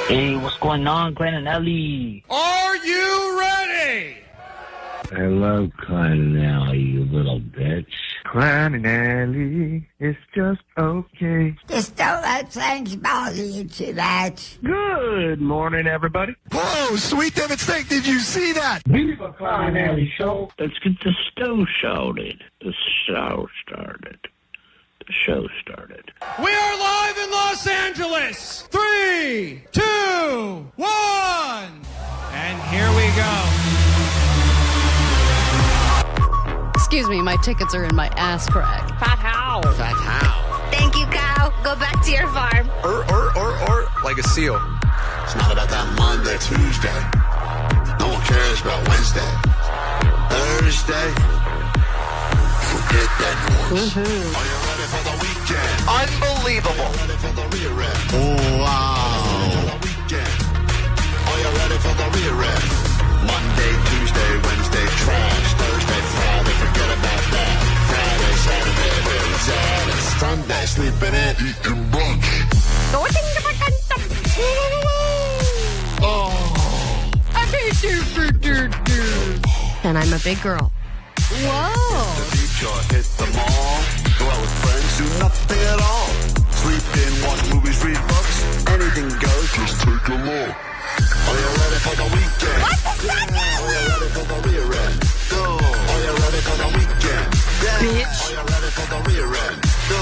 Hey, what's going on, Klein and Ellie? Are you ready? I love Klein and Ellie, you little bitch. Klein and Ellie, it's just okay. Just don't let things bother you too much. Good morning, everybody. Whoa, sweet David Steak, did you see that? Viva Klein and Ellie show. Let's get the show started. The show started. The show started. We are live in Los Angeles. 3, 2, 1. And here we go. Excuse me, my tickets are in my ass crack. Fat how? Fat how? Thank you, cow. Go back to your farm. Like a seal. It's not about that Monday, Tuesday. No one cares about Wednesday. Thursday. Forget that noise. Are you ready for the weekend? Unbelievable. Are you ready for the rear end? Oh, wow. For the weekend. Are you ready for the rear end? Monday, Tuesday, Wednesday, trash. Thursday, Friday, forget about that. Friday, Saturday, really sad. Sunday, sleeping in, eating brunch. Oh. And I'm a big girl. Whoa. The beach or hit the mall. Go out with friends, do nothing at all. Sleep in, watch movies, read books. Anything goes, just take a look. Are you ready for the weekend? What's the second? Are you ready for the rear end? No. Are you ready for the weekend? Yeah. Bitch. Are you ready for the rear end? No.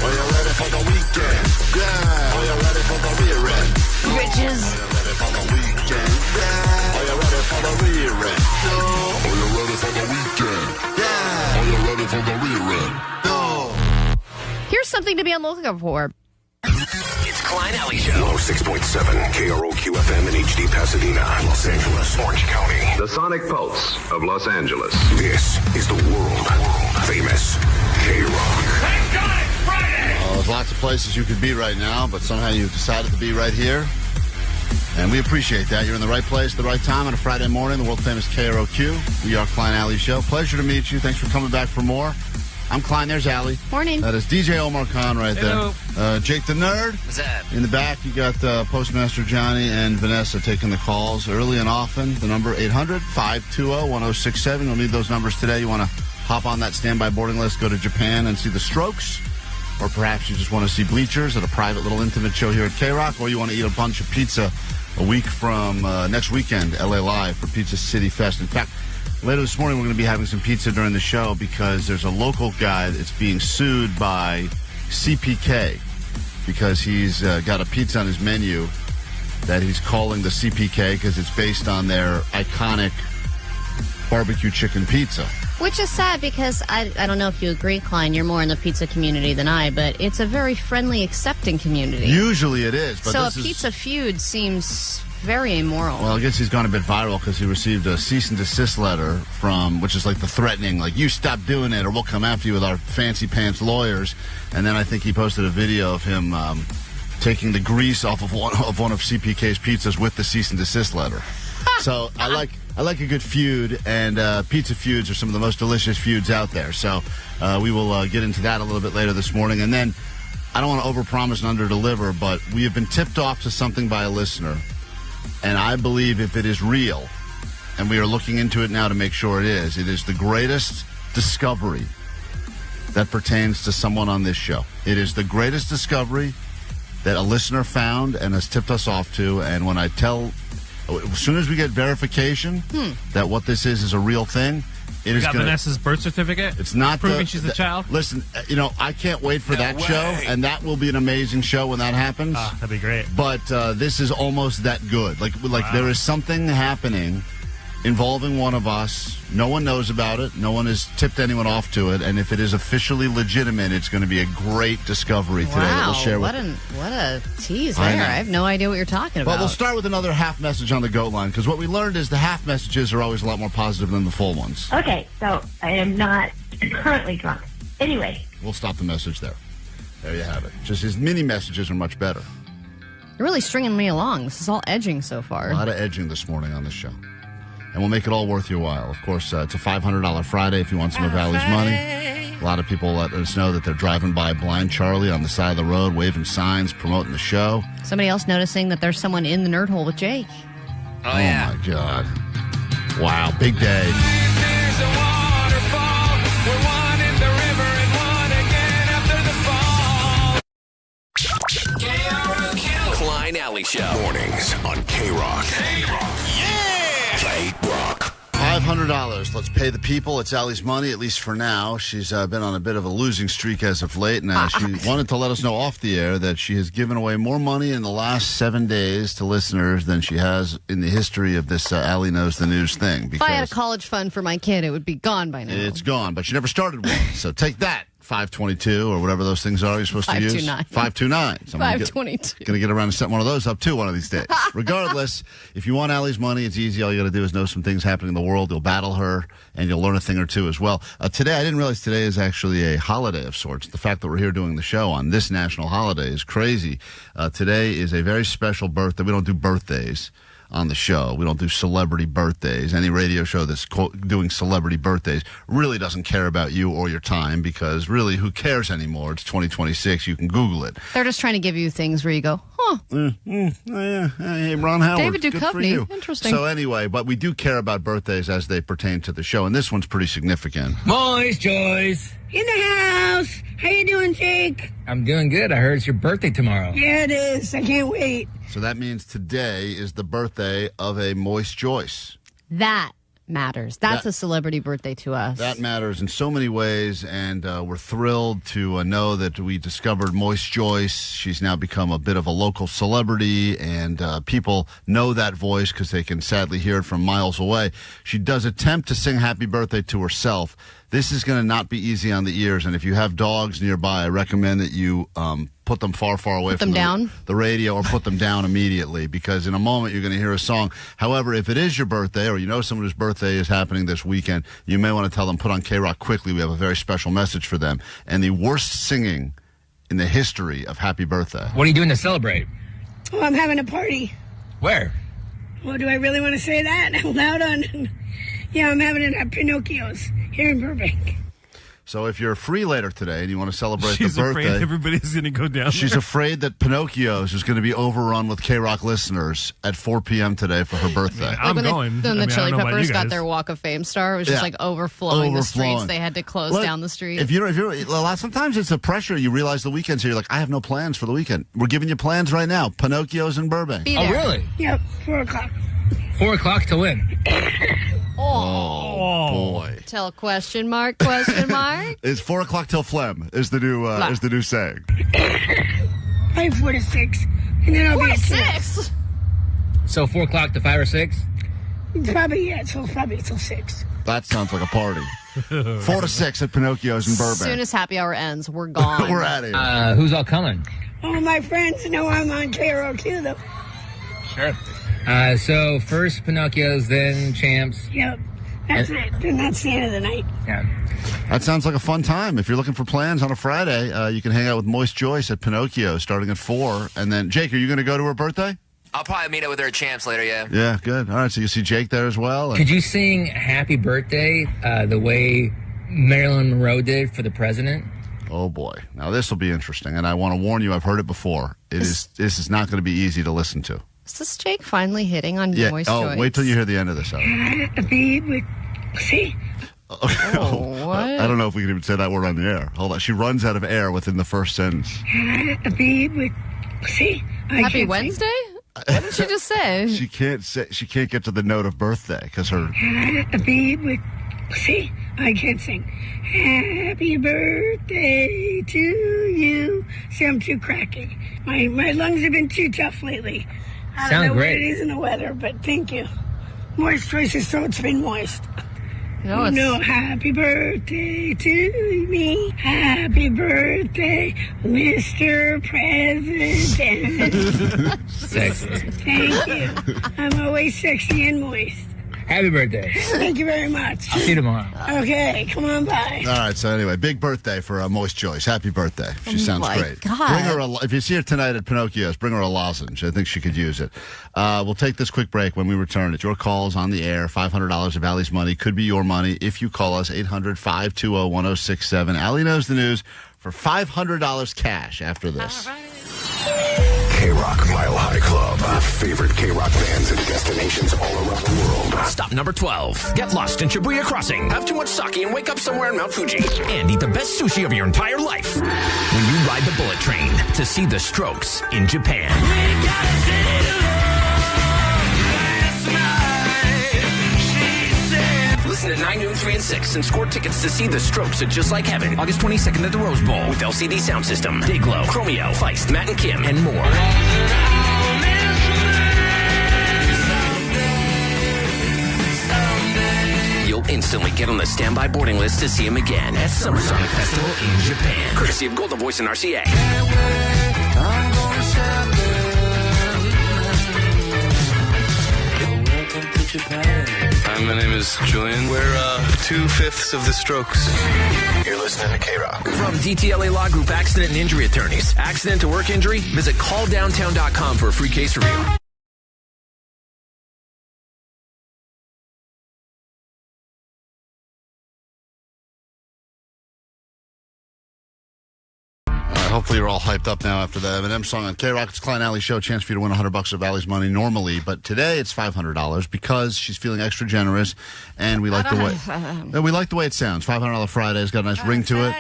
Are you ready for the weekend? Yeah. Are you ready for the rear end? Bitches. Are you ready for the weekend? Yeah. Are you ready for the rear end? No. Are you ready for the weekend? Yeah. Are you ready for the rear end? No. Here's something to be on the lookout for. It's Klein Alley Show. 106.7 KROQ-FM in HD Pasadena, Los Angeles, Orange County. The sonic pulse of Los Angeles. This is the world-famous K-Rock. Thank God it's Friday. There's lots of places you could be right now, but somehow you've decided to be right here. And we appreciate that. You're in the right place at the right time on a Friday morning, the world-famous KROQ. We are Klein Alley Show. Pleasure to meet you. Thanks for coming back for more. I'm Klein. There's Allie. Morning. That is DJ Omar Khan right Hello. there. Jake the Nerd. What's that? In the back, you got Postmaster Johnny and Vanessa taking the calls early and often. The number 800-520-1067. You'll need those numbers today. You want to hop on that standby boarding list, go to Japan and see the Strokes. Or perhaps you just want to see Bleachers at a private little intimate show here at K-Rock. Or you want to eat a bunch of pizza a week from next weekend, LA Live for Pizza City Fest. In fact, later this morning, we're going to be having some pizza during the show because there's a local guy that's being sued by CPK because he's got a pizza on his menu that he's calling the CPK because it's based on their iconic barbecue chicken pizza. Which is sad because I don't know if you agree, Klein, you're more in the pizza community than I, but it's a very friendly, accepting community. Usually it is. But so a pizza feud seems very immoral. Well, I guess he's gone a bit viral because he received a cease-and-desist letter from, which is like the threatening, like, you stop doing it or we'll come after you with our fancy pants lawyers. And then I think he posted a video of him taking the grease off of one of CPK's pizzas with the cease-and-desist letter. So I like a good feud, and pizza feuds are some of the most delicious feuds out there. So we will get into that a little bit later this morning. And then I don't want to overpromise and underdeliver, but we have been tipped off to something by a listener. And I believe if it is real, and we are looking into it now to make sure it is the greatest discovery that pertains to someone on this show. It is the greatest discovery that a listener found and has tipped us off to. And when I tell, as soon as we get verification that what this is a real thing, it is got Vanessa's birth certificate? It's not proving she's the child? Listen, I can't wait for that show, and that will be an amazing show when that happens. That'd be great. But this is almost that good. Like there is something happening involving one of us. No one knows about it. No one has tipped anyone off to it. And if it is officially legitimate, it's going to be a great discovery today that we'll share with you. What a tease there. I have no idea what you're talking about. Well, we'll start with another half message on the GOAT line, because what we learned is the half messages are always a lot more positive than the full ones. Okay, so I am not currently drunk. Anyway. We'll stop the message there. There you have it. Just his mini messages are much better. You're really stringing me along. This is all edging so far. A lot of edging this morning on the show. And we'll make it all worth your while. Of course, it's a $500 Friday if you want some of Allie's money. A lot of people let us know that they're driving by Blind Charlie on the side of the road, waving signs, promoting the show. Somebody else noticing that there's someone in the nerd hole with Jake. Oh my God. Wow, big day. Klein Alley Show. Mornings on K-Rock. Yeah! K-Rock. $500. Let's pay the people. It's Allie's money, at least for now. She's been on a bit of a losing streak as of late, and she wanted to let us know off the air that she has given away more money in the last 7 days to listeners than she has in the history of this Allie Knows the News thing. If I had a college fund for my kid, it would be gone by now. It's gone, but she never started one. So take that. 522 or whatever those things are you're supposed to use. 529. 522. Going to get around and set one of those up too one of these days. Regardless, if you want Allie's money, it's easy. All you got to do is know some things happening in the world. You'll battle her and you'll learn a thing or two as well. Today, I didn't realize today is actually a holiday of sorts. The fact that we're here doing the show on this national holiday is crazy. Today is a very special birthday. We don't do birthdays on the show. We don't do celebrity birthdays. Any radio show that's doing celebrity birthdays really doesn't care about you or your time, because really, who cares anymore? It's 2026. You can Google it. They're just trying to give you things where you go, huh. Hey, Ron Howard. David Good for Duchovny. you. Interesting. So anyway, but we do care about birthdays as they pertain to the show, and this one's pretty significant. Moist Joyce. In the house. How you doing, Jake? I'm doing good. I heard it's your birthday tomorrow. Yeah, it is. I can't wait. So that means today is the birthday of a Moist Joyce. That matters. That's a celebrity birthday to us. That matters in so many ways, and we're thrilled to know that we discovered Moist Joyce. She's now become a bit of a local celebrity, and people know that voice because they can sadly hear it from miles away. She does attempt to sing happy birthday to herself. This is going to not be easy on the ears, and if you have dogs nearby, I recommend that you put them far, far away from the radio, or put them down immediately, because in a moment you're going to hear a song. However, if it is your birthday, or you know someone whose birthday is happening this weekend, you may want to tell them, put on K-Rock quickly. We have a very special message for them. And the worst singing in the history of Happy Birthday. What are you doing to celebrate? Oh, I'm having a party. Where? Well, do I really want to say that out loud on... Yeah, I'm having it at Pinocchio's here in Burbank. So if you're free later today and you want to celebrate She's the birthday... afraid everybody's going to go down She's there. afraid that Pinocchio's is going to be overrun with K-Rock listeners at 4 p.m. today for her birthday. Yeah, I'm going. Then the Chili Peppers got guys. their Walk of Fame star. It was just like overflowing the streets. They had to close down the street. If you're sometimes it's a pressure. You realize the weekend's here. You're like, I have no plans for the weekend. We're giving you plans right now. Pinocchio's in Burbank. Oh, really? Yep, 4 o'clock. 4 o'clock to win. Oh, boy. Till question mark, question mark. It's 4 o'clock till phlegm is the new saying. Probably 4 to 6. And then I'll be at 6. So 4 o'clock to 5 or 6? Probably, yeah. So probably till 6. That sounds like a party. 4 to 6 at Pinocchio's in Burbank. As soon as happy hour ends, we're gone. We're out of here. Who's all coming? All my friends know I'm on KROQ, though. Sure. So first Pinocchio's, then Champs. Yep. That's it. Then that's the end of the night. Yeah. That sounds like a fun time. If you're looking for plans on a Friday, you can hang out with Moist Joyce at Pinocchio starting at 4. And then, Jake, are you going to go to her birthday? I'll probably meet up with her at Champs later, yeah. Yeah, good. All right, so you see Jake there as well. Could you sing Happy Birthday the way Marilyn Monroe did for the president? Oh, boy. Now, this will be interesting. And I want to warn you, I've heard it before. This is not going to be easy to listen to. Is this Jake finally hitting on Moist Joyce? Wait till you hear the end of this. See? What? I don't know if we can even say that word on the air. Hold on. She runs out of air within the first sentence. Happy Wednesday? What did she just say? She can't get to the note of birthday because her... See? I can't sing. Happy birthday to you. See, I'm too cracky. My lungs have been too tough lately. I don't know what it is in the weather, but thank you. Moist Joyce's throat's been moist. No, happy birthday to me. Happy birthday, Mr. President. Sexy. Thank you. I'm always sexy and moist. Happy birthday. Thank you very much. I'll see you tomorrow. Okay, come on by. All right, so anyway, big birthday for Moist Joyce. Happy birthday. She sounds great. God. Bring her if you see her tonight at Pinocchio's, bring her a lozenge. I think she could use it. We'll take this quick break. When we return, it's your calls on the air. $500 of Allie's money could be your money if you call us 800-520-1067. Allie knows the news for $500 cash after this. K-Rock Mile High Club. Favorite K-Rock bands and destinations all around the world. Stop number 12. Get lost in Shibuya Crossing. Have too much sake and wake up somewhere in Mount Fuji. And eat the best sushi of your entire life. When you ride the bullet train to see the Strokes in Japan. Listen at 9, noon, 3, and 6 and score tickets to see the Strokes at Just Like Heaven. August 22nd at the Rose Bowl with LCD Sound System, Dayglow, Chromeo, Feist, Matt and Kim, and more. You'll instantly get on the standby boarding list to see him again at Summer Sonic Festival in Japan. Courtesy of Golden Voice and RCA. Hi, my name is Julian. We're 2/5 of the Strokes. You're listening to K-Rock. From DTLA Law Group Accident and Injury Attorneys. Accident to work injury? Visit calldowntown.com for a free case review. Hopefully you're all hyped up now after the Eminem song on K-Rock. It's Klein Alley Show. Chance for you to win $100 of Allie's money normally, but today it's $500 because she's feeling extra generous, and we like the way it sounds. $500 Friday's got a nice ring to it.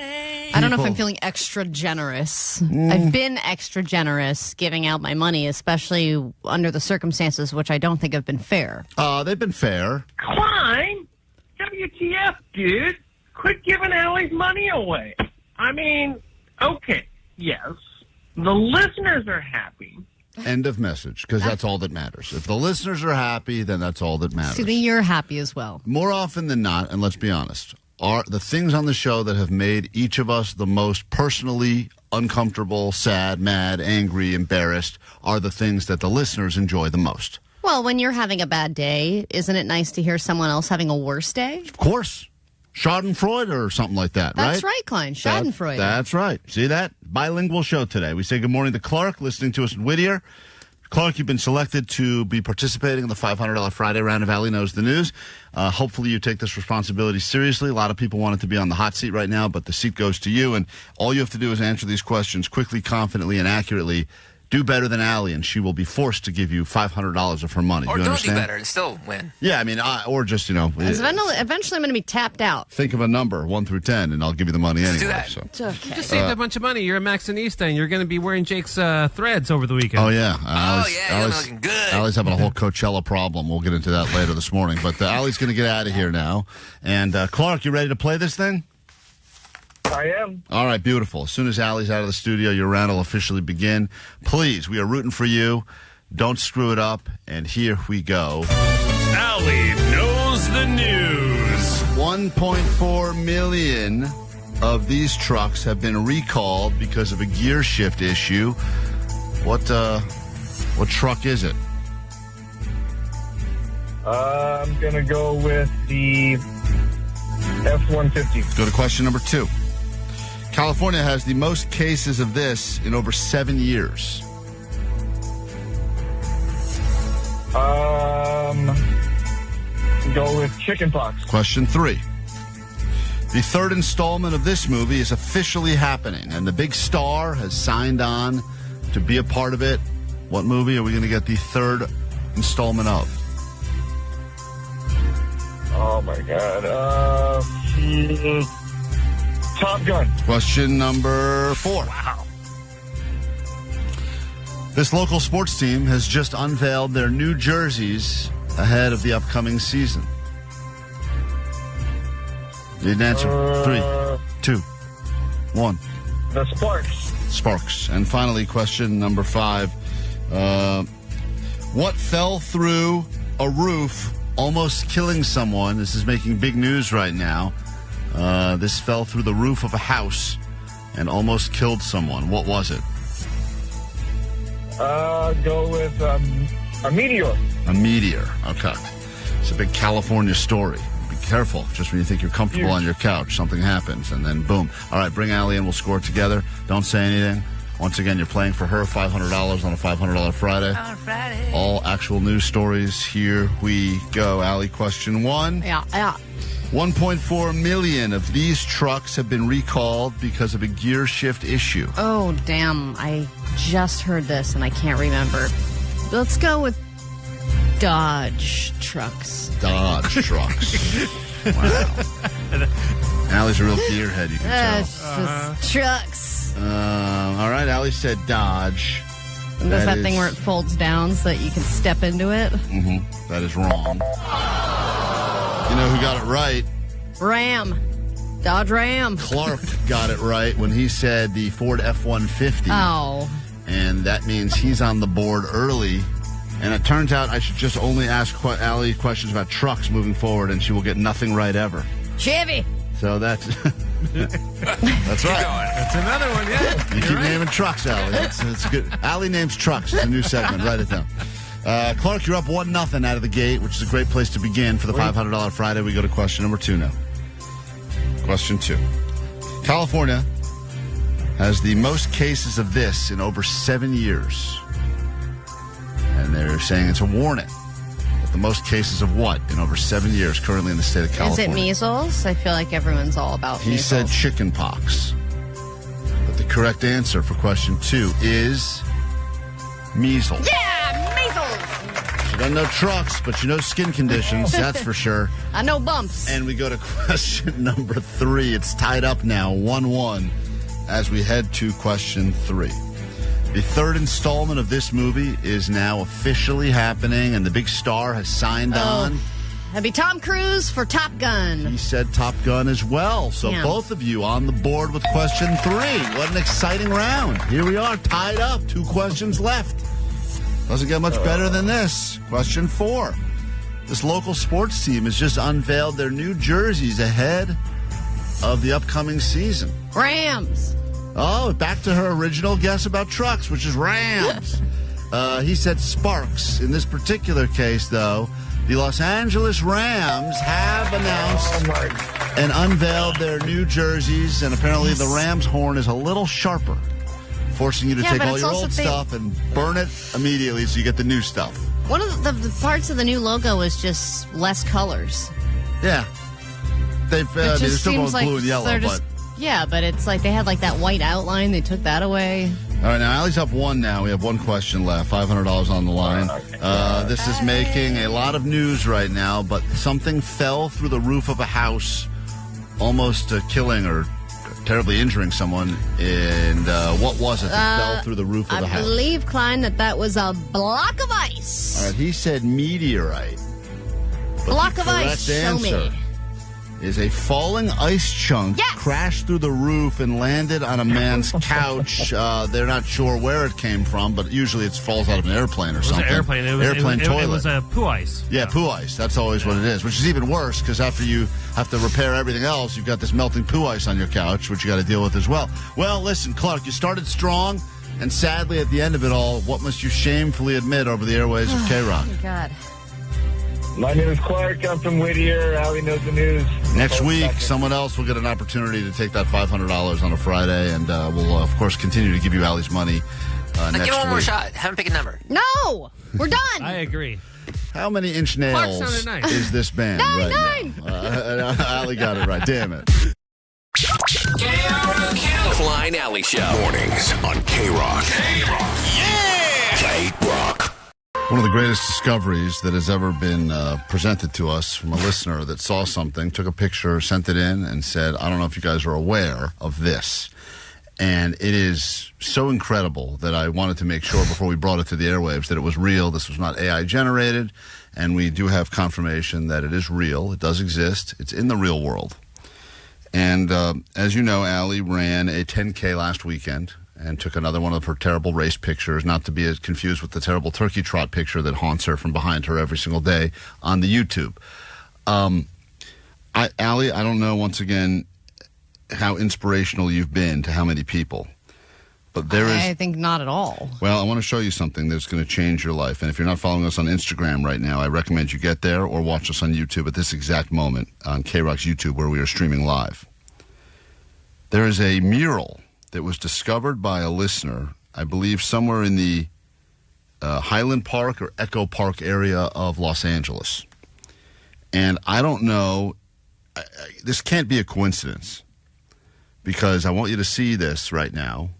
I don't know if I'm feeling extra generous. I've been extra generous giving out my money, especially under the circumstances, which I don't think have been fair. They've been fair. Klein, WTF, dude? Quit giving Allie's money away. I mean, okay. Yes, the listeners are happy. End of message, because that's all that matters. If the listeners are happy, then that's all that matters. So then you're happy as well. More often than not, and let's be honest, are the things on the show that have made each of us the most personally uncomfortable, sad, mad, angry, embarrassed, are the things that the listeners enjoy the most. Well, when you're having a bad day, isn't it nice to hear someone else having a worse day? Of course. Schadenfreude or something like that, right? That's right, Klein. Schadenfreude. That's right. See that? Bilingual show today. We say good morning to Clark, listening to us in Whittier. Clark, you've been selected to be participating in the $500 Friday round of Allie Knows the News. Hopefully you take this responsibility seriously. A lot of people want it to be on the hot seat right now, but the seat goes to you, and all you have to do is answer these questions quickly, confidently, and accurately. Do better than Allie, and she will be forced to give you $500 of her money. Or you don't understand? do better and still win. Yeah, I mean, or just, Eventually I'm going to be tapped out. think of a number, 1 through 10, and I'll give you the money anyway. do that. So. It's okay. You just saved a bunch of money. You're a Maxinista, and you're going to be wearing Jake's threads over the weekend. Oh, yeah. You're looking good. Allie's having a whole Coachella problem. We'll get into that later this morning. But Allie's going to get out of here now. And, Clark, you ready to play this thing? I am. All right, beautiful. As soon as Allie's out of the studio, your round will officially begin. Please, we are rooting for you. Don't screw it up. And here we go. Allie Knows the News. 1.4 million of these trucks have been recalled because of a gear shift issue. What truck is it? I'm going to go with the F-150. Go to question number 2. California has the most cases of this in over 7 years. Go with chickenpox. Question 3. The third installment of this movie is officially happening, and the big star has signed on to be a part of it. What movie are we going to get the third installment of? Oh, my God. Top Gun. Question number 4. Wow. This local sports team has just unveiled their new jerseys ahead of the upcoming season. Need an answer. 3, 2, 1. The Sparks. Sparks. And finally, question number 5. What fell through a roof, almost killing someone? This is making big news right now. This fell through the roof of a house and almost killed someone. What was it? Go with a meteor. A meteor. Okay. It's a big California story. Be careful. Just when you think you're comfortable on your couch, something happens, and then boom. All right, bring Allie in. We'll score it together. Don't say anything. Once again, you're playing for her $500 on a $500 Friday. On Friday. All actual news stories. Here we go. Allie, question 1. Yeah. 1.4 million of these trucks have been recalled because of a gear shift issue. Oh, damn. I just heard this, and I can't remember. Let's go with Dodge trucks. Dodge trucks. Wow. Allie's a real gearhead, you can tell. It's just trucks. All right, Allie said Dodge. Does that thing where it folds down so that you can step into it? Mm-hmm. That is wrong. You know who got it right? Ram. Dodge Ram. Clark got it right when he said the Ford F-150. Oh. And that means he's on the board early. And it turns out I should just only ask Allie questions about trucks moving forward, and she will get nothing right ever. Chevy. So that's that's right. That's another one, yeah. You keep naming trucks, Allie. It's good. Allie names trucks. It's a new segment. Write it down. Clark, you're up 1-0 out of the gate, which is a great place to begin for the $500 Friday. We go to question number 2 now. Question 2. California has the most cases of this in over 7 years. And they're saying it's a warning. But the most cases of what in over 7 years currently in the state of California? Is it measles? I feel like everyone's all about measles. He said chicken pox. But the correct answer for question 2 is measles. Yeah, measles! You don't know trucks, but you know skin conditions, that's for sure. I know bumps. And we go to question number 3. It's tied up now, 1-1, as we head to question 3. The third installment of this movie is now officially happening, and the big star has signed on. That'd be Tom Cruise for Top Gun. He said Top Gun as well. So both of you on the board with question 3. What an exciting round. Here we are, tied up. 2 questions left. Doesn't get much better than this. Question 4. This local sports team has just unveiled their new jerseys ahead of the upcoming season. Rams. Oh, back to her original guess about trucks, which is Rams. He said Sparks. In this particular case, though, the Los Angeles Rams have announced and unveiled their new jerseys, and apparently the Rams horn is a little sharper, forcing you to take all your old stuff and burn it immediately so you get the new stuff. One of the parts of the new logo is just less colors. Yeah. They're still going blue and yellow, but... Yeah, but it's like they had like that white outline. They took that away. All right, now Allie's up 1 now. We have 1 question left. $500 on the line. This is making a lot of news right now, but something fell through the roof of a house, almost killing or terribly injuring someone. And what was it that fell through the roof of the house? I believe, Klein, that was a block of ice. All right, he said meteorite. Block of ice, show me. Is a falling ice chunk crashed through the roof and landed on a man's couch. They're not sure where it came from, but usually it falls out of an airplane or something. It was an airplane. Toilet. It was poo ice. Yeah, poo ice. That's always what it is, which is even worse because after you have to repair everything else, you've got this melting poo ice on your couch, which you got to deal with as well. Well, listen, Clark, you started strong, and sadly at the end of it all, what must you shamefully admit over the airways of K-Rock? Oh, my God. My name is Clark. I'm from Whittier. Allie knows the news. Next week, someone else will get an opportunity to take that $500 on a Friday, and we'll, of course, continue to give you Allie's money next week. Give one more shot. Have him pick a number. No! We're done! I agree. How many inch nails is this band right now? Allie got it right. Damn it. Klein Alley Show. Mornings on K-Rock. K-Rock. Yeah! K-Rock. One of the greatest discoveries that has ever been presented to us from a listener that saw something, took a picture, sent it in, and said, I don't know if you guys are aware of this. And it is so incredible that I wanted to make sure before we brought it to the airwaves that it was real. This was not AI generated, and we do have confirmation that it is real. It does exist. It's in the real world. And as you know, Allie ran a 10K last weekend and took another one of her terrible race pictures, not to be as confused with the terrible turkey trot picture that haunts her from behind her every single day on the YouTube. Allie, I don't know, once again, how inspirational you've been to how many people. But there is. I think not at all. Well, I want to show you something that's going to change your life. And if you're not following us on Instagram right now, I recommend you get there or watch us on YouTube at this exact moment on K-Rock's YouTube where we are streaming live. There is a mural that was discovered by a listener, I believe somewhere in the Highland Park or Echo Park area of Los Angeles. And I don't know, this can't be a coincidence because I want you to see this right now.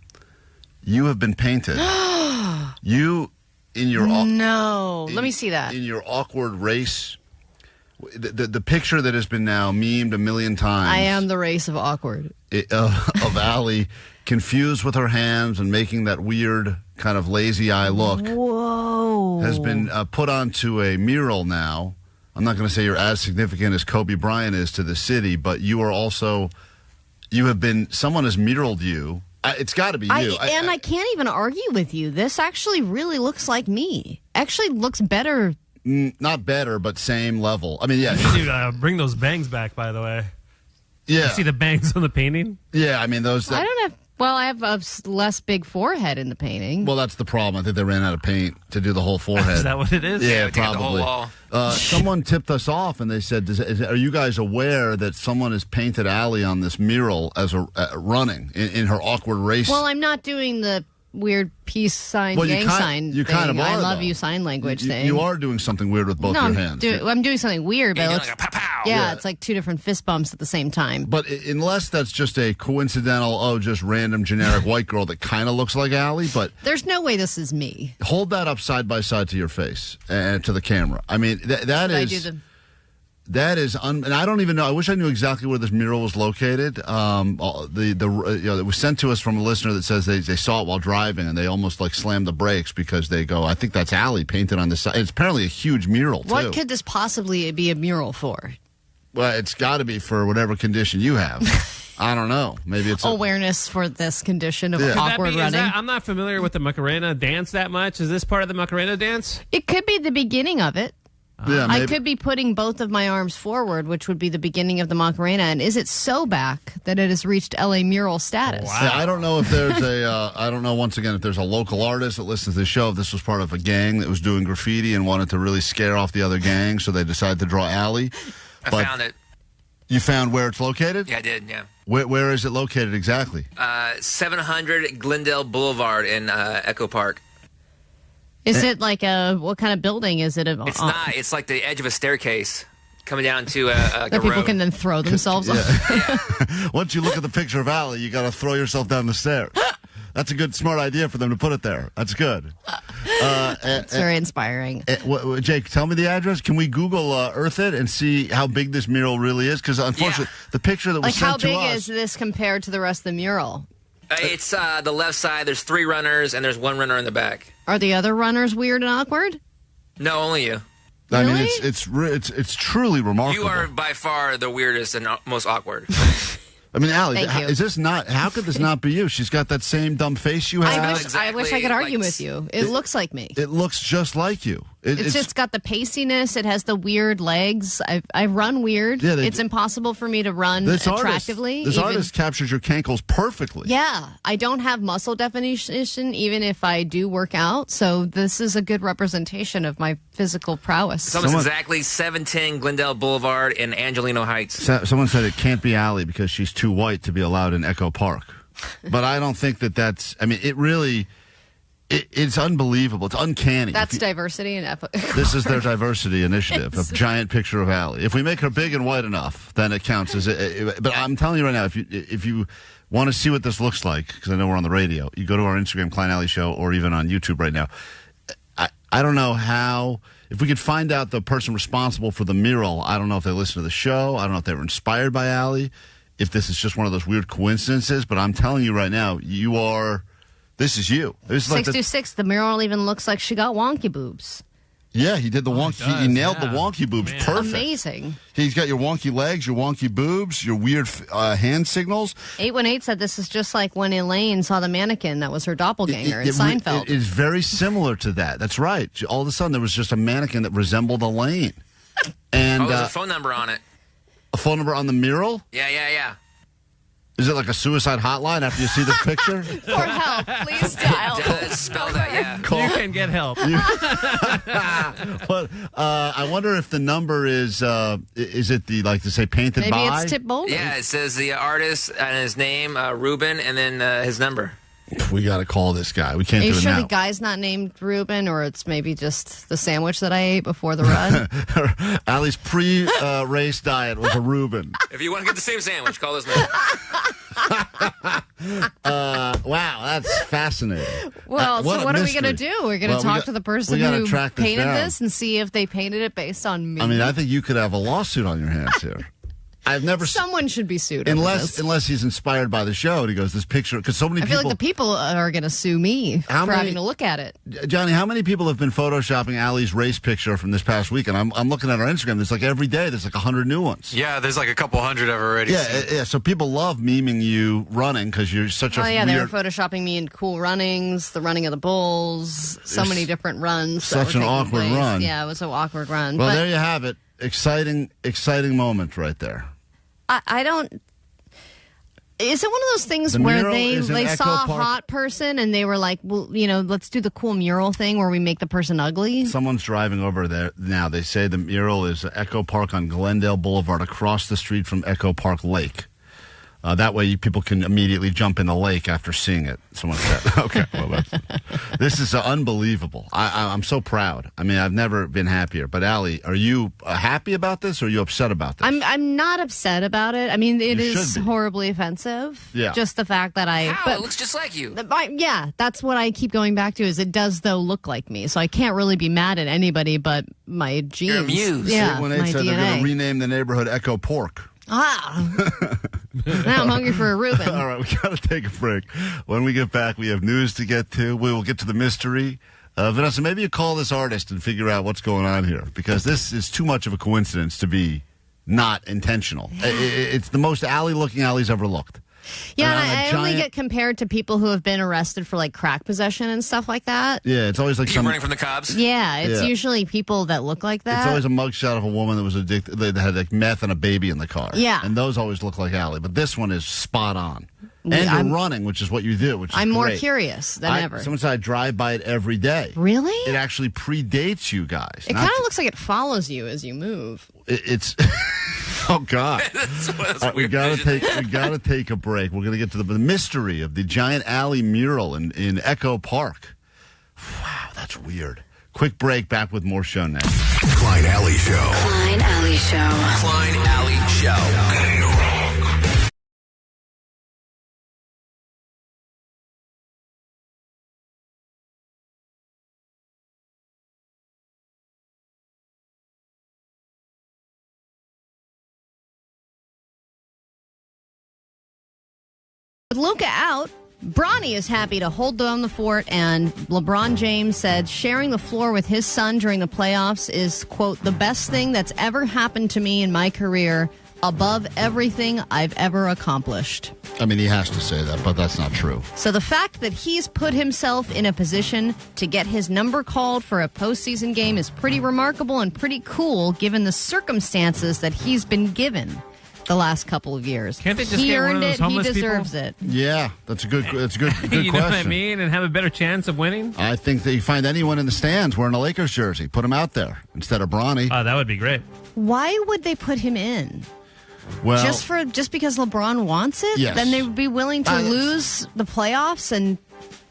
You have been painted. You, in your... No. Let me see that. In your awkward race, the picture that has been now memed a million times. I am the race of awkward. Of Allie, confused with her hands and making that weird kind of lazy eye look. Whoa. Has been put onto a mural now. I'm not going to say you're as significant as Kobe Bryant is to the city, but you are also... You have been... Someone has muraled you. It's got to be you. I can't even argue with you. This actually really looks like me. Actually looks better. Not better, but same level. I mean, yeah. You should bring those bangs back, by the way. Yeah. You see the bangs on the painting? Yeah, I mean, those... I don't have... Well, I have a less big forehead in the painting. Well, that's the problem. I think they ran out of paint to do the whole forehead. Is that what it is? Yeah, probably. The whole wall. Someone tipped us off, and they said, are you guys aware that someone has painted Allie on this mural as running in her awkward race? Well, I'm not doing the weird peace sign, gang sign you thing. Kind of are, I love though. you sign language thing. You are doing something weird with both your hands. I'm doing something weird, but like a pow-pow. Yeah, it's like two different fist bumps at the same time. But unless that's just a coincidental, just random generic white girl that kind of looks like Allie, but... There's no way this is me. Hold that up side by side to your face and to the camera. I mean, that is... That is, and I don't even know. I wish I knew exactly where this mural was located. It was sent to us from a listener that says they saw it while driving and they almost like slammed the brakes because they go, I think that's Allie painted on the side. It's apparently a huge mural too. What could this possibly be a mural for? Well, it's got to be for whatever condition you have. I don't know. Maybe it's awareness for this condition of awkward running. I'm not familiar with the Macarena dance that much. Is this part of the Macarena dance? It could be the beginning of it. Yeah, I could be putting both of my arms forward, which would be the beginning of the Macarena. And is it so back that it has reached LA mural status? Wow. Yeah, I don't know if there's I don't know, once again, if there's a local artist that listens to the show, if this was part of a gang that was doing graffiti and wanted to really scare off the other gang, so they decided to draw Allie. I found it. You found where it's located? Yeah, I did, yeah. Where is it located exactly? 700 Glendale Boulevard in Echo Park. Is it like what kind of building is it? It's not. It's like the edge of a staircase coming down to a that people road. can then throw themselves on. Yeah. Once you look at the picture of Allie, you got to throw yourself down the stairs. That's a good, smart idea for them to put it there. That's good. It's very inspiring. Jake, tell me the address. Can we Google Earth it and see how big this mural really is? Because unfortunately, the picture that was sent to us... Like, how big is this compared to the rest of the mural? It's the left side. There's 3 runners, and there's 1 runner in the back. Are the other runners weird and awkward? No, only you. I mean, it's truly remarkable. You are by far the weirdest and most awkward. I mean, Allie, is this not? How could this not be you? She's got that same dumb face you have. I wish I could argue with you. It looks like me. It looks just like you. It's just got the pastiness. It has the weird legs. I run weird. Yeah, it's impossible for me to run attractively. This artist captures your cankles perfectly. Yeah, I don't have muscle definition even if I do work out. So this is a good representation of my physical prowess. It's almost exactly 710 Glendale Boulevard in Angelino Heights. Someone said it can't be Allie because she's too white to be allowed in Echo Park. But I don't think that's... I mean, it really... It's unbelievable. It's uncanny. That's diversity in Echo. This is their diversity initiative, a giant picture of Allie. If we make her big and white enough, then it counts as it. But I'm telling you right now, if you want to see what this looks like, because I know we're on the radio, you go to our Instagram, Klein Alley Show, or even on YouTube right now. I don't know how... If we could find out the person responsible for the mural, I don't know if they listen to the show. I don't know if they were inspired by Allie, if this is just one of those weird coincidences. But I'm telling you right now, you are... This is you. 626, the mural even looks like she got wonky boobs. Yeah, he did the wonky. He nailed the wonky boobs perfect. Amazing. He's got your wonky legs, your wonky boobs, your weird hand signals. 818 said this is just like when Elaine saw the mannequin that was her doppelganger in Seinfeld. It is very similar to that. That's right. All of a sudden, there was just a mannequin that resembled Elaine. And there's a phone number on it. A phone number on the mural? Yeah. Is it like a suicide hotline after you see this picture? For help, please dial. Spell that, yeah. You can get help. But I wonder if the number is it the, like to say, painted Maybe by? it's Tip Bowling. Yeah, it says the artist and his name, Ruben, and then his number. We got to call this guy. We can't Are you do it sure now. the guy's not named Ruben, or it's maybe just the sandwich that I ate before the run? Allie's pre-race diet was a Reuben. If you want to get the same sandwich, call this number. Wow, that's fascinating. Well, so what are we going to do? We're going to talk to the person who painted this and see if they painted it based on me. I mean, I think you could have a lawsuit on your hands here. I've never. Someone should be sued. Unless he's inspired by the show and he goes, this picture, because so many people. I feel like the people are going to sue me for having to look at it. Johnny, how many people have been photoshopping Allie's race picture from this past weekend? I'm looking at our Instagram. There's like every day. There's like 100 new ones. Yeah, there's like a couple hundred I've already seen. Yeah. So people love memeing you running because you're such a. Oh yeah, they were photoshopping me in cool runnings, the running of the bulls, so many different runs. Such an awkward run. Yeah, it was an awkward run. Well, there you have it. Exciting moment right there. I don't. Is it one of those things where they saw a hot person and they were like, well, let's do the cool mural thing where we make the person ugly? Someone's driving over there now. They say the mural is Echo Park on Glendale Boulevard across the street from Echo Park Lake. That way people can immediately jump in the lake after seeing it. Someone said, okay, well, this is unbelievable. I'm so proud. I mean, I've never been happier. But, Allie, are you happy about this or are you upset about this? I'm not upset about it. I mean, it is horribly offensive. Yeah. Just the fact that it looks just like you. Yeah, that's what I keep going back to is it does, though, look like me. So I can't really be mad at anybody but my genes. Your muse. Yeah, 818 said they're going to rename the neighborhood Echo Pork. Now I'm hungry for a Reuben. All right, we got to take a break. When we get back, we have news to get to. We will get to the mystery. Vanessa, maybe you call this artist and figure out what's going on here, because this is too much of a coincidence to be not intentional. It's the most Allie-looking Allie's ever looked. Yeah, and I only get compared to people who have been arrested for, like, crack possession and stuff like that. Yeah, it's always like You're running from the cops? Yeah, it's usually people that look like that. It's always a mugshot of a woman that was addicted, that had, like, meth and a baby in the car. Yeah. And those always look like Allie, but this one is spot on. And you're running, which is what you do, which is I'm more great. Curious than ever. Someone said I drive by it every day. Really? It actually predates you guys. It kind of looks like it follows you as you move. It's oh God! We gotta take a break. We're gonna get to the mystery of the giant alley mural in Echo Park. Wow, that's weird. Quick break. Back with more show next. Klein Alley Show. Klein Alley Show. Klein Alley Show. With Luka out, Bronny is happy to hold down the fort, and LeBron James said sharing the floor with his son during the playoffs is, quote, the best thing that's ever happened to me in my career, above everything I've ever accomplished. I mean, he has to say that, but that's not true. So the fact that he's put himself in a position to get his number called for a postseason game is pretty remarkable and pretty cool given the circumstances that he's been given the last couple of years. Can't they just get one of those homeless people? He deserves it. Yeah, that's a good you question. know what I mean? And have a better chance of winning? I think that you find anyone in the stands wearing a Lakers jersey, put him out there instead of Bronny. Oh, that would be great. Why would they put him in? Well, just because LeBron wants it? Yes. Then they would be willing to lose the playoffs and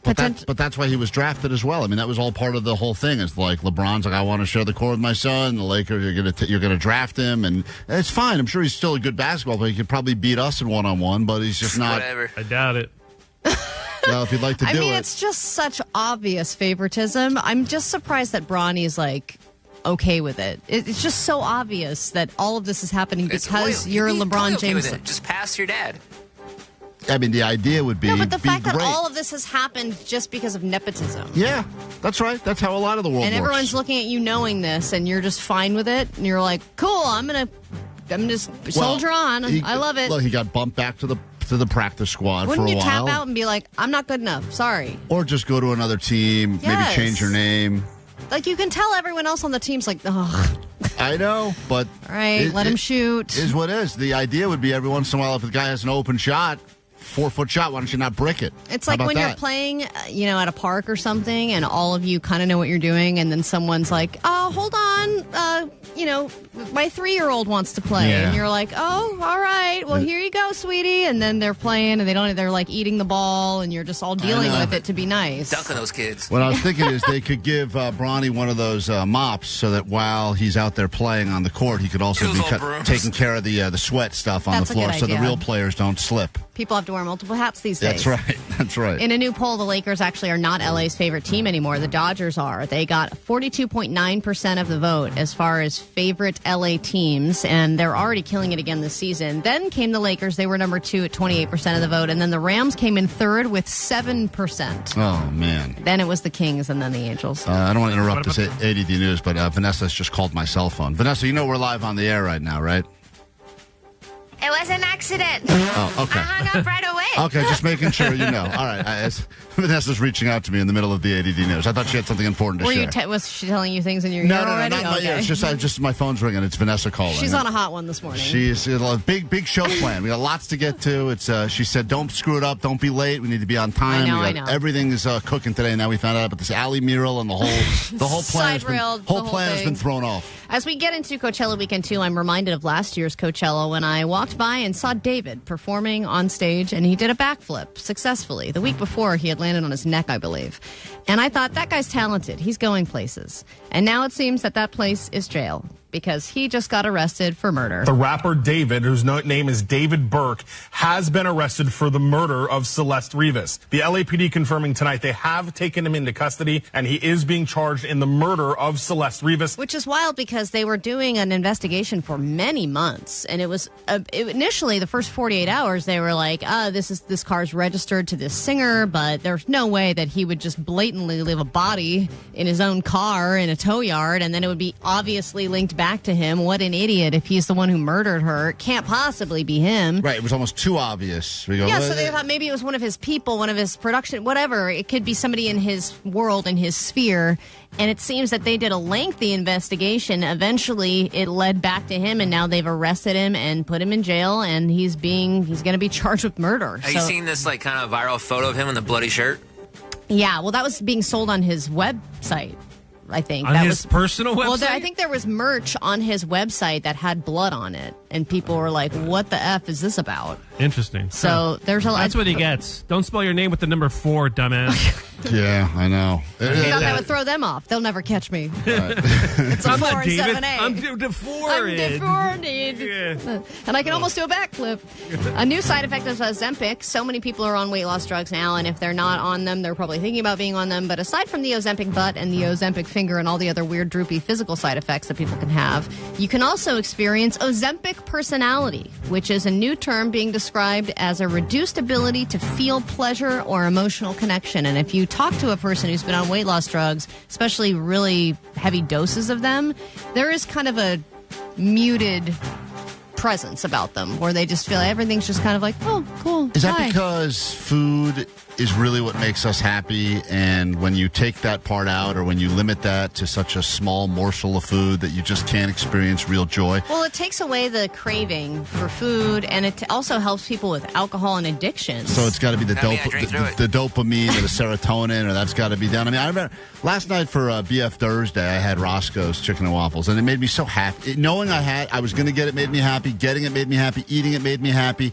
But that's why he was drafted as well. I mean, that was all part of the whole thing. It's like LeBron's like, I want to share the court with my son. The Lakers, you're gonna draft him, and it's fine. I'm sure he's still a good basketball player. He could probably beat us in one-on-one, but he's just not. Whatever. I doubt it. Well, if you'd like to do it. I mean, it's just such obvious favoritism. I'm just surprised that Bronny's like okay with it. It's just so obvious that all of this is happening because you're LeBron James. Just pass your dad. I mean, the idea would be no, but the fact great. that all of this has happened just because of nepotism. Yeah, that's right. That's how a lot of the world and works. And everyone's looking at you knowing this, and you're just fine with it, and you're like, cool, I'm just soldier on. I love it. Well, he got bumped back to the practice squad Wouldn't for a you while. tap out and be like, I'm not good enough, sorry. Or just go to another team, maybe change your name. Like, you can tell everyone else on the team's like, ugh. I know, but... All right, let him shoot. Is what is. The idea would be every once in a while, if the guy has an open shot, 4-foot shot, why don't you not brick it? It's like when you're playing, at a park or something, and all of you kind of know what you're doing, and then someone's like, oh, hold on, my 3-year-old wants to play. Yeah. And you're like, oh, all right, well, here you go, sweetie. And then they're playing, and they're like eating the ball, and you're just all dealing with it to be nice. Dunking those kids. What I was thinking is they could give Bronny one of those mops so that while he's out there playing on the court, he could also be taking care of the sweat stuff on That's the floor a good so the idea. real players don't slip. People have to wear multiple hats these days. That's right. In a new poll, the Lakers actually are not LA's favorite team anymore. The Dodgers are. They got 42.9% of the vote as far as favorite LA teams, and they're already killing it again this season. Then came the Lakers. They were number 2 at 28% of the vote, and then the Rams came in third with 7%. Oh, man. Then it was the Kings and then the Angels. I don't want to interrupt this ADD news, but Vanessa's just called my cell phone. Vanessa, you know we're live on the air right now, right? It was an accident. Oh, okay. I hung up right away. Okay, just making sure you know. All right. Vanessa's reaching out to me in the middle of the ADD news. I thought she had something important to share. Was she telling you things in your ear No, already? not my ear. It's just my phone's ringing. It's Vanessa calling. She's on a hot one this morning. She's a big show plan. We got lots to get to. It's she said, don't screw it up. Don't be late. We need to be on time. I know. Everything is cooking today. Now we found out about this alley mural and the whole plan. Whole plan has been thrown off. As we get into Coachella Weekend 2, I'm reminded of last year's Coachella when I walked by and saw David performing on stage, and he did a backflip successfully. The week before, he had landed on his neck, I believe. And I thought, that guy's talented. He's going places. And now it seems that place is jail, because he just got arrested for murder. The rapper David, whose name is David Burke, has been arrested for the murder of Celeste Rivas. The LAPD confirming tonight they have taken him into custody, and he is being charged in the murder of Celeste Rivas. Which is wild, because they were doing an investigation for many months, and it was initially the first 48 hours they were like, this car's registered to this singer, but there's no way that he would just blatantly leave a body in his own car in a tow yard, and then it would be obviously linked back to him. What an idiot if he's the one who murdered her. It can't possibly be him. Right, it was almost too obvious. We go, so they thought maybe it was one of his people, one of his production, whatever. It could be somebody in his world, in his sphere. And it seems that they did a lengthy investigation. Eventually, it led back to him, and now they've arrested him and put him in jail, and he's going to be charged with murder. Have you seen this kind of viral photo of him in the bloody shirt? Yeah, well, that was being sold on his website, I think. On his personal website? Well, I think there was merch on his website that had blood on it, and people were like, what the F is this about? Interesting. So there's a lot. That's what he gets. Don't spell your name with the number 4, dumbass. Yeah, I know. I thought that would throw them off. They'll never catch me. It's a 4 and 7A. I'm deformed. I'm deformed. Yeah. And I can almost do a backflip. A new side effect of Ozempic. So many people are on weight loss drugs now, and if they're not on them, they're probably thinking about being on them. But aside from the Ozempic butt and the Ozempic finger and all the other weird, droopy physical side effects that people can have, you can also experience Ozempic Personality, which is a new term being described as a reduced ability to feel pleasure or emotional connection. And if you talk to a person who's been on weight loss drugs, especially really heavy doses of them, there is kind of a muted presence about them where they just feel everything's just kind of like, oh, cool. Is that because food is really what makes us happy, and when you take that part out or when you limit that to such a small morsel of food that you just can't experience real joy? Well, it takes away the craving for food, and it also helps people with alcohol and addiction. So it's got to be the dopamine or the serotonin, or that's got to be down. I mean, I remember last night for BF Thursday, I had Roscoe's Chicken and Waffles, and it made me so happy. Knowing I was going to get it made me happy. Getting it made me happy. Eating it made me happy.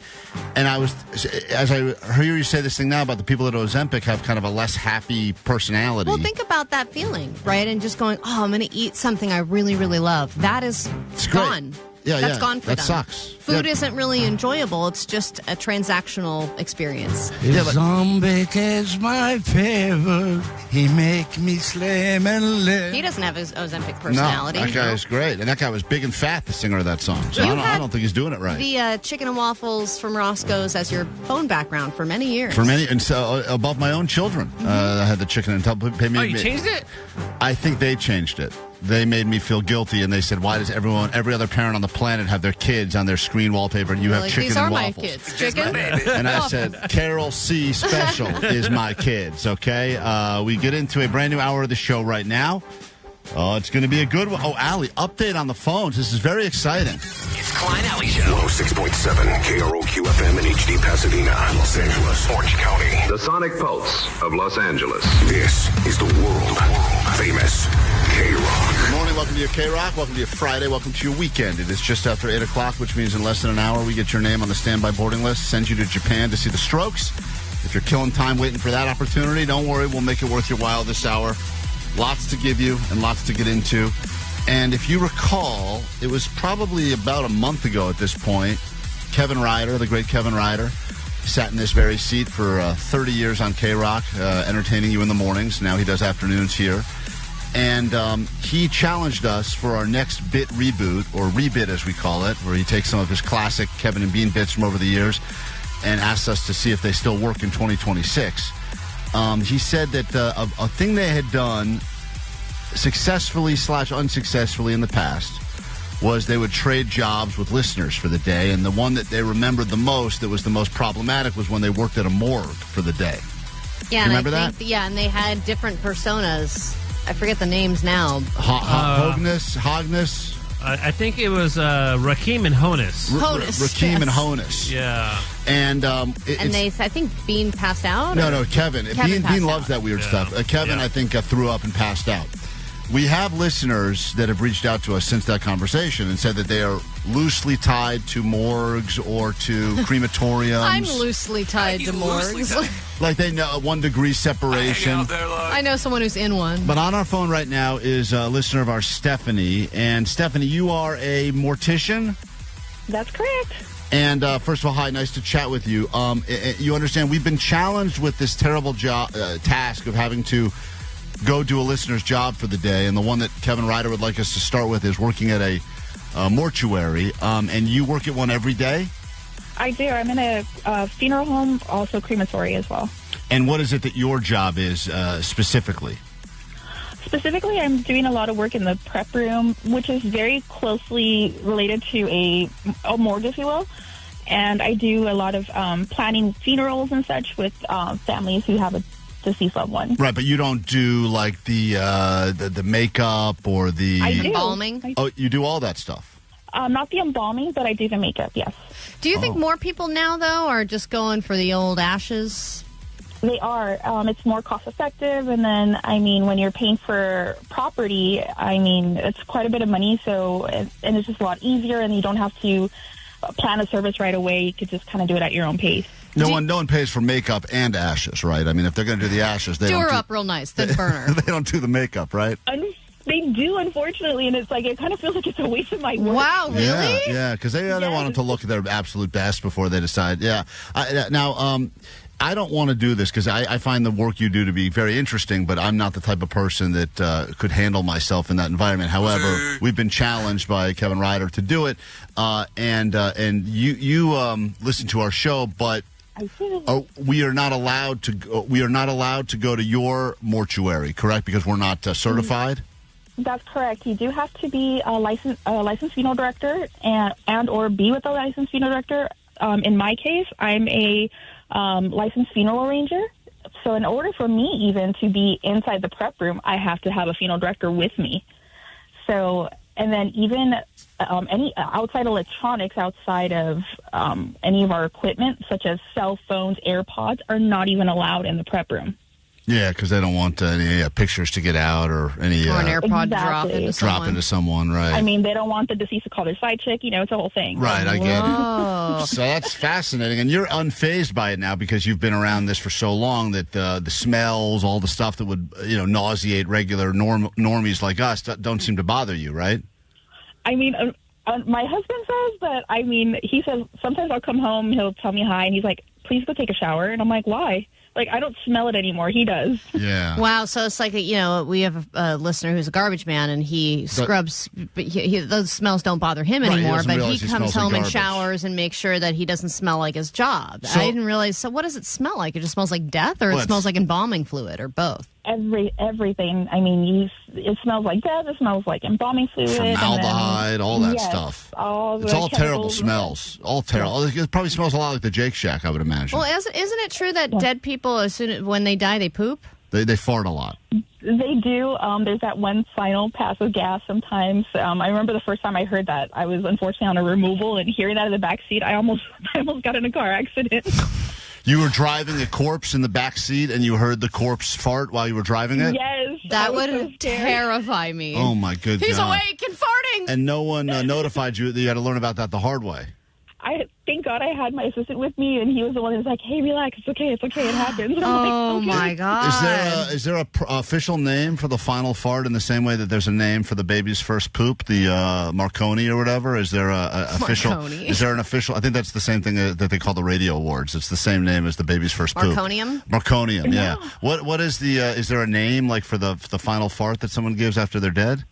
And as I hear you say this thing now about the people at Ozempic have kind of a less happy personality. Well, think about that feeling, right? And just going, oh, I'm going to eat something I really, really love. That is gone. That's gone for them. That sucks. Food isn't really enjoyable. It's just a transactional experience. Ozempic is my favorite. He make me slim and live. He doesn't have his Ozempic personality. No, that guy is great. And that guy was big and fat, the singer of that song. So I don't think he's doing it right. The chicken and waffles from Roscoe's as your phone background for many years. And so above my own children, I had the chicken and you changed it? I think they changed it. They made me feel guilty, and they said, why does every other parent on the planet have their kids on their screen wallpaper, and you have chicken and waffles? These are my kids. Chicken? And I said, Carol C. Special is my kids, okay? We get into a brand new hour of the show right now. Oh, it's going to be a good one. Oh, Allie, update on the phones. This is very exciting. It's Klein Alley Show. 106.7 KROQ FM in HD Pasadena, Los Angeles, Orange County. The Sonic Pulse of Los Angeles. This is the world famous K-Rock. Good morning. Welcome to your K-Rock. Welcome to your Friday. Welcome to your weekend. It is just after 8 o'clock, which means in less than an hour we get your name on the standby boarding list, send you to Japan to see the Strokes. If you're killing time waiting for that opportunity, don't worry. We'll make it worth your while this hour. Lots to give you and lots to get into. And if you recall, it was probably about a month ago at this point, Kevin Ryder, the great Kevin Ryder, sat in this very seat for 30 years on K-Rock, entertaining you in the mornings. Now he does afternoons here. And he challenged us for our next bit reboot, or rebit as we call it, where he takes some of his classic Kevin and Bean bits from over the years and asks us to see if they still work in 2026. He said that a thing they had done successfully / unsuccessfully in the past was they would trade jobs with listeners for the day, and the one that they remembered the most, that was the most problematic, was when they worked at a morgue for the day. Yeah, remember that? Yeah, and they had different personas. I forget the names now. Hogness. I think it was Rakim and Honus. Rakim and Honus. Yeah. And I think Bean passed out? No, Kevin. Bean loves that weird stuff. Kevin, Yeah. I think, threw up and passed out. We have listeners that have reached out to us since that conversation and said that they are loosely tied to morgues or to crematoriums. I'm loosely tied to morgues. Like they know 1 degree separation. I know someone who's in one. But on our phone right now is a listener of ours, Stephanie. And Stephanie, you are a mortician? That's correct. And first of all, hi, nice to chat with you. You understand we've been challenged with this terrible task of having to go do a listener's job for the day, and the one that Kevin Ryder would like us to start with is working at a mortuary, and you work at one every day? I do. I'm in a funeral home, also crematory as well. And what is it that your job is specifically? Specifically, I'm doing a lot of work in the prep room, which is very closely related to a morgue, if you will. And I do a lot of planning funerals and such with families who have a deceased loved one. Right, but you don't do like the makeup or the embalming? Oh, you do all that stuff? Not the embalming, but I do the makeup, yes. Do you think more people now, though, are just going for the old ashes? They are. It's more cost effective, and then, when you're paying for property, it's quite a bit of money, and it's just a lot easier, and you don't have to plan a service right away. You could just kind of do it at your own pace. No one pays for makeup and ashes, right? If they're going to do the ashes, they do don't her up real nice, then burn her. They don't do the makeup, right? They do, unfortunately, and it's like it kind of feels like it's a waste of my work. Wow, really? Yeah, because they want them to look their absolute best before they decide. Yeah. I don't want to do this because I find the work you do to be very interesting, but I'm not the type of person that could handle myself in that environment. However, we've been challenged by Kevin Ryder to do it, and you listen to our show, but we are not allowed to. We are not allowed to go to your mortuary, correct? Because we're not certified. That's correct. You do have to be a licensed funeral director and or be with a licensed funeral director. In my case, I'm a licensed funeral arranger. So in order for me even to be inside the prep room, I have to have a funeral director with me. So, and then even any outside electronics outside of any of our equipment, such as cell phones, AirPods, are not even allowed in the prep room. Yeah, because they don't want any pictures to get out or any or an AirPod Exactly. drop into someone, right? They don't want the deceased to call their side chick. It's a whole thing. Right, I get it. So that's fascinating. And you're unfazed by it now because you've been around this for so long that the smells, all the stuff that would nauseate regular normies like us don't seem to bother you, right? My husband says that, he says sometimes I'll come home, he'll tell me hi, and he's like, please go take a shower. And I'm like, why? I don't smell it anymore. He does. Yeah. Wow. So it's like, we have a listener who's a garbage man, and he scrubs, but those smells don't bother him anymore. But he comes home and showers and makes sure that he doesn't smell like his job. I didn't realize. So what does it smell like? It just smells like death, or it smells like embalming fluid, or both? Everything. It smells like death. It smells like embalming fluid. Formaldehyde, all that stuff. It's all terrible smells. All terrible. It probably smells a lot like the Jake Shack, I would imagine. Well, isn't it true that dead people, when they die, they poop? They fart a lot. They do. There's that one final pass of gas sometimes. I remember the first time I heard that, I was unfortunately on a removal, and hearing that in the back seat, I almost got in a car accident. You were driving a corpse in the back seat, and you heard the corpse fart while you were driving it? Yes. That would terrify me. Oh, my good He's God. awake and farting. And no one notified you that you had to learn about that the hard way. Thank God I had my assistant with me, and he was the one who was like, "Hey, relax, it's okay, it happens." And I'm Oh, like, my God. Is there a official name for the final fart in the same way that there's a name for the baby's first poop, the Marconi or whatever? Is there a official? Marconi. Is there an official? I think that's the same thing that they call the radio awards. It's the same name as the baby's first poop. Marconium, yeah. What is the? Is there a name like for the final fart that someone gives after they're dead?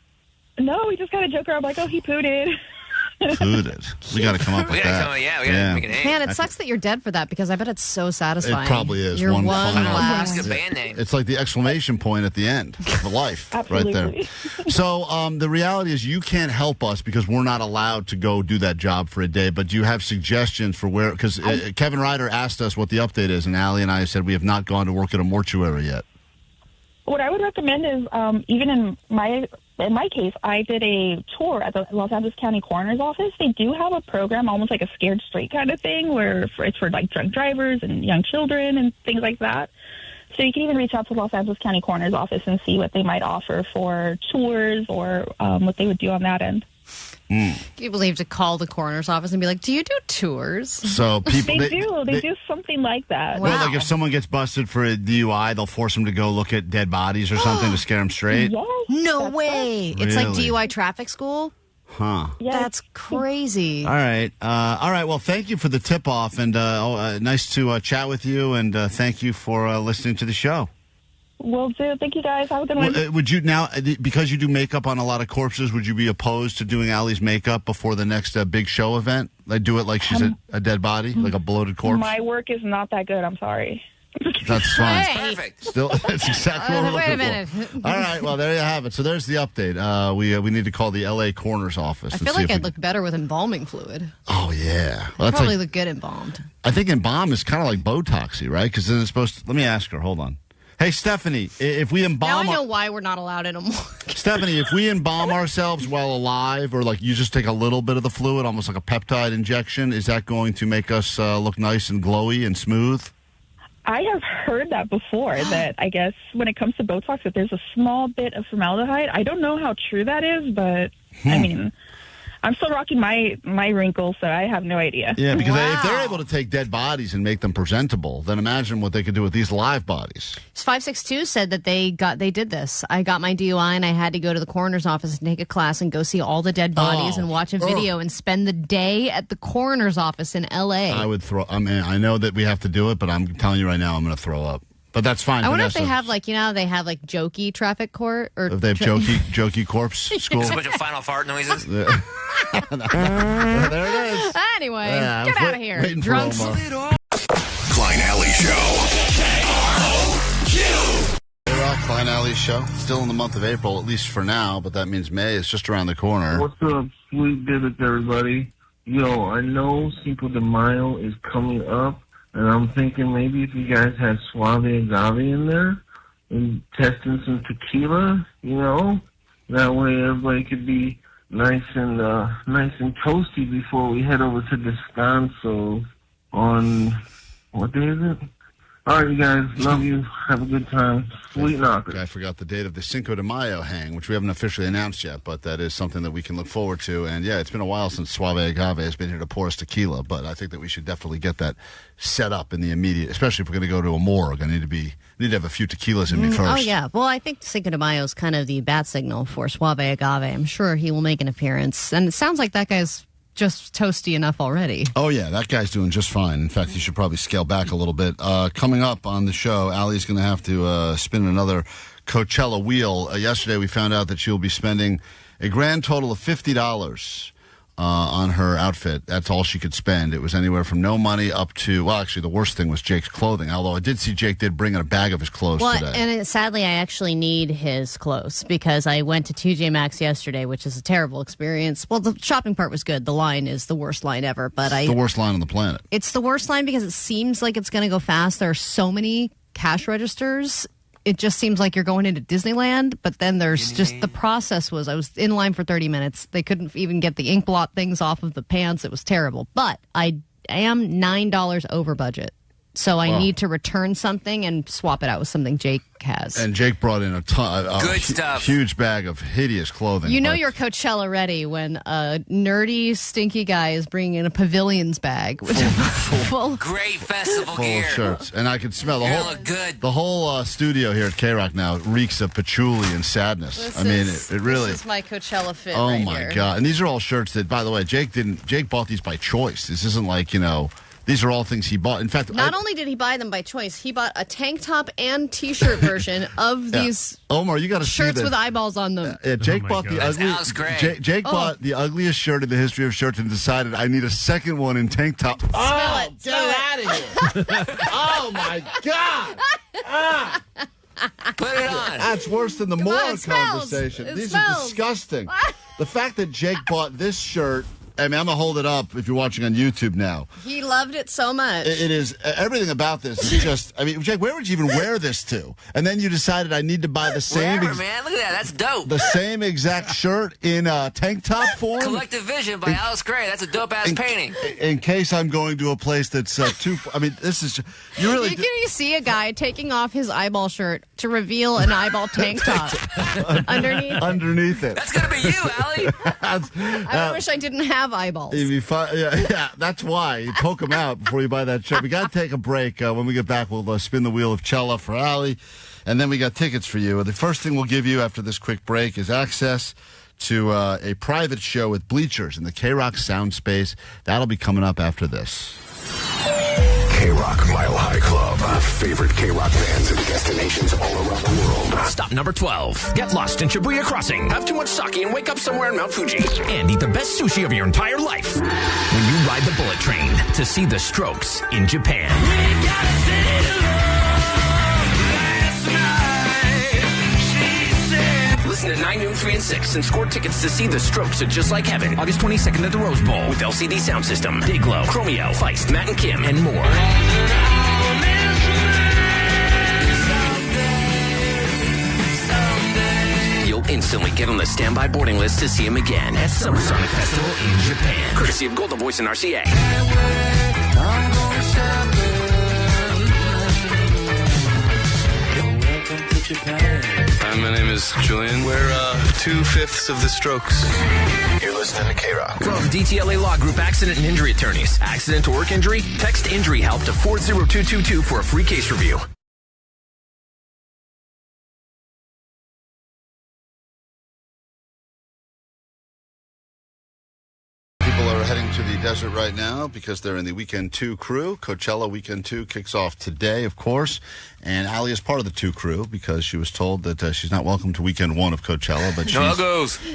No, we just kind of joke around like, "Oh, he pooted." Pooted. We got to come up with that. We got to make a name. Man, it sucks that you're dead for that because I bet it's so satisfying. It probably is. Your one final last. That's a band name. It's like the exclamation point at the end of life, Absolutely. right there. So the reality is you can't help us because we're not allowed to go do that job for a day, but do you have suggestions for where, because Kevin Ryder asked us what the update is, and Allie and I said we have not gone to work at a mortuary yet. What I would recommend is, even in my case, I did a tour at the Los Angeles County Coroner's Office. They do have a program, almost like a Scared Straight kind of thing, where it's for like drunk drivers and young children and things like that. So you can even reach out to the Los Angeles County Coroner's Office and see what they might offer for tours or what they would do on that end. Can you believe to call the coroner's office and be like, "Do you do tours?" So people They do something like that. Well, like if someone gets busted for a DUI, they'll force them to go look at dead bodies or something to scare them straight. Yes, No way. It's like Really? DUI traffic school? Huh. That's crazy. All right. Well, thank you for the tip-off, and nice to chat with you, and thank you for listening to the show. Will do. Thank you, guys. Have a good one. Would you now, because you do makeup on a lot of corpses, would you be opposed to doing Allie's makeup before the next big show event? Like do it like she's a dead body, like a bloated corpse? My work is not that good. I'm sorry. That's fine. Hey. Perfect. Still, that's exactly what we're Wait a looking minute. for. All right, well, there you have it. So there's the update. We need to call the L.A. coroner's office. I and feel see like if I'd we- look better with embalming fluid. Oh, yeah. Well, that's Probably like, look good embalmed. I think embalm is kind of like Botoxy, right? Because then it's supposed to... Let me ask her. Hold on. Hey, Stephanie, if we Now embalm... I know why we're not allowed anymore. Stephanie, if we embalm ourselves while alive, or like you just take a little bit of the fluid, almost like a peptide injection, is that going to make us look nice and glowy and smooth? I have heard that before, that I guess when it comes to Botox, that there's a small bit of formaldehyde. I don't know how true that is, but I mean, I'm still rocking my wrinkles, so I have no idea. Yeah, because if they're able to take dead bodies and make them presentable, then imagine what they could do with these live bodies. 562 said that they did this. I got my DUI and I had to go to the coroner's office and take a class and go see all the dead bodies and watch a video and spend the day at the coroner's office in L.A. I would throw... I mean, I know that we have to do it, but I'm telling you right now, I'm going to throw up. But that's fine. I wonder Vanessa. if they have they have jokey traffic court or If they have jokey corpse school. Just a bunch of final fart noises. There it is. Anyway, Yeah, get I was out of here, waiting for drunks. Omar. Klein Alley Show. Hey, Rock, Klein Alley Show. Still in the month of April, at least for now, but that means May is just around the corner. What's up, sweet divots, everybody? Yo, I know Cinco de Mayo is coming up, and I'm thinking maybe if you guys had suave agave in there and testing some tequila, that way everybody could be nice and toasty before we head over to Descanso on, what day is it? All right, you guys. Love you. Have a good time. Sweet knockers. I forgot the date of the Cinco de Mayo hang, which we haven't officially announced yet, but that is something that we can look forward to. And, yeah, it's been a while since Suave Agave has been here to pour us tequila, but I think that we should definitely get that set up in the immediate, especially if we're going to go to a morgue. I need to have a few tequilas in me first. Oh, yeah. Well, I think Cinco de Mayo is kind of the bat signal for Suave Agave. I'm sure he will make an appearance. And it sounds like that guy's just toasty enough already. Oh, yeah, that guy's doing just fine. In fact, he should probably scale back a little bit. Coming up on the show, Allie's going to have to spin another Coachella wheel. Yesterday, we found out that she will be spending a grand total of $50 on her outfit. That's all she could spend. It was anywhere from no money up to, well, actually, the worst thing was Jake's clothing, although I did see Jake did bring in a bag of his clothes today. And sadly, I actually need his clothes because I went to TJ Maxx yesterday, which is a terrible experience. Well, the shopping part was good. The line is the worst line ever. But It's the worst line on the planet. It's the worst line because it seems like it's going to go fast. There are so many cash registers. it just seems like you're going into Disneyland, but then there's just the process I was in line for 30 minutes. They couldn't even get the ink blot things off of the pants. It was terrible. But I am $9 over budget. So I need to return something and swap it out with something Jake has. And Jake brought in a good stuff. Huge bag of hideous clothing. You know you're Coachella ready when a nerdy, stinky guy is bringing in a pavilion's bag with great festival gear, of shirts, and I can smell look good. The whole studio here at K-Rock now reeks of patchouli and sadness. It really. This is my Coachella fit. Oh right my here. God! And these are all shirts that, by the way, Jake bought these by choice. This isn't like These are all things he bought. In fact, not only did he buy them by choice, he bought a tank top and T-shirt version of these Omar, you got to see shirts with eyeballs on them. Jake bought the ugly. Jake bought the ugliest shirt in the history of shirts and decided I need a second one in tank top. Smell it. Get it out of here! Oh my God! Put it on. That's worse than the moron conversation. These are disgusting. The fact that Jake bought this shirt. I mean, I'm going to hold it up if you're watching on YouTube now. He loved it so much. It is. Everything about this is just, Jake, where would you even wear this to? And then you decided I need to buy the same. Wherever, man. Look at that. That's dope. The same exact shirt in tank top form. Collective Vision by Alice Gray. That's a dope-ass painting. In case I'm going to a place that's too, this is, you really. You see a guy taking off his eyeball shirt to reveal an eyeball tank top underneath it. That's going to be you, Allie. I wish I didn't have eyeballs. Yeah, that's why. You poke them out before you buy that shirt. We got to take a break. When we get back, we'll spin the wheel of Cella for Allie, and then we got tickets for you. The first thing we'll give you after this quick break is access to a private show with bleachers in the K-Rock Sound Space. That'll be coming up after this. K-Rock Mile High Club. Favorite K-Rock bands and destinations all around the world. Stop number 12. Get lost in Shibuya Crossing. Have too much sake and wake up somewhere in Mount Fuji. And eat the best sushi of your entire life. When you ride the bullet train to see the Strokes in Japan. Listen to 9, noon, 3, and 6 and score tickets to see the Strokes at Just Like Heaven, August 22nd at the Rose Bowl with LCD Sound System, Dayglow, Chromeo, Feist, Matt and Kim, and more. You'll instantly get on the standby boarding list to see him again at Summer Sonic Festival in Japan, courtesy of Golden Voice and RCA. Hi, my name is Julian. We're 2/5 of the Strokes. You're listening to K-Rock. From DTLA Law Group Accident and Injury Attorneys. Accident to work injury? Text Injury Help to 40222 for a free case review. People are heading to the desert right now because they're in the Weekend 2 crew. Coachella Weekend 2 kicks off today, of course. And Allie is part of the 2 crew because she was told that she's not welcome to Weekend 1 of Coachella. But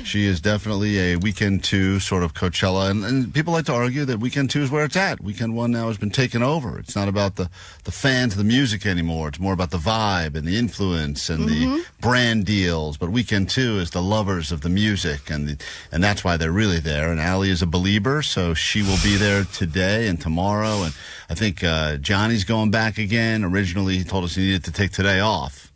she is definitely a Weekend 2 sort of Coachella. And people like to argue that Weekend 2 is where it's at. Weekend 1 now has been taken over. It's not about the fans of the music anymore. It's more about the vibe and the influence and the brand deals. But Weekend 2 is the lovers of the music. And that's why they're really there. And Allie is a believer, so she will be there today and tomorrow. And I think Johnny's going back again. Originally, he told us he needed to take today off.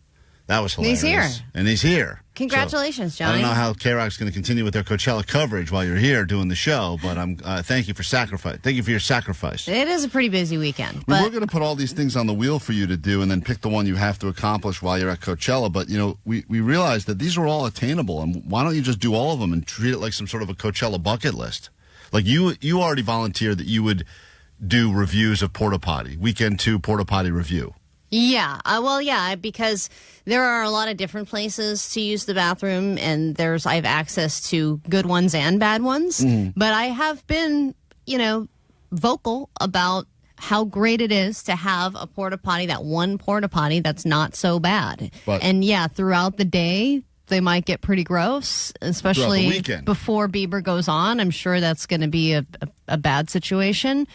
That was hilarious. He's here. And he's here. Congratulations, so, Johnny. I don't know how K-Rock's going to continue with their Coachella coverage while you're here doing the show, but thank you for sacrifice. Thank you for your sacrifice. It is a pretty busy weekend. We're going to put all these things on the wheel for you to do and then pick the one you have to accomplish while you're at Coachella. But, we realize that these are all attainable, and why don't you just do all of them and treat it like some sort of a Coachella bucket list? Like you already volunteered that you would do reviews of Porta Potty, Weekend 2 Porta Potty review. Yeah. Because there are a lot of different places to use the bathroom, and I have access to good ones and bad ones. But I have been, vocal about how great it is to have a porta potty, that one porta potty that's not so bad. And throughout the day, they might get pretty gross, especially before Bieber goes on. I'm sure that's going to be a bad situation.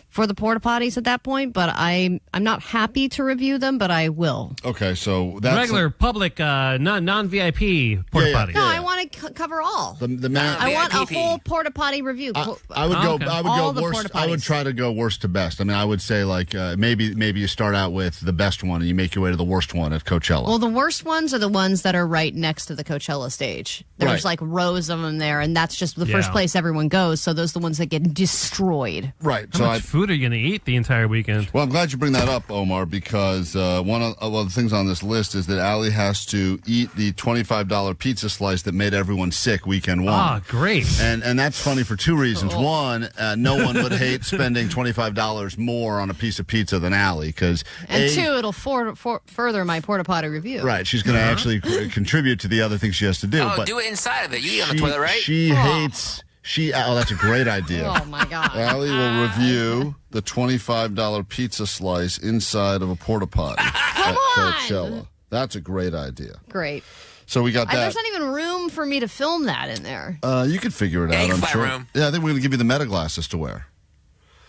for the porta potties at that point, but I'm not happy to review them, but I will. Okay, so that's regular public, non-VIP porta potties. No, I want to cover all. I want a whole porta potty review. I would go. I would go worst. I would try to go worst to best. I mean, I would say like maybe you start out with the best one and you make your way to the worst one at Coachella. Well, the worst ones are the ones that are right next to the Coachella stage. There's like rows of them there, and that's just the first place everyone goes. So those are the ones that get destroyed. Right. How much food are you going to eat the entire weekend? Well, I'm glad you bring that up, Omar, because one of the things on this list is that Allie has to eat the $25 pizza slice that made everyone sick weekend one. Ah, great. And that's funny for two reasons. One, no one would hate spending $25 more on a piece of pizza than Allie, because and two, it'll further my porta potty review. Right. She's going to actually contribute to the other things she has to do. Oh, but do it inside of it. You eat on the toilet, right? She hates. Oh, that's a great idea. Oh, my God. Allie will review the $25 pizza slice inside of a porta potty at Coachella. That's a great idea. Great. So we got that. There's not even room for me to film that in there. You could figure it out, I'm sure. Room. Yeah, I think we're going to give you the meta glasses to wear.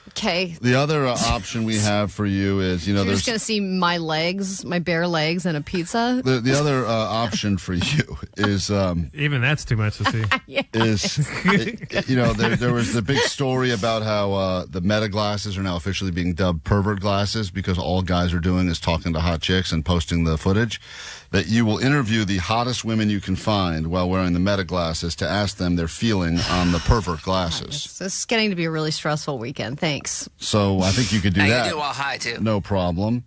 Okay. The other option we have for you is, You're just going to see my legs, my bare legs, and a pizza. The other option for you is even that's too much to see. There was the big story about how the meta glasses are now officially being dubbed pervert glasses because all guys are doing is talking to hot chicks and posting the footage. That you will interview the hottest women you can find while wearing the meta glasses to ask them their feeling on the pervert glasses. This is getting to be a really stressful weekend. Thanks. So I think you could do that. You can do it while high, too. No problem.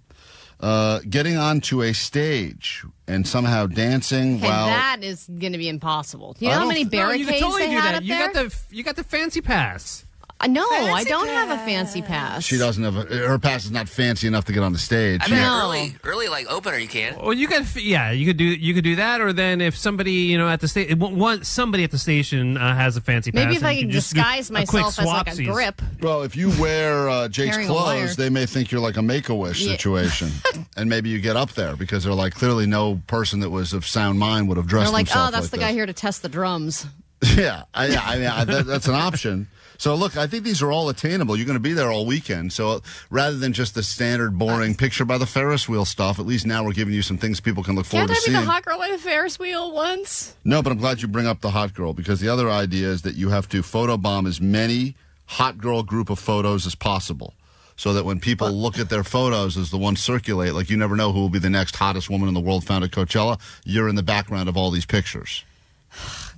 Getting onto a stage and somehow dancing while... that is going to be impossible. Do you know how many barricades you can totally they do had that. up there? You got the fancy pass. No, I don't have a fancy pass. She doesn't have her pass is not fancy enough to get on the stage. I mean, early like opener you can. Well, you could do that, or then if somebody at the station, somebody at the station has a fancy pass. Maybe if I can disguise myself as like a grip. Well, if you wear Jake's clothes, they may think you're like a Make-A-Wish situation, and maybe you get up there because they're like clearly no person that was of sound mind would have dressed. They're like, themselves that's like the this. guy here to test the drums. Yeah, that's an option. So, look, I think these are all attainable. You're going to be there all weekend. So, rather than just the standard, boring picture by the Ferris wheel stuff, at least now we're giving you some things people can look forward to seeing. Can't I be the hot girl at a Ferris wheel once? No, but I'm glad you bring up the hot girl, because the other idea is that you have to photobomb as many hot girl group of photos as possible. So that when people look at their photos as the ones circulate, like you never know who will be the next hottest woman in the world found at Coachella, you're in the background of all these pictures.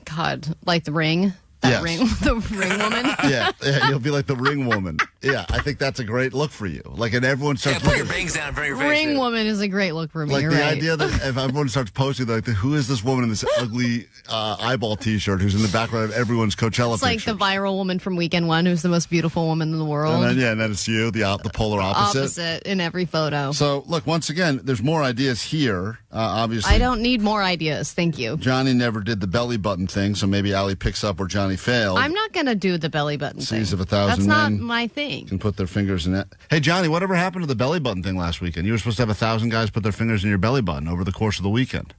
God, like the Ring? Yes. The ring woman? Yeah, you'll be like the ring woman. Yeah, I think that's a great look for you. Like, and everyone starts put your bangs down in front of your face. Ring woman is a great look for me. Like, You're the right. idea that if everyone starts posting, like, who is this woman in this ugly eyeball T-shirt who's in the background of everyone's Coachella It's like picture? the viral woman from Weekend One who's the most beautiful woman in the world. And then it's you, the polar opposite. Opposite in every photo. So, look, once again, there's more ideas here, obviously. I don't need more ideas. Thank you. Johnny never did the belly button thing, so maybe Allie picks up where Johnny failed. I'm not going to do the belly button thing. Seas of 1,000 That's not men my thing. can put their fingers in it. Hey, Johnny, whatever happened to the belly button thing last weekend? You were supposed to have 1,000 guys put their fingers in your belly button over the course of the weekend.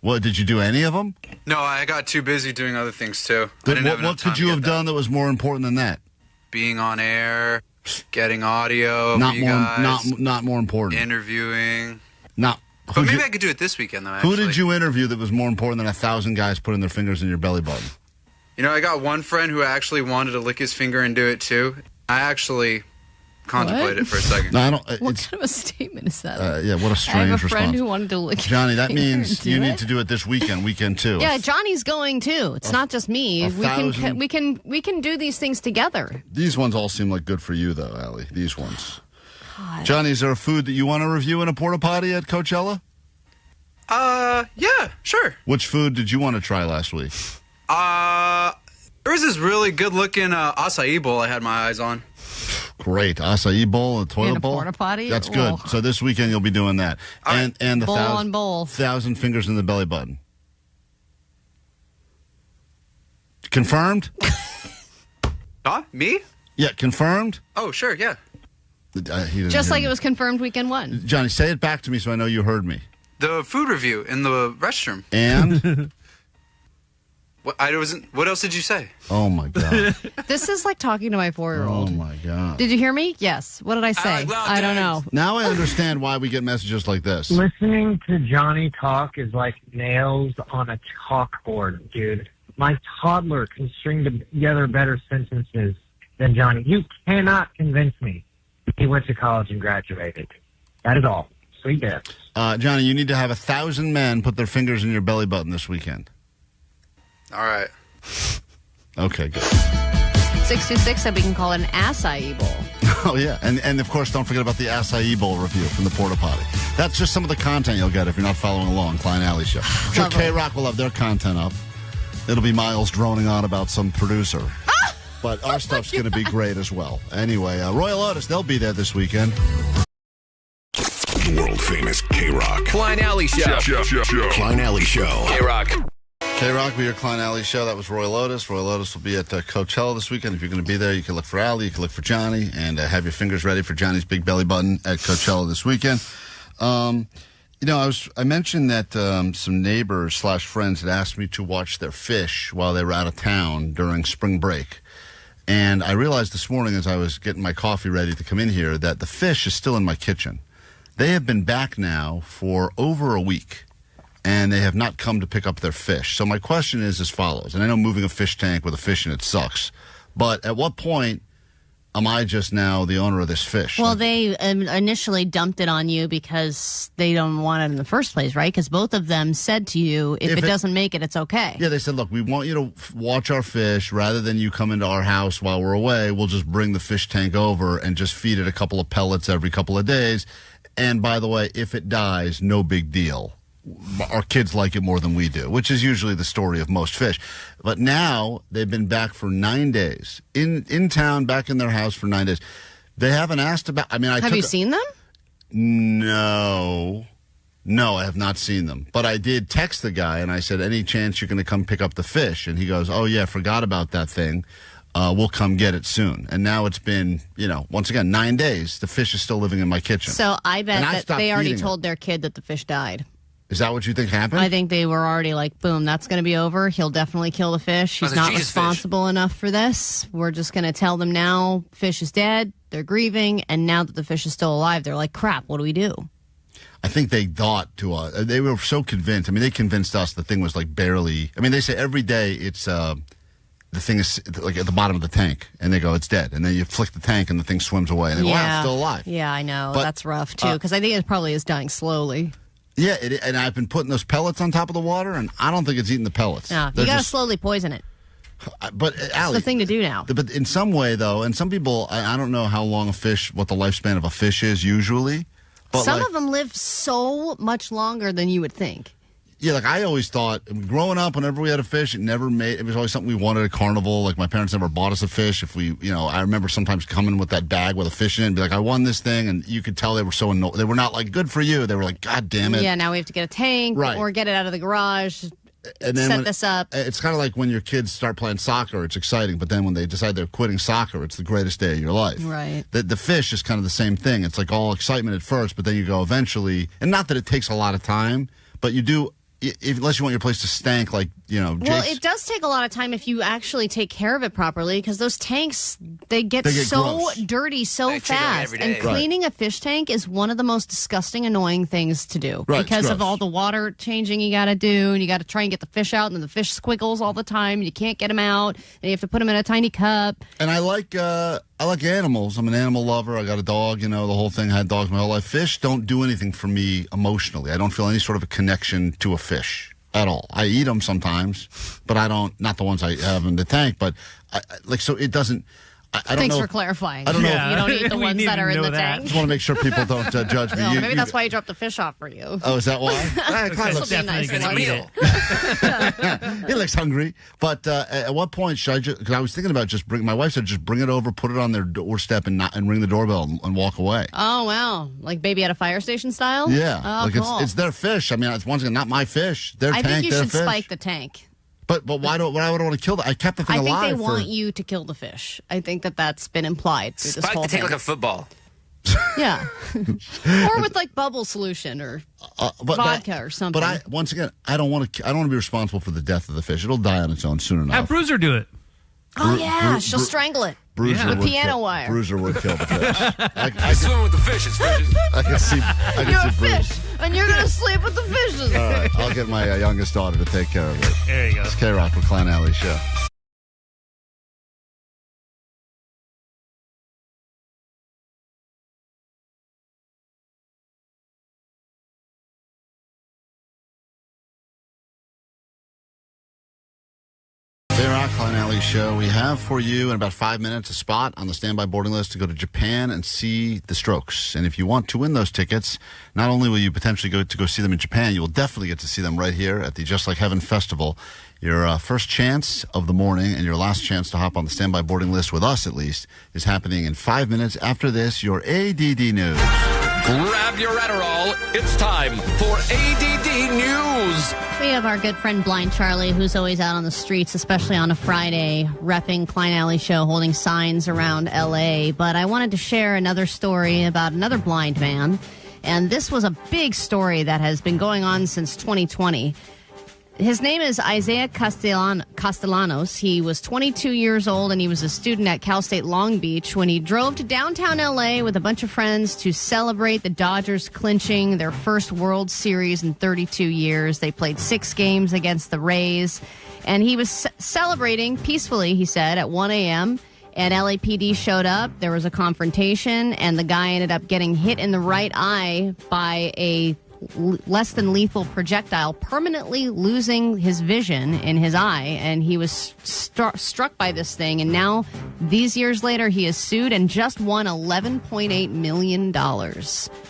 What, did you do any of them? No, I got too busy doing other things, too. What could you have done that was more important than that? Being on air, getting audio, not more important. Interviewing. Not. But maybe I could do it this weekend, though, actually. Who did you interview that was more important than 1,000 guys putting their fingers in your belly button? You know, I got one friend who actually wanted to lick his finger and do it, too. I actually contemplated it for a second. No, I don't. What kind of a statement is that? Yeah, what a strange I have a friend response. who wanted to lick Johnny, that finger means and you do need it? to do it this weekend too. Yeah, Johnny's going too. It's not just me. We can do these things together. These ones all seem like good for you, though, Allie. These ones. God. Johnny, is there a food that you want to review in a porta potty at Coachella? Yeah, sure. Which food did you want to try last week? There was this really good-looking acai bowl I had my eyes on. Great. Acai bowl, a toilet In a bowl. porta potty? That's good. Oh. So this weekend you'll be doing that. And the bowl on bowl. 1,000 fingers in the belly button. Confirmed? Huh? Me? Yeah, confirmed? Oh, sure, yeah. Just like it was confirmed weekend one. Johnny, say it back to me so I know you heard me. The food review in the restroom. And? What else did you say? Oh, my God. This is like talking to my 4-year-old. Oh, my God. Did you hear me? Yes. What did I say? I don't know. Now I understand why we get messages like this. Listening to Johnny talk is like nails on a chalkboard, dude. My toddler can string together better sentences than Johnny. You cannot convince me he went to college and graduated. That is all. Sweet death. Johnny, you need to have 1,000 men put their fingers in your belly button this weekend. All right. Okay, good. 626 said we can call it an acai bowl. Oh, yeah. And of course, don't forget about the acai bowl review from the Porta Potty. That's just some of the content you'll get if you're not following along. Klein Alley Show. I'm sure K-Rock will have their content up. It'll be Miles droning on about some producer. But our stuff's going to be great as well. Anyway, Royal Otis, they'll be there this weekend. World famous K-Rock. Klein Alley Show. Klein Alley Show. K-Rock. K-Rock, be your Klein Alley Show. That was Royal Otis. Royal Otis will be at Coachella this weekend. If you're going to be there, you can look for Allie, you can look for Johnny, and have your fingers ready for Johnny's big belly button at Coachella this weekend. I mentioned that some neighbors / friends had asked me to watch their fish while they were out of town during spring break. And I realized this morning as I was getting my coffee ready to come in here that the fish is still in my kitchen. They have been back now for over a week, and they have not come to pick up their fish. So my question is as follows, and I know moving a fish tank with a fish in it sucks, but at what point am I just now the owner of this fish? Well, they initially dumped it on you because they don't want it in the first place, right? Because both of them said to you, if it doesn't make it, it's okay. Yeah, they said, look, we want you to watch our fish. Rather than you come into our house while we're away, we'll just bring the fish tank over and just feed it a couple of pellets every couple of days. And by the way, if it dies, no big deal. Our kids like it more than we do, which is usually the story of most fish. But now they've been back for 9 days in town, back in their house for 9 days. They haven't asked about. Have you seen them? No, I have not seen them. But I did text the guy and I said, "Any chance you're going to come pick up the fish?" And he goes, "Oh yeah, forgot about that thing. We'll come get it soon." And now it's been, once again, 9 days. The fish is still living in my kitchen. So I bet that they already told their kid that the fish died. Is that what you think happened? I think they were already like, boom, that's going to be over. He'll definitely kill the fish. He's not responsible enough for this. We're just going to tell them now fish is dead. They're grieving. And now that the fish is still alive, they're like, crap, what do we do? I think they thought they were so convinced. They convinced us the thing was like barely. They say every day it's the thing is like at the bottom of the tank, and they go, it's dead. And then you flick the tank, and the thing swims away. And they go, wow, it's still alive. Yeah, I know. But that's rough, too, because I think it probably is dying slowly. Yeah, and I've been putting those pellets on top of the water, and I don't think it's eating the pellets. No, you got to slowly poison it. But Allie, it's the thing to do now. But in some way, though, and some people, I don't know how long what the lifespan of a fish is usually. But some of them live so much longer than you would think. Yeah, like I always thought, growing up, whenever we had a fish, it was always something we wanted at Carnival. Like my parents never bought us a fish. I remember sometimes coming with that bag with a fish in it and be like, I won this thing. And you could tell they were so annoyed. They were not like, good for you. They were like, God damn it. Yeah, now we have to get a tank or get it out of the garage. And then set this up. It's kind of like when your kids start playing soccer, it's exciting. But then when they decide they're quitting soccer, it's the greatest day of your life. Right. The fish is kind of the same thing. It's like all excitement at first, but then you go eventually. And not that it takes a lot of time, but you do. Unless you want your place to stank like, Well, it does take a lot of time if you actually take care of it properly, because those tanks, they get so gross. Dirty so fast. And cleaning a fish tank is one of the most disgusting, annoying things to do. Right, because of all the water changing you got to do, and you got to try and get the fish out, and then the fish squiggles all the time, and you can't get them out, and you have to put them in a tiny cup. And I like animals. I'm an animal lover. I got a dog, the whole thing. I had dogs my whole life. Fish don't do anything for me emotionally. I don't feel any sort of a connection to a fish at all. I eat them sometimes, but I don't, not the ones I have in the tank, but so it doesn't, I don't Thanks know. for clarifying. I don't know. You don't eat the ones that are in the tank. I just want to make sure people don't judge me. No, maybe that's why you dropped the fish off for you. Oh, is that why? Klein looks He looks hungry. But at what point should I just, because I was thinking about my wife said just bring it over, put it on their doorstep and ring the doorbell and walk away. Oh, wow. Like baby at a fire station style? Yeah. Oh, cool. It's their fish. It's once again not my fish. Their tank, I think you should fish. spike the tank. But why would I want to kill that? I kept the thing alive. I think they want you to kill the fish. I think that's been implied through this whole thing. Spike the tank like a football. Yeah. Or with like bubble solution or vodka or something. But once again, I don't want to be responsible for the death of the fish. It'll die on its own soon enough. Have Bruiser do it. Oh, yeah. She'll strangle it. Bruiser with would piano wire. Bruiser would kill the fish. I swim with the fishes. I can see. You're a fish, and you're going to sleep with the fishes. All right. I'll get my youngest daughter to take care of it. There you go. It's K-Rock with Klein Alley Show. Klein Alley Show. We have for you in about 5 minutes a spot on the standby boarding list to go to Japan and see the Strokes. And if you want to win those tickets, not only will you potentially go see them in Japan, you will definitely get to see them right here at the Just Like Heaven Festival. Your first chance of the morning and your last chance to hop on the standby boarding list with us, at least, is happening in 5 minutes. After this, your ADD news. Grab your Adderall. It's time for ADD News. We have our good friend Blind Charlie, who's always out on the streets, especially on a Friday, repping Klein Alley Show, holding signs around L.A. But I wanted to share another story about another blind man. And this was a big story that has been going on since 2020. His name is Isaiah Castellanos. He was 22 years old, and he was a student at Cal State Long Beach when he drove to downtown L.A. with a bunch of friends to celebrate the Dodgers clinching their first World Series in 32 years. They played 6 games against the Rays, and he was celebrating peacefully, he said, at 1 a.m., and LAPD showed up. There was a confrontation, and the guy ended up getting hit in the right eye by a less than lethal projectile, permanently losing his vision in his eye, and he was struck by this thing. And now, these years later, he is sued and just won $11.8 million.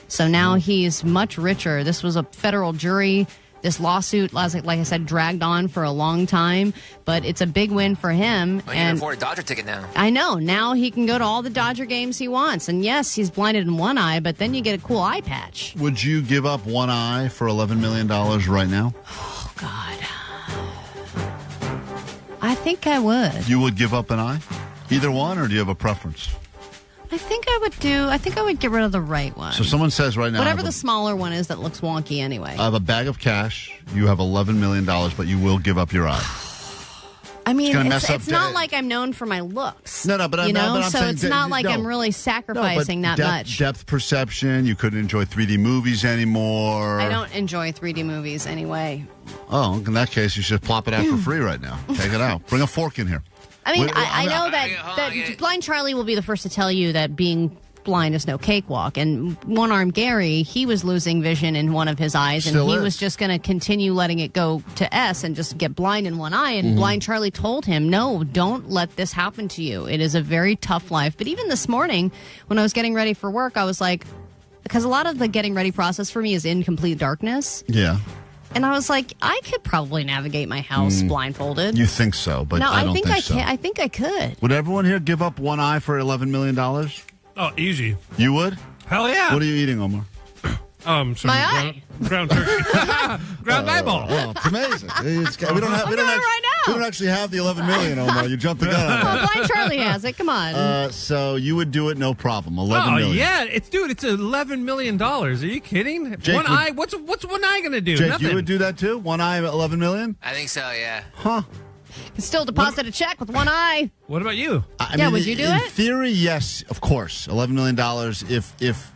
So now he's much richer. This was a federal jury. This lawsuit, like I said, dragged on for a long time, but it's a big win for him. Well, you can afford a Dodger ticket now. I know. Now he can go to all the Dodger games he wants. And yes, he's blinded in one eye, but then you get a cool eye patch. Would you give up one eye for $11 million right now? Oh, God. I think I would. You would give up an eye? Either one, or do you have a preference? I think I would get rid of the right one. So someone says right now, whatever the smaller one is that looks wonky anyway. I have a bag of cash. You have $11 million, but you will give up your eye. I mean, it's not like I'm known for my looks. No, but I'm so saying it's not like I'm really sacrificing that much. Depth perception. You couldn't enjoy 3D movies anymore. I don't enjoy 3D movies anyway. Oh, in that case, you should plop it out for free right now. Take it out. Bring a fork in here. I mean, I know that Blind Charlie will be the first to tell you that being blind is no cakewalk. And One-Armed Gary, he was losing vision in one of his eyes, and he was just going to continue letting it go to S and just get blind in one eye. And Blind Charlie told him, no, don't let this happen to you. It is a very tough life. But even this morning, when I was getting ready for work, I was like, because a lot of the getting ready process for me is in complete darkness. Yeah. And I was like, I could probably navigate my house blindfolded. You think so, but I don't think so. I think I could. Would everyone here give up one eye for $11 million? Oh, easy. You would? Hell yeah. What are you eating, Omar? My eye. Ground turkey. Ground eyeball. Oh, it's amazing. We don't actually have the $11 million, Omar. You jumped the gun on that. Well, Blind Charlie has it. Come on. So you would do it, no problem. $11 million. Yeah. It's $11 million. Are you kidding? Jake, one eye. What's one eye going to do? Jake, Nothing. you would do that too? One eye, $11 million? I think so, yeah. Huh. You can still deposit a check with one eye. What about you? I mean, would you do it? In theory, yes, of course. $11 million if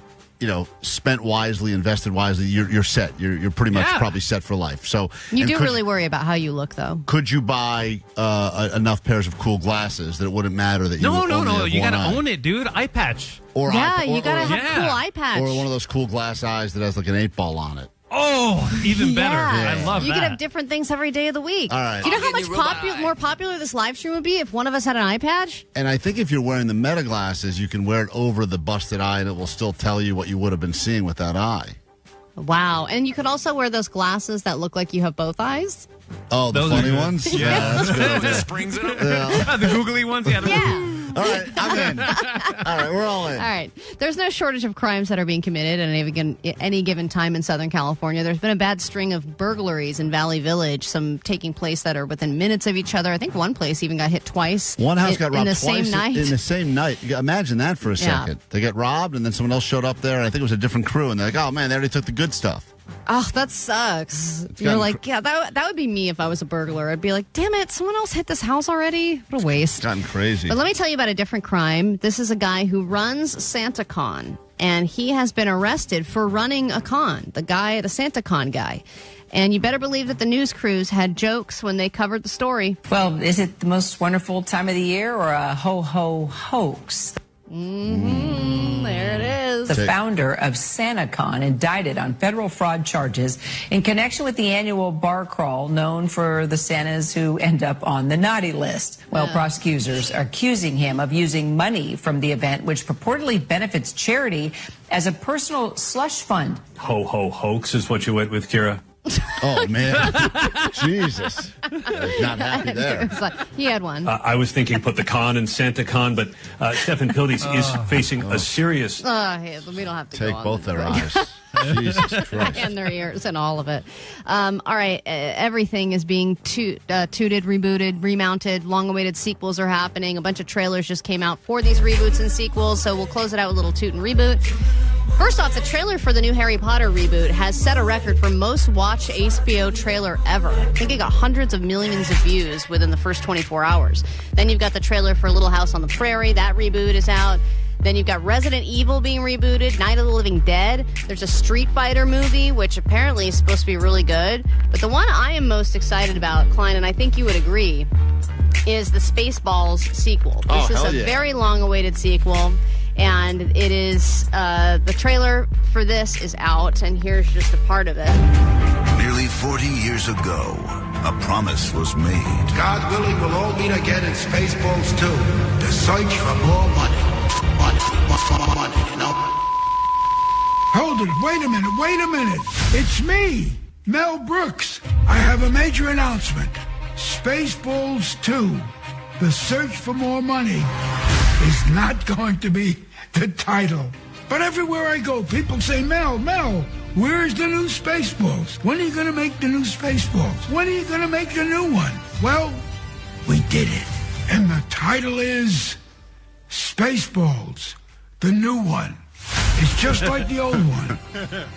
spent wisely, invested wisely, you're set. You're pretty much probably set for life. So you do really worry about how you look, though. Could you buy enough pairs of cool glasses that it wouldn't matter that you No. You got to own it, dude. Eye patch. You got to have cool eye patch. Or one of those cool glass eyes that has like an 8-ball on it. Oh, even better. Yeah. I love that. You could have different things every day of the week. All right. Do you know how much more popular this live stream would be if one of us had an eye patch? And I think if you're wearing the meta glasses, you can wear it over the busted eye and it will still tell you what you would have been seeing with that eye. Wow. And you could also wear those glasses that look like you have both eyes. Oh, the funny ones? Yeah. That's good. The springs in them? Yeah. The googly ones? Yeah. All right, I'm in. All right, we're all in. All right. There's no shortage of crimes that are being committed at any given time in Southern California. There's been a bad string of burglaries in Valley Village, some taking place that are within minutes of each other. I think one place even got hit twice. One house got robbed in the twice same night. in the same night. Imagine that for a second. They get robbed, and then someone else showed up there, and I think it was a different crew, and they're like, oh, man, they already took the good stuff. Oh, that sucks. You're like, yeah, that would be me if I was a burglar. I'd be like, damn it, someone else hit this house already? What a waste. It's gotten crazy. But let me tell you about a different crime. This is a guy who runs SantaCon, and he has been arrested for running a con, the SantaCon guy. And you better believe that the news crews had jokes when they covered the story. Well, is it the most wonderful time of the year or a ho-ho hoax? There it is. The founder of SantaCon indicted on federal fraud charges in connection with the annual bar crawl known for the Santas who end up on the naughty list. Well, prosecutors are accusing him of using money from the event, which purportedly benefits charity, as a personal slush fund. Ho-ho hoax is what you went with, Kira? Oh, man. Jesus. Not happy there. He had one. I was thinking put the con in SantaCon, but Stephen Pildes is facing a serious... Hey, we don't have to take go on both this. their eyes. Jesus Christ. And their ears and all of it. All right, everything is being tooted, rebooted, remounted. Long-awaited sequels are happening. A bunch of trailers just came out for these reboots and sequels, so we'll close it out with a little toot and reboot. First off, the trailer for the new Harry Potter reboot has set a record for most watched HBO trailer ever. I think it got hundreds of millions of views within the first 24 hours. Then you've got the trailer for Little House on the Prairie. That reboot is out. Then you've got Resident Evil being rebooted, Night of the Living Dead. There's a Street Fighter movie, which apparently is supposed to be really good. But the one I am most excited about, Klein, and I think you would agree, is the Spaceballs sequel. This is a very long-awaited sequel. And it is, the trailer for this is out, and here's just a part of it. Nearly 40 years ago, a promise was made. God willing, we'll all meet again in Spaceballs 2 to search for more money. Money, you know? Hold it, wait a minute. It's me, Mel Brooks. I have a major announcement. Spaceballs 2, the search for more money, is not going to be the title. But everywhere I go, people say, Mel, where's the new Spaceballs? When are you going to make the new Spaceballs? When are you going to make the new one? Well, we did it. And the title is Spaceballs, the new one. It's just like the old one,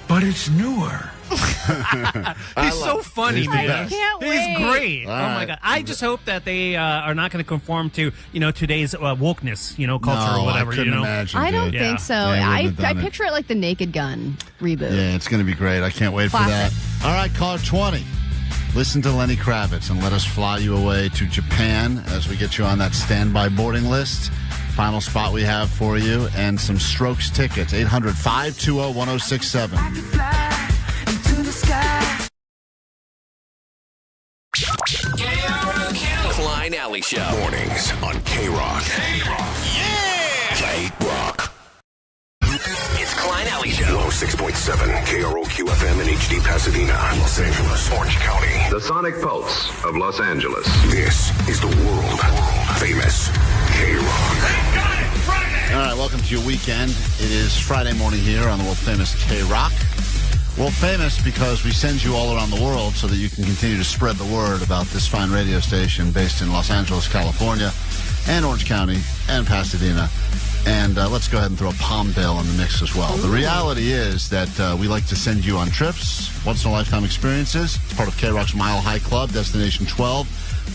but it's newer. He's so funny, man. He's great. All Oh my right. god! I just hope that they are not going to conform to today's wokeness, culture or whatever. I couldn't imagine. I don't dude. think so. Yeah, I wouldn't have done it. picture it like the Naked Gun reboot. Yeah, it's going to be great. I can't wait Classic. for that. All right, caller 20. Listen to Lenny Kravitz and let us fly you away to Japan as we get you on that standby boarding list. Final spot we have for you and some Strokes tickets. 800-520-1067. Klein Alley Show. Mornings on K-Rock. Yeah! K-Rock. It's Klein Alley Show. 106.7 KROQ FM in HD Pasadena, Los Angeles, Orange County. The Sonic Pulse of Los Angeles. This is the world famous K-Rock. All right, welcome to your weekend. It is Friday morning here on the world famous K-Rock. World famous because we send you all around the world so that you can continue to spread the word about this fine radio station based in Los Angeles, California, and Orange County, and Pasadena. And let's go ahead and throw Palmdale in the mix as well. The reality is that we like to send you on trips, once-in-a-lifetime experiences. It's part of K-Rock's Mile High Club, Destination 12.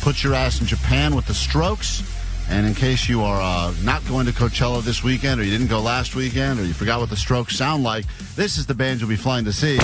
Put your ass in Japan with the Strokes. And in case you are not going to Coachella this weekend, or you didn't go last weekend, or you forgot what the Strokes sound like, this is the band you'll be flying to see.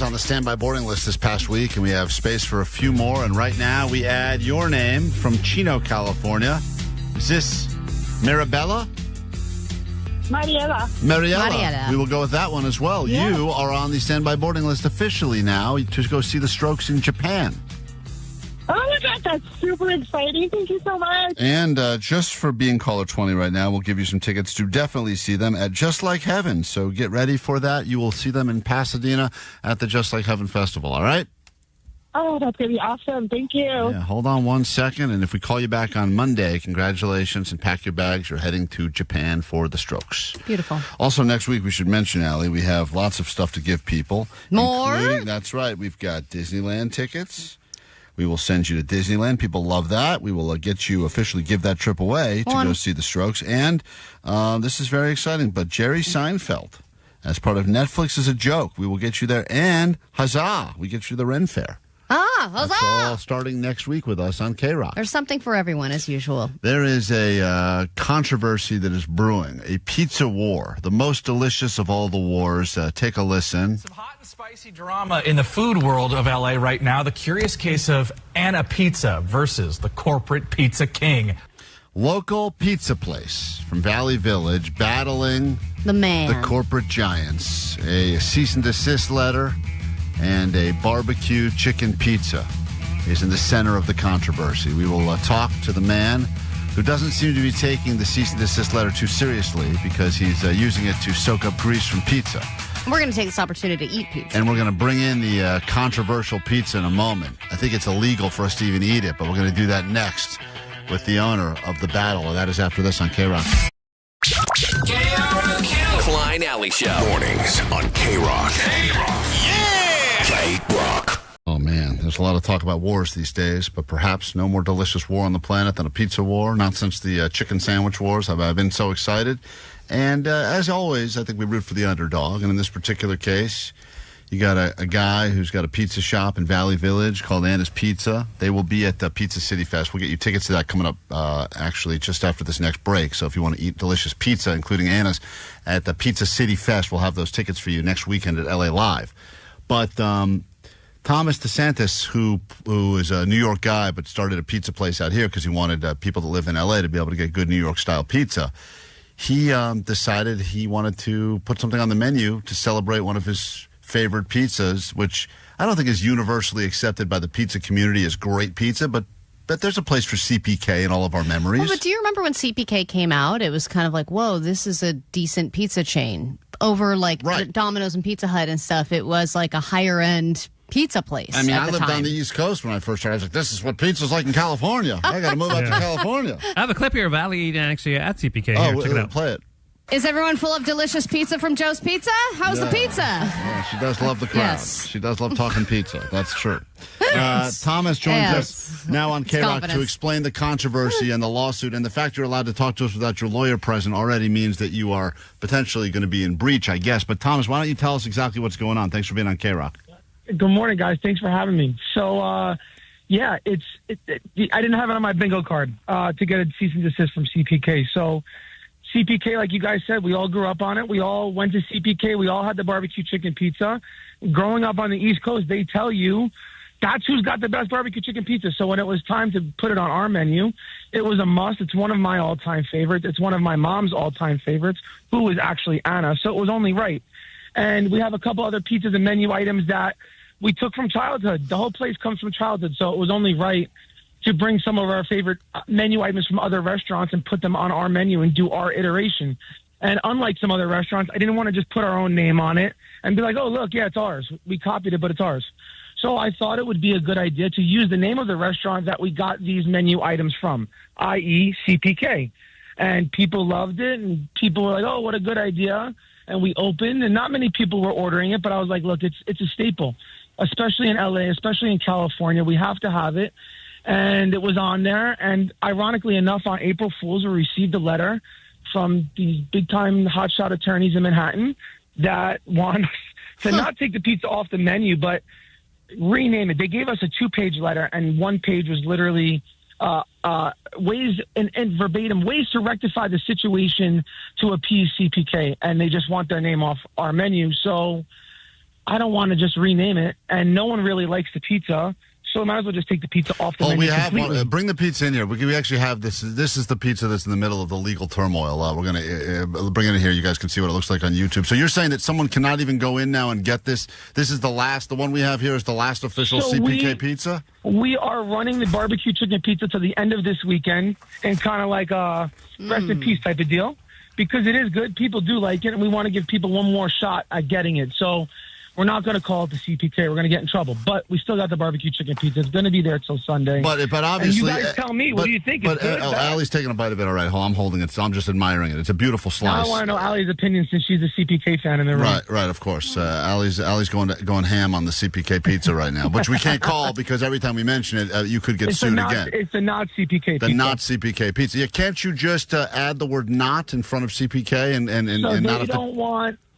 on the standby boarding list this past week, and we have space for a few more. And right now, we add your name from Chino, California. Is this Mirabella? Mariella. We will go with that one as well. Yeah. You are on the standby boarding list officially now to go see the Strokes in Japan. Oh, my God, that's super exciting. Thank you so much. And just for being caller 20 right now, we'll give you some tickets to definitely see them at Just Like Heaven. So get ready for that. You will see them in Pasadena at the Just Like Heaven Festival, all right? Oh, that's going to be awesome. Thank you. Yeah, hold on one second, and if we call you back on Monday, congratulations, and pack your bags. You're heading to Japan for the Strokes. Beautiful. Also, next week, we should mention, Allie, we have lots of stuff to give people. More? That's right. We've got Disneyland tickets. We will send you to Disneyland. People love that. We will get you officially give that trip away to go see the Strokes. And this is very exciting, but Jerry Seinfeld, as part of Netflix as a Joke, we will get you there. And huzzah, we get you the Ren Fair. Huzzah! That's all starting next week with us on K-Rock. There's something for everyone, as usual. There is a controversy that is brewing, a pizza war, the most delicious of all the wars. Take a listen. Some hot and spicy drama in the food world of L.A. right now. The curious case of Anna Pizza versus the corporate pizza king. Local pizza place from Valley Village battling the corporate giants. A cease and desist letter and a barbecue chicken pizza is in the center of the controversy. We will talk to the man who doesn't seem to be taking the cease and desist letter too seriously because he's using it to soak up grease from pizza. We're going to take this opportunity to eat pizza. And we're going to bring in the controversial pizza in a moment. I think it's illegal for us to even eat it, but we're going to do that next with the owner of the battle, and that is after this on K-Rock. Klein Alley Show. Mornings on K-Rock. K-Rock. Oh, man, there's a lot of talk about wars these days, but perhaps no more delicious war on the planet than a pizza war. Not since the chicken sandwich wars have I been so excited. And as always, I think we root for the underdog. And in this particular case, you got a guy who's got a pizza shop in Valley Village called Anna's Pizza. They will be at the Pizza City Fest. We'll get you tickets to that coming up actually just after this next break. So if you want to eat delicious pizza, including Anna's, at the Pizza City Fest, we'll have those tickets for you next weekend at LA Live. But Thomas DeSantis, who is a New York guy but started a pizza place out here because he wanted people that live in LA to be able to get good New York-style pizza, he decided he wanted to put something on the menu to celebrate one of his favorite pizzas, which I don't think is universally accepted by the pizza community as great pizza, but there's a place for CPK in all of our memories. Well, but do you remember when CPK came out? It was kind of like, whoa, this is a decent pizza chain. Over like Domino's and Pizza Hut and stuff, it was like a higher-end pizza place. I mean, I lived on the East Coast when I first started. I was like, this is what pizza's like in California. I got to move out to California. I have a clip here of Allie eating actually at CPK. Oh, here, check it out. Play it. Is everyone full of delicious pizza from Joe's Pizza? How's the pizza? Yeah, she does love the crowd. Yes. She does love talking pizza. That's true. Thomas joins us now on K-Rock to explain the controversy and the lawsuit. And the fact you're allowed to talk to us without your lawyer present already means that you are potentially going to be in breach, I guess. But, Thomas, why don't you tell us exactly what's going on? Thanks for being on K-Rock. Good morning, guys. Thanks for having me. So, I didn't have it on my bingo card to get a cease and desist from CPK. So, CPK, like you guys said, we all grew up on it. We all went to CPK. We all had the barbecue chicken pizza. Growing up on the East Coast, they tell you that's who's got the best barbecue chicken pizza. So when it was time to put it on our menu, it was a must. It's one of my all-time favorites. It's one of my mom's all-time favorites, who was actually Anna. So it was only right. And we have a couple other pizzas and menu items that we took from childhood. The whole place comes from childhood. So it was only right to bring some of our favorite menu items from other restaurants and put them on our menu and do our iteration. And unlike some other restaurants, I didn't want to just put our own name on it and be like, oh, look, yeah, it's ours. We copied it, but it's ours. So I thought it would be a good idea to use the name of the restaurant that we got these menu items from, i.e. CPK. And people loved it, and people were like, oh, what a good idea. And we opened, and not many people were ordering it, but I was like, look, it's a staple, especially in L.A., especially in California. We have to have it. And it was on there. And ironically enough, on April Fool's, we received a letter from these big-time hotshot attorneys in Manhattan that want to not take the pizza off the menu, but rename it. They gave us a 2-page letter, and one page was literally ways and verbatim ways to rectify the situation to appease CPK, and they just want their name off our menu. So I don't want to just rename it, and no one really likes the pizza. So I might as well just take the pizza off the menu. We have completely. one. Bring the pizza in here. We actually have this. This is the pizza that's in the middle of the legal turmoil. We're going to bring it in here. You guys can see what it looks like on YouTube. So you're saying that someone cannot even go in now and get this? This is the one we have here is the last official CPK pizza? We are running the barbecue chicken pizza to the end of this weekend, and kind of like a rest in peace type of deal, because it is good. People do like it, and we want to give people one more shot at getting it. So we're not going to call it the CPK. We're going to get in trouble. But we still got the barbecue chicken pizza. It's going to be there till Sunday. But obviously, and you guys tell me, what do you think? But Allie's taking a bite of it. All right, I'm holding it, so I'm just admiring it. It's a beautiful slice. Now I want to know Allie's opinion, since she's a CPK fan in the room. Right, of course. Allie's going ham on the CPK pizza right now, which we can't call because every time we mention it, you could get sued again. It's a not CPK pizza. The not CPK pizza. Yeah, can't you just add the word "not" in front of CPK and so not?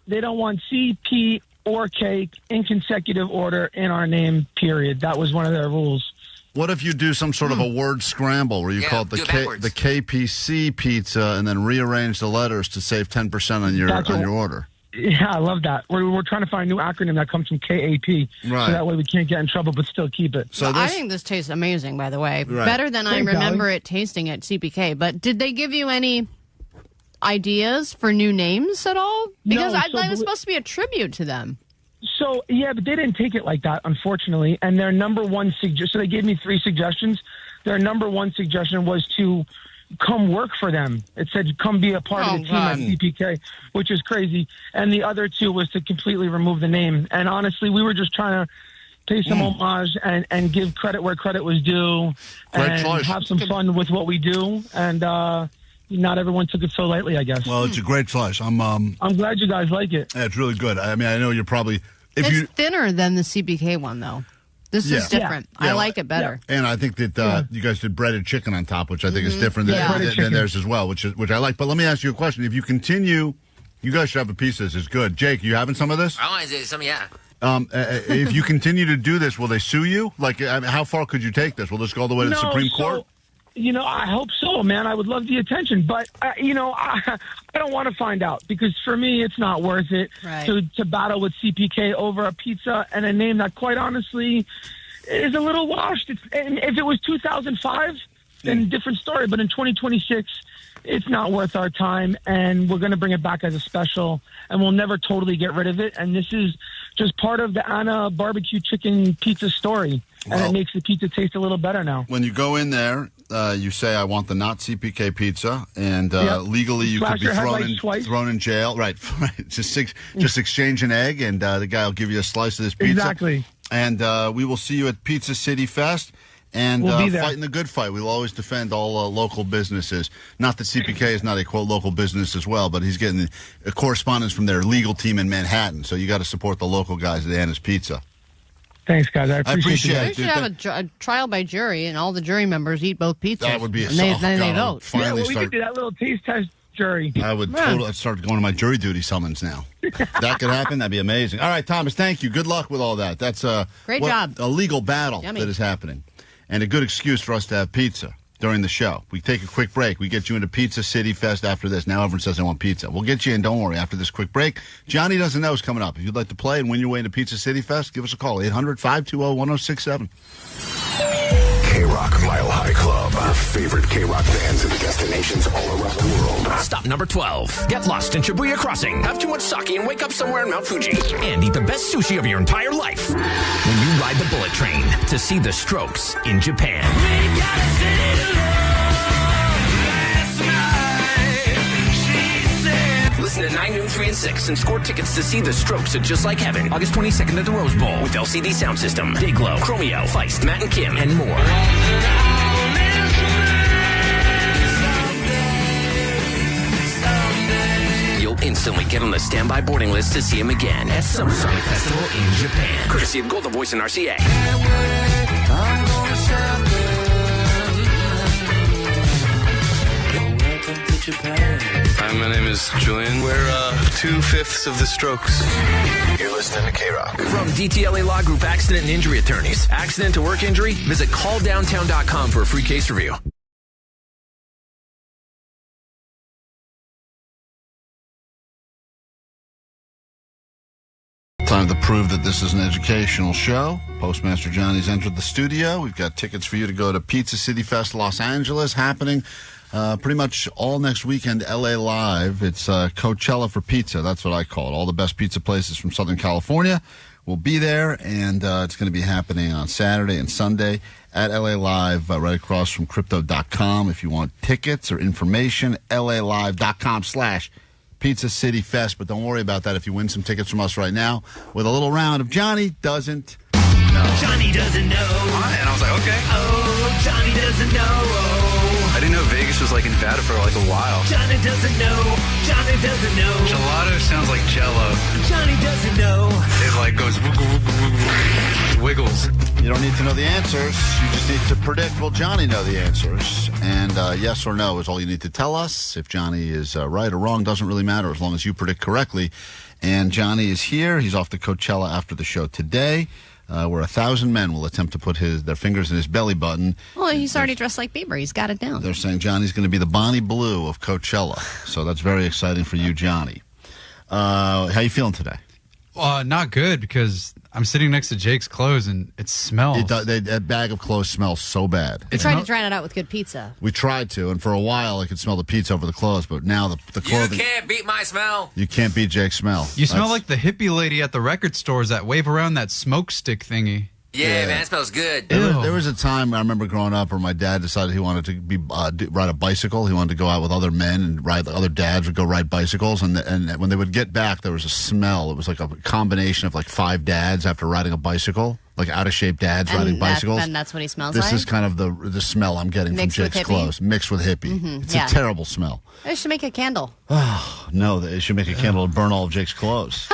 They don't want CP or cake in consecutive order in our name, period. That was one of their rules. What if you do some sort of a word scramble where you call it the KPC pizza and then rearrange the letters to save 10% on your order? Yeah, I love that. We're trying to find a new acronym that comes from KAP. Right. So that way we can't get in trouble but still keep it. So I think this tastes amazing, by the way. Right. Better than I remember it tasting at CPK. But did they give you any ideas for new names at all? Because No, it was supposed to be a tribute to them. So, yeah, but they didn't take it like that, unfortunately. And their number one so they gave me 3 suggestions. Their number one suggestion was to come work for them. It said, come be a part of the team at CPK, which is crazy. And the other 2 was to completely remove the name. And honestly, we were just trying to pay some homage and give credit where credit was due and have some fun with what we do. And not everyone took it so lightly, I guess. Well, it's a great slice. I'm glad you guys like it. Yeah, it's really good. I mean, I know you're probably... It's thinner than the CPK one, though. This is different. I like it better. Yeah. And I think that you guys did breaded chicken on top, which I think is different than theirs as well, which I like. But let me ask you a question. If you continue, you guys should have a piece of this. It's good. Jake, you having some of this? I want to say some, yeah. If you continue to do this, will they sue you? Like, I mean, how far could you take this? Will this go all the way to the Supreme Court? I hope so, man. I would love the attention. But, I don't want to find out, because for me, it's not worth it to battle with CPK over a pizza and a name that, quite honestly, is a little washed. If it was 2005, then different story. But in 2026, it's not worth our time, and we're going to bring it back as a special, and we'll never totally get rid of it. And this is just part of the Anna barbecue chicken pizza story, and it makes the pizza taste a little better now. When you go in there, you say, I want the not CPK pizza, and legally you could be thrown in jail. Right. Just exchange an egg, and the guy will give you a slice of this pizza. Exactly. And we will see you at Pizza City Fest. And we'll fighting the good fight. We'll always defend all local businesses. Not that CPK is not a, quote, local business as well, but he's getting a correspondence from their legal team in Manhattan. So you got to support the local guys at Anna's Pizza. Thanks, guys. I appreciate it. We should have a trial by jury, and all the jury members eat both pizzas. That would be a then they vote. We could do that little taste test jury. I would totally start going to my jury duty summons now. That could happen. That'd be amazing. All right, Thomas, thank you. Good luck with all that. That's great job. A legal battle that is happening. And a good excuse for us to have pizza during the show. We take a quick break. We get you into Pizza City Fest after this. Now everyone says they want pizza. We'll get you in, don't worry, after this quick break. Johnny Doesn't Know is coming up. If you'd like to play and win your way into Pizza City Fest, give us a call, 800-520-1067. K-Rock Mile High Club. Our favorite K-Rock bands and destinations all around the world. Stop number 12. Get lost in Shibuya Crossing. Have too much sake and wake up somewhere in Mount Fuji. And eat the best sushi of your entire life. When you ride the bullet train to see the Strokes in Japan. Listen to 9, noon, 3, and 6 and score tickets to see the Strokes at Just Like Heaven. August 22nd at the Rose Bowl with LCD Sound System, Dayglow, Chromeo, Feist, Matt and Kim, and more. You'll instantly get on the standby boarding list to see him again at Summer Sonic Festival in Japan. Courtesy of Golden Voice and RCA. Hi, my name is Julian. We're 2/5 of the Strokes. You're listening to K-Rock. From DTLA Law Group Accident and Injury Attorneys. Accident to work injury? Visit calldowntown.com for a free case review. wanted to prove that this is an educational show. Postmaster Johnny's entered the studio. We've got tickets for you to go to Pizza City Fest Los Angeles, happening pretty much all next weekend, LA Live. It's Coachella for pizza. That's what I call it. All the best pizza places from Southern California will be there, and it's going to be happening on Saturday and Sunday at LA Live, right across from Crypto.com. If you want tickets or information, LALive.com/Pizza City Fest. But don't worry about that if you win some tickets from us right now with a little round of Johnny Doesn't Know. Johnny doesn't know. And I was like, okay. Oh, Johnny doesn't know. I didn't know Vegas was like in Nevada for like a while. Johnny doesn't know. Johnny doesn't know. Gelato sounds like Jello. Johnny doesn't know. It like goes wiggles. You don't need to know the answers. You just need to predict. Will Johnny know the answers? And yes or no is all you need to tell us. If Johnny is right or wrong, doesn't really matter as long as you predict correctly. And Johnny is here. He's off to Coachella after the show today, where 1,000 men will attempt to put their fingers in his belly button. Well, he's already dressed like Bieber. He's got it down. They're saying Johnny's going to be the Bonnie Blue of Coachella. So that's very exciting for you, Johnny. How you feeling today? Not good, because I'm sitting next to Jake's clothes and it smells. That bag of clothes smells so bad. We tried to drown it out with good pizza. We tried to, and for a while I could smell the pizza over the clothes, but now the clothing... You can't beat my smell. You can't beat Jake's smell. You smell like the hippie lady at the record stores that wave around that smoke stick thingy. Yeah, man, it smells good. There was a time I remember growing up where my dad decided he wanted to ride a bicycle. He wanted to go out with other men and other dads would go ride bicycles. And when they would get back, there was a smell. It was like a combination of like 5 dads after riding a bicycle, like out of shape dads riding bicycles. And that's what he smells This like? is kind of the smell I'm getting Mixed from Jake's clothes. Mixed with hippie. Mm-hmm. It's a terrible smell. They should make a candle. Oh, no, they should make a candle to burn all of Jake's clothes.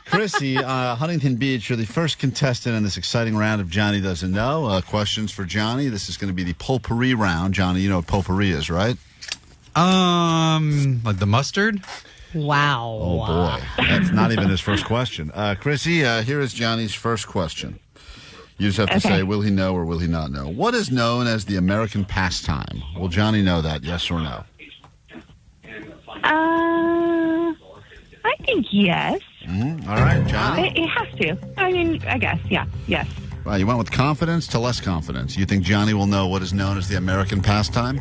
Chrissy, Huntington Beach, you're the first contestant in this exciting round of Johnny Doesn't Know. Questions for Johnny. This is going to be the potpourri round. Johnny, you know what potpourri is, right? Like the mustard? Wow. Oh, boy. That's not even his first question. Chrissy, here is Johnny's first question. You just have to say, will he know or will he not know? What is known as the American pastime? Will Johnny know that, yes or no? I think yes. Mm-hmm. All right, Johnny. It has to. I mean, I guess, yeah, yes. Well, you went with confidence to less confidence. You think Johnny will know what is known as the American pastime?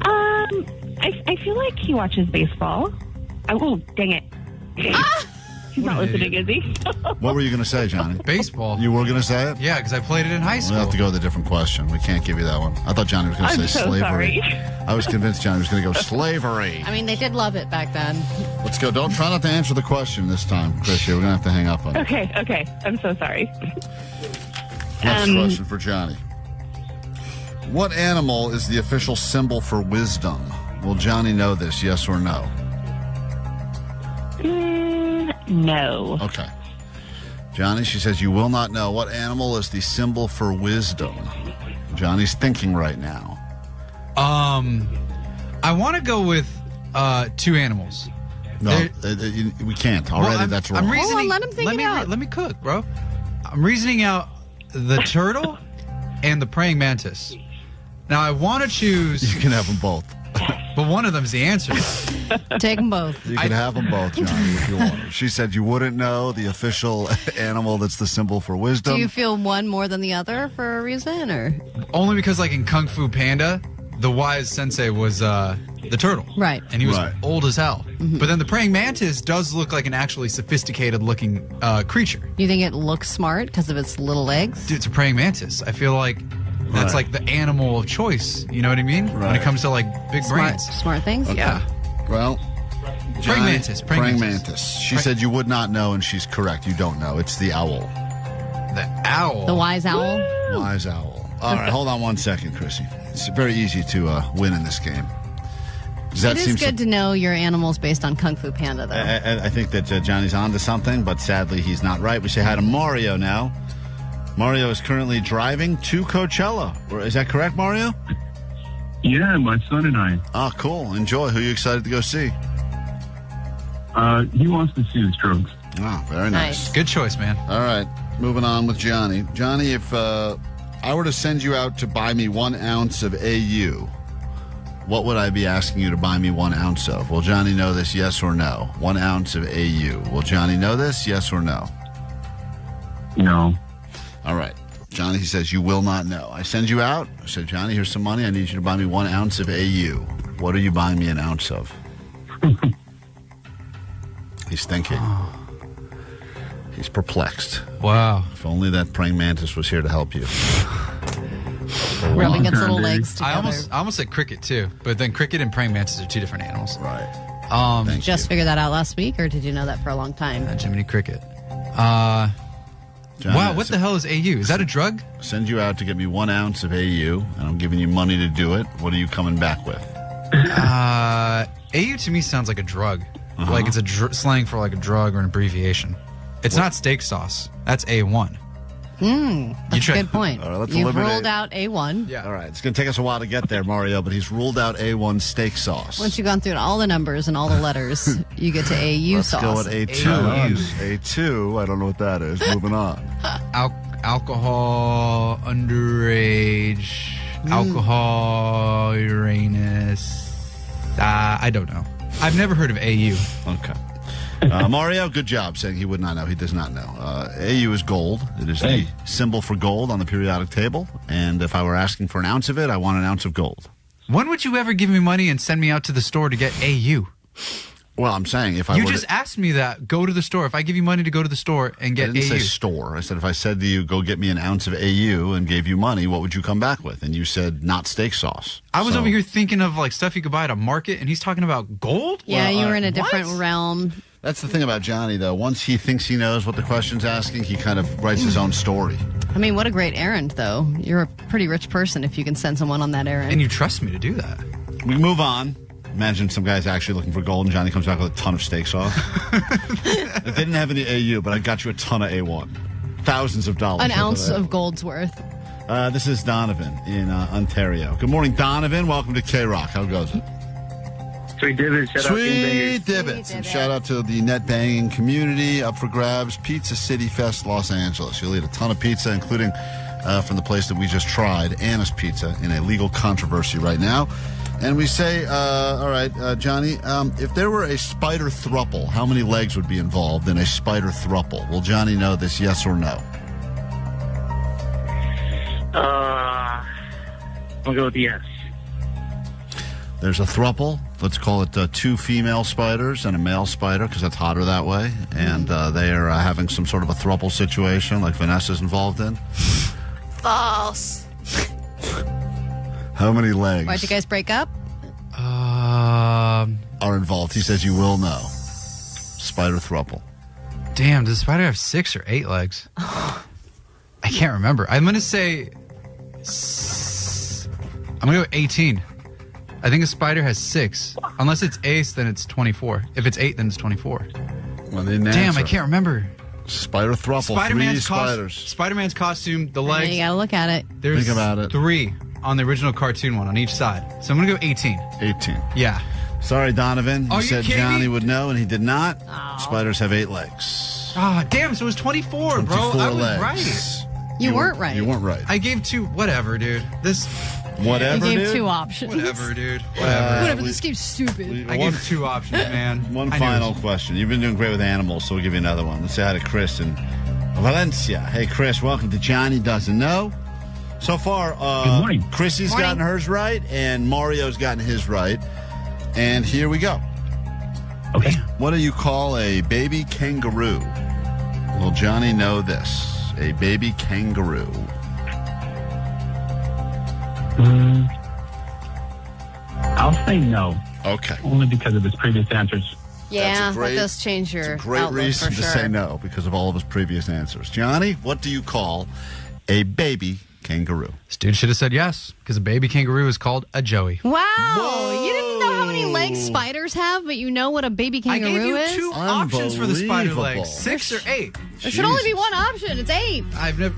I feel like he watches baseball. Oh, dang it. He's not listening, is he? What were you going to say, Johnny? Baseball. You were going to say it? Yeah, because I played it in high school. We'll have to go with a different question. We can't give you that one. I thought Johnny was going to say slavery. Sorry. I was convinced Johnny was going to go slavery. I mean, they did love it back then. Let's go. Try not to answer the question this time, Chris. We're going to have to hang up on it. Okay. I'm so sorry. Next question for Johnny. What animal is the official symbol for wisdom? Will Johnny know this, yes or no? No. Okay. Johnny, she says you will not know. What animal is the symbol for wisdom? Johnny's thinking right now. I want to go with 2 animals. No, we can't. Already, that's wrong. I'm reasoning. Let him think it out. Let me cook, bro. I'm reasoning out the turtle and the praying mantis. Now, I want to choose... You can have them both. But one of them's the answer. Take them both. You can have them both, Johnny, if you want. She said you wouldn't know the official animal that's the symbol for wisdom. Do you feel one more than the other for a reason, or? Only because, like, in Kung Fu Panda, the wise sensei was the turtle. Right. And he was old as hell. Mm-hmm. But then the praying mantis does look like an actually sophisticated-looking creature. You think it looks smart because of its little legs? Dude, it's a praying mantis. I feel like... That's like the animal of choice. You know what I mean? Right. When it comes to like big brains. Smart things? Okay. Yeah. Well, praying mantis. Praying mantis. She said you would not know, and she's correct. You don't know. It's the owl. The owl? The wise owl? Woo! Wise owl. All right, hold on one second, Chrissy. It's very easy to win in this game. It is good to know your animals based on Kung Fu Panda, though. I think that Johnny's on to something, but sadly he's not right. We say hi to Mario now. Mario is currently driving to Coachella. Is that correct, Mario? Yeah, my son and I. Oh, cool. Enjoy. Who are you excited to go see? He wants to see the Strokes. Oh, very nice. Good choice, man. All right, moving on with Johnny. Johnny, if I were to send you out to buy me 1 ounce of AU, what would I be asking you to buy me 1 ounce of? Will Johnny know this, yes or no? 1 ounce of AU. Will Johnny know this, yes or no? No. All right. Johnny, he says, you will not know. I send you out. I said, Johnny, here's some money. I need you to buy me 1 ounce of AU. What are you buying me an ounce of? He's thinking. He's perplexed. Wow. If only that praying mantis was here to help you. Rubbing its little legs together. I almost said cricket, too. But then cricket and praying mantis are 2 different animals. Right. Just figured that out last week, or did you know that for a long time? Jiminy Cricket. Johnny, wow, what the hell is AU? Is that a drug? Send you out to get me 1 ounce of AU, and I'm giving you money to do it. What are you coming back with? AU to me sounds like a drug. Like it's a slang for like a drug or an abbreviation. It's not steak sauce. That's A1. That's a good point. All right, let's You've eliminate- ruled out A1. Yeah. All right, it's going to take us a while to get there, Mario, but he's ruled out A1 steak sauce. Once you've gone through all the numbers and all the letters, you get to AU Let's sauce. go with A2. A2, I don't know what that is. Moving on. Alcohol, underage, alcohol, Uranus. I don't know. I've never heard of AU. Okay. Mario, good job saying he would not know. He does not know. AU is gold. It is the symbol for gold on the periodic table. And if I were asking for an ounce of it, I want an ounce of gold. When would you ever give me money and send me out to the store to get AU? Well, I'm saying if I You were just asked me that. Go to the store. If I give you money to go to the store and get I didn't AU. say store. I said if I said to you, go get me an ounce of AU and gave you money, what would you come back with? And you said not steak sauce. I was So- over here thinking of like stuff you could buy at a market, and he's talking about gold? Yeah, you were in a different realm. That's the thing about Johnny, though. Once he thinks he knows what the question's asking, he kind of writes his own story. I mean, what a great errand, though. You're a pretty rich person if you can send someone on that errand. And you trust me to do that. We move on. Imagine some guy's actually looking for gold, and Johnny comes back with a ton of steak sauce. I didn't have any AU, but I got you a ton of A1. Thousands of dollars. An ounce of gold's worth. This is Donovan in Ontario. Good morning, Donovan. Welcome to K-Rock. How goes it? Sweet divots. Shout out to Sweet divots. And shout out to the net banging community. Up for grabs, Pizza City Fest Los Angeles. You'll eat a ton of pizza, including from the place that we just tried, Anna's Pizza, in a legal controversy right now. And we say, all right, Johnny, if there were a spider thruple, how many legs would be involved in a spider thruple? Will Johnny know this, yes or no? I'll go with yes. There's a thruple. Let's call it 2 female spiders and a male spider, because that's hotter that way. And they are having some sort of a thruple situation like Vanessa's involved in. False. How many legs Why'd you guys break up? are involved? He says you will know. Spider thruple. Damn, does the spider have 6 or 8 legs? I can't remember. I'm going to say... I'm going to go 18. I think a spider has 6. Unless it's ace, then it's 24. If it's 8, then it's 24. Well, they didn't Damn, answer. I can't remember. Spider thruple. 3 spiders. Spider-Man's costume, the legs. You gotta look at it. There's Think about it. 3 on the original cartoon one on each side. So I'm going to go 18. 18. Yeah. Sorry, Donovan. Are You you said kidding Johnny me? would know, and he did not. Spiders have 8 legs. Ah, damn, so it was 24, bro. 24 I was legs. right. You weren't right. You weren't right. I gave 2. Whatever, dude. This... Whatever, You gave dude? 2 options. Whatever, dude. Whatever. Whatever, this game's stupid. I gave 2 options, man. One I knew final it was- question. You've been doing great with animals, so we'll give you another one. Let's say hi to Chris in Valencia. Hey, Chris, welcome to Johnny Doesn't Know. So far, Good morning. Chrissy's gotten hers right, and Mario's gotten his right. And here we go. Okay. What do you call a baby kangaroo? Will Johnny know this? A baby kangaroo. I'll say no. Okay. Only because of his previous answers. Yeah, That's a great- that does change your Great outlook reason for to sure. say no because of all of his previous answers. Johnny, what do you call a baby kangaroo? This dude should have said yes, because a baby kangaroo is called a joey. Wow, you didn't know how many legs spiders have, but you know what a baby I kangaroo gave you is? 2 options for the spider Unbelievable. legs. 6 or 8. There should only be one option. It's 8.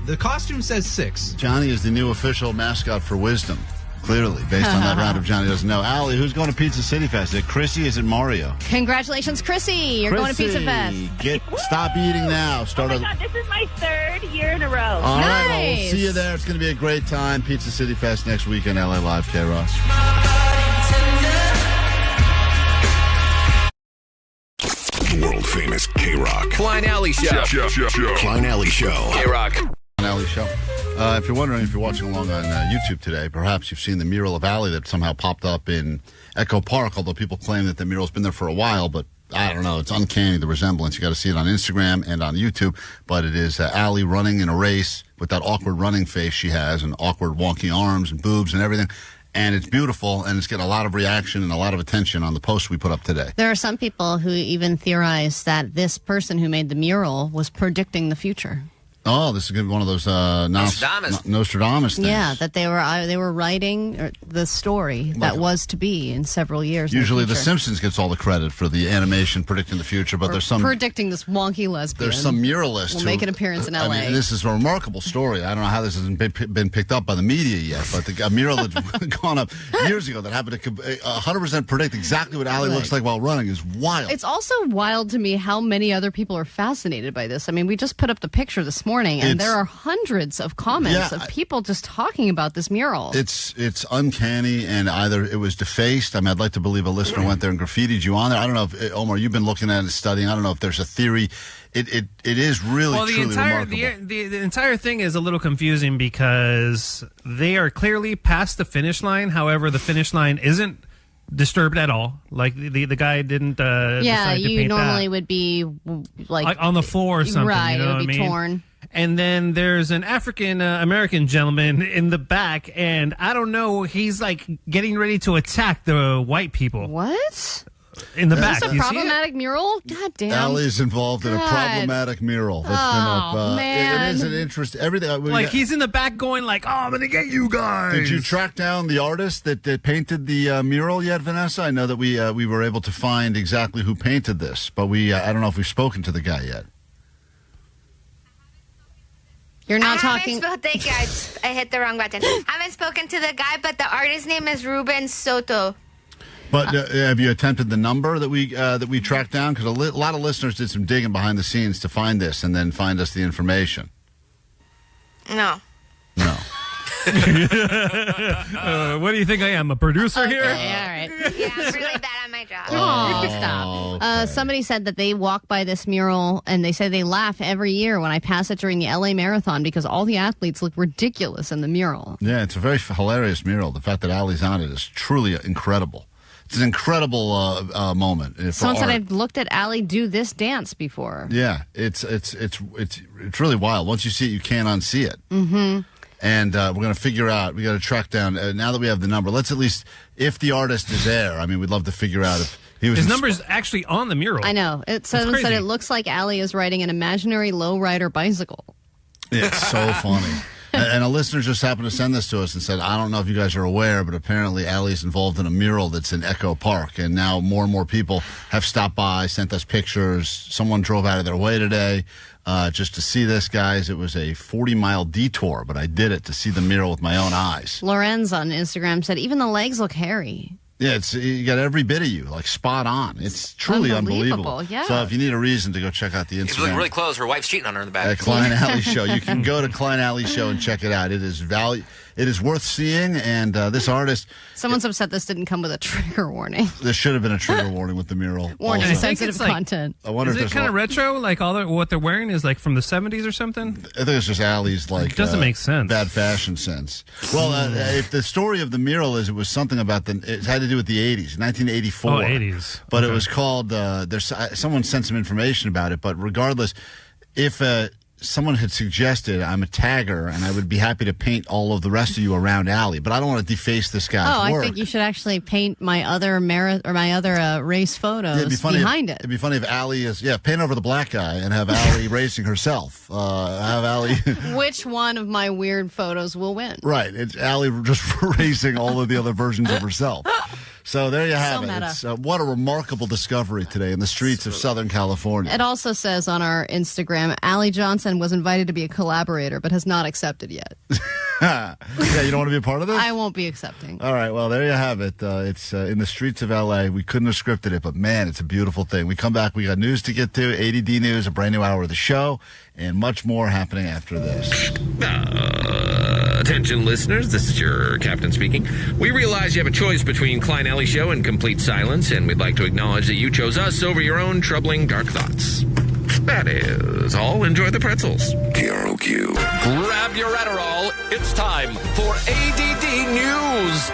The costume says 6. Johnny is the new official mascot for wisdom. Clearly, based on that round of Johnny Doesn't Know. Allie, who's going to Pizza City Fest? Is it Chrissy? Is it Mario? Congratulations, Chrissy. You're going to Pizza Fest. Stop eating now. Start Oh my God, this is my 3rd year in a row. All right, well, we'll Nice. see you there. It's going to be a great time. Pizza City Fest next week in LA Live, K-Rock. World famous K-Rock. Klein Alley Show. Klein Alley Show. K-Rock. Klein Alley Show. If you're wondering, if you're watching along on YouTube today, perhaps you've seen the mural of Allie that somehow popped up in Echo Park, although people claim that the mural's been there for a while, but I don't know. It's uncanny, the resemblance. You got to see it on Instagram and on YouTube, but it is Allie running in a race with that awkward running face she has and awkward wonky arms and boobs and everything. And it's beautiful, and it's getting a lot of reaction and a lot of attention on the post we put up today. There are some people who even theorize that this person who made the mural was predicting the future. Oh, this is going to be one of those Nostradamus things. Yeah, that they were writing the story that was to be in several years. Usually in the The Simpsons gets all the credit for the animation predicting the future, but there's some predicting this wonky lesbian. There's some muralists will who make an appearance in L.A. I mean, this is a remarkable story. I don't know how this hasn't been picked up by the media yet, but a mural that's gone up years ago that happened to 100% predict exactly what Allie looks like while running is wild. It's also wild to me how many other people are fascinated by this. I mean, we just put up the picture this morning, and there are hundreds of comments of people just talking about this mural. It's uncanny, and either it was defaced. I mean, I'd like to believe a listener went there and graffitied you on there. I don't know if, Omar, you've been looking at it, studying. I don't know if there's a theory. It is really, truly remarkable. The entire thing is a little confusing because they are clearly past the finish line. However, the finish line isn't disturbed at all. Like the guy didn't decide to paint normally that. would be like on the floor or something. Right, you know it would be torn. And then there's an African American gentleman in the back, and I don't know, he's like getting ready to attack the white people. What? In the back. Is this a problematic mural? God damn. Allie's involved in a problematic mural that's been up. Man. It is an interest. Everything. Like he's in the back going like, "Oh, I'm gonna get you guys." Did you track down the artist that painted the mural yet, Vanessa? I know that we were able to find exactly who painted this, but I don't know if we've spoken to the guy yet. You're not talking. Thank you. I hit the wrong button. I haven't spoken to the guy, but the artist's name is Ruben Soto. But have you attempted the number that we tracked down? Because a lot of listeners did some digging behind the scenes to find this and then find us the information. No. What do you think I am, a producer here? Yeah, all right. Yeah, I'm really bad at my job. Stop. Okay. Somebody said that they walk by this mural and they say they laugh every year when I pass it during the LA Marathon because all the athletes look ridiculous in the mural. Yeah, it's a very hilarious mural. The fact that Allie's on it is truly incredible. It's an incredible moment. Someone said I've looked at Allie do this dance before. Yeah, it's really wild. Once you see it, you can't unsee it. Mm-hmm. And we're going to figure out, we got to track down, now that we have the number, let's at least, if the artist is there, I mean, we'd love to figure out if he was... His number's actually on the mural. I know. Someone said it looks like Allie is riding an imaginary lowrider bicycle. It's so funny. And a listener just happened to send this to us and said, I don't know if you guys are aware, but apparently Allie's involved in a mural that's in Echo Park. And now more and more people have stopped by, sent us pictures. Someone drove out of their way today just to see this, guys. It was a 40-mile detour, but I did it to see the mural with my own eyes. Lorenz on Instagram said, even the legs look hairy. Yeah, you got every bit of you, like spot on. It's truly unbelievable. Yeah. So if you need a reason to go check out the Instagram. She's looking really close. Her wife's cheating on her in the back. Klein Alley Show. You can go to Klein Alley Show and check it out. It is worth seeing, and this artist... Someone's upset this didn't come with a trigger warning. There should have been a trigger warning with the mural. Warning, sensitive content. I wonder is it kind of retro? Like what they're wearing is like from the 70s or something? I think it's just Allie's like... It doesn't make sense. Bad fashion sense. Well, if the story of the mural is it was something about it had to do with the 80s, 1984. Oh, 80s. But it was called... someone sent some information about it, but regardless, if... someone had suggested I'm a tagger and I would be happy to paint all of the rest of you around Allie, but I don't want to deface this guy's work. I think you should actually paint my other race photos behind it. It'd be funny if Allie is paint over the black guy and have Allie racing herself. Have Allie. Which one of my weird photos will win? Right, it's Allie just racing all of the other versions of herself. So there you have it. It's, what a remarkable discovery today in the streets of Southern California. It also says on our Instagram, Allie Johnson was invited to be a collaborator, but has not accepted yet. Yeah, you don't want to be a part of this? I won't be accepting. All right, well, there you have it. It's in the streets of L.A. We couldn't have scripted it, but, man, it's a beautiful thing. We come back. We got news to get to, A.D.D news, a brand new hour of the show, and much more happening after this. Attention listeners, this is your captain speaking. We realize you have a choice between Klein Alley Show and complete silence, and we'd like to acknowledge that you chose us over your own troubling dark thoughts. That is all. Enjoy the pretzels. KROQ. Grab your Adderall. It's time for A.D.D. News.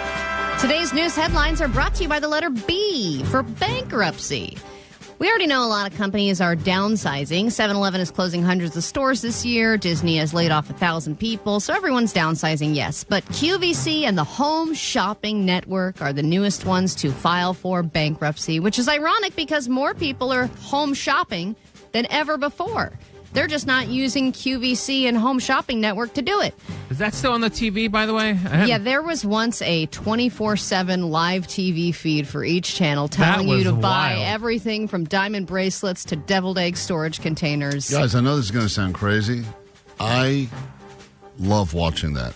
Today's news headlines are brought to you by the letter B for bankruptcy. We already know a lot of companies are downsizing. 7-Eleven is closing hundreds of stores this year. Disney has laid off 1,000 people. So everyone's downsizing, yes. But QVC and the Home Shopping Network are the newest ones to file for bankruptcy, which is ironic because more people are home shopping than ever before. They're just not using QVC and Home Shopping Network to do it. Is that still on the TV, by the way? Yeah, there was once a 24/7 live TV feed for each channel telling you to buy everything from diamond bracelets to deviled egg storage containers. Guys, I know this is going to sound crazy. I love watching that.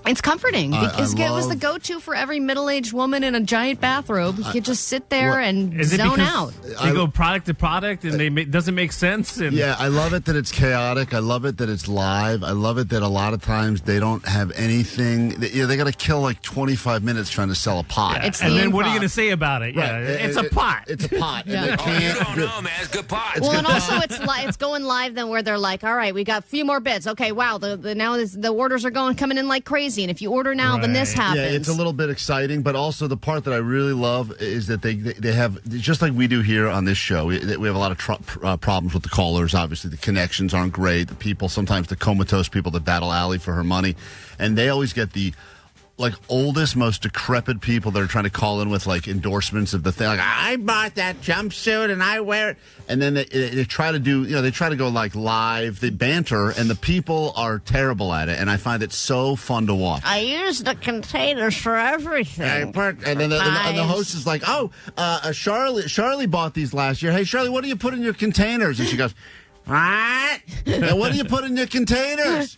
It's comforting because it was the go-to for every middle-aged woman in a giant bathrobe. You could just sit there and zone out. They go product to product and it doesn't make sense. And yeah, I love it that it's chaotic. I love it that it's live. I love it that a lot of times they don't have anything. They got to kill like 25 minutes trying to sell a pot. Yeah. And then what are you going to say about it? Right. Yeah, it's a pot. It's a pot. Yeah. And they can't, you don't know, man. It's good pot. Well, and also it's going live then where they're like, all right, we got a few more bits. Okay, wow, now the orders are coming in like crazy. And if you order now, then this happens. Yeah, it's a little bit exciting, but also the part that I really love is that they have, just like we do here on this show, we have a lot of problems with the callers. Obviously, the connections aren't great. The people, sometimes the comatose people that battle Allie for her money, and they always get the oldest, most decrepit people that are trying to call in with endorsements of the thing. Like, I bought that jumpsuit and I wear it. And then they try to do, they try to go live, they banter, and the people are terrible at it. And I find it so fun to watch. I use the containers for everything. And then the host is like, Charlie bought these last year. Hey, Charlie, what do you put in your containers? And she goes, what? And what do you put in your containers?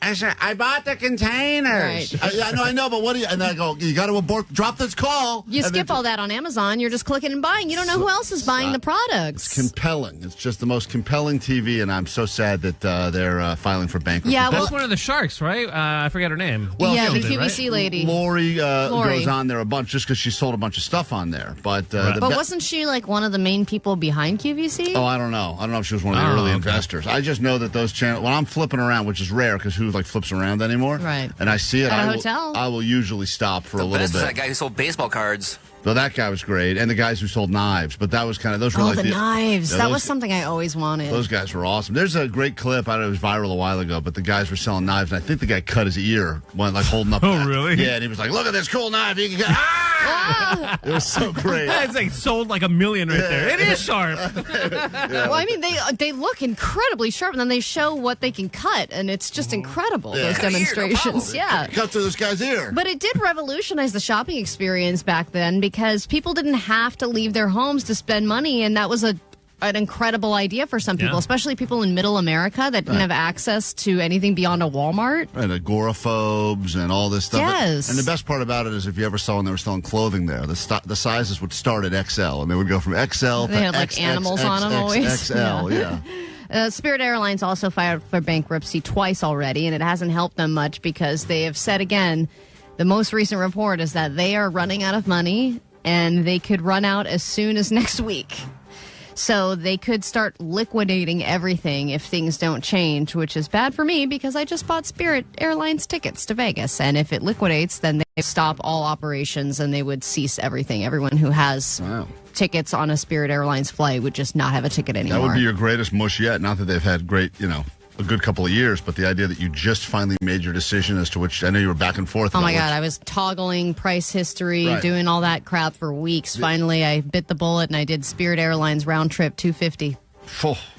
I said, I bought the containers. Right. I know, but what do you... And I go, you got to abort, drop this call. You skip all that on Amazon. You're just clicking and buying. You don't know who else is buying the products. It's compelling. It's just the most compelling TV, and I'm so sad that they're filing for bankruptcy. Yeah, that's one of the sharks, right? I forget her name. Well, yeah, the QVC lady. Lori goes on there a bunch just because she sold a bunch of stuff on there. But wasn't she one of the main people behind QVC? Oh, I don't know. I don't know if she was one of the early investors. I just know that those channels, when I'm flipping around, which is rare because who flips around anymore. Right. And I see it. At a hotel. I will usually stop for a little bit. That guy who sold baseball cards. Well, that guy was great. And the guys who sold knives. But that was kind of, those were the knives. That was something I always wanted. Those guys were awesome. There's a great clip. I don't know, it was viral a while ago, but the guys were selling knives. And I think the guy cut his ear, holding up. Oh, really? Yeah, and he was like, look at this cool knife. You can get, It was so great. It's sold like $1 million right there. It is sharp. Well, I mean, they look incredibly sharp, and then they show what they can cut, and it's just incredible, those demonstrations. Yeah. Cut through this guy's ear. But it did revolutionize the shopping experience back then because people didn't have to leave their homes to spend money, and that was an incredible idea for some people, especially people in middle America that didn't have access to anything beyond a Walmart. And agoraphobes and all this stuff. Yes. And the best part about it is if you ever saw when they were selling clothing there, the sizes would start at XL, and they would go from XL they to had animals on them always. XL, yeah. Spirit Airlines also filed for bankruptcy twice already, and it hasn't helped them much because they have said again, the most recent report is that they are running out of money, and they could run out as soon as next week. So they could start liquidating everything if things don't change, which is bad for me because I just bought Spirit Airlines tickets to Vegas. And if it liquidates, then they stop all operations and they would cease everything. Everyone who has tickets on a Spirit Airlines flight would just not have a ticket anymore. That would be your greatest mush yet. Not that they've had great, a good couple of years, but the idea that you just finally made your decision as to which, I know you were back and forth. Oh my God, I was toggling price history, doing all that crap for weeks. Finally, I bit the bullet and I did Spirit Airlines round trip $250.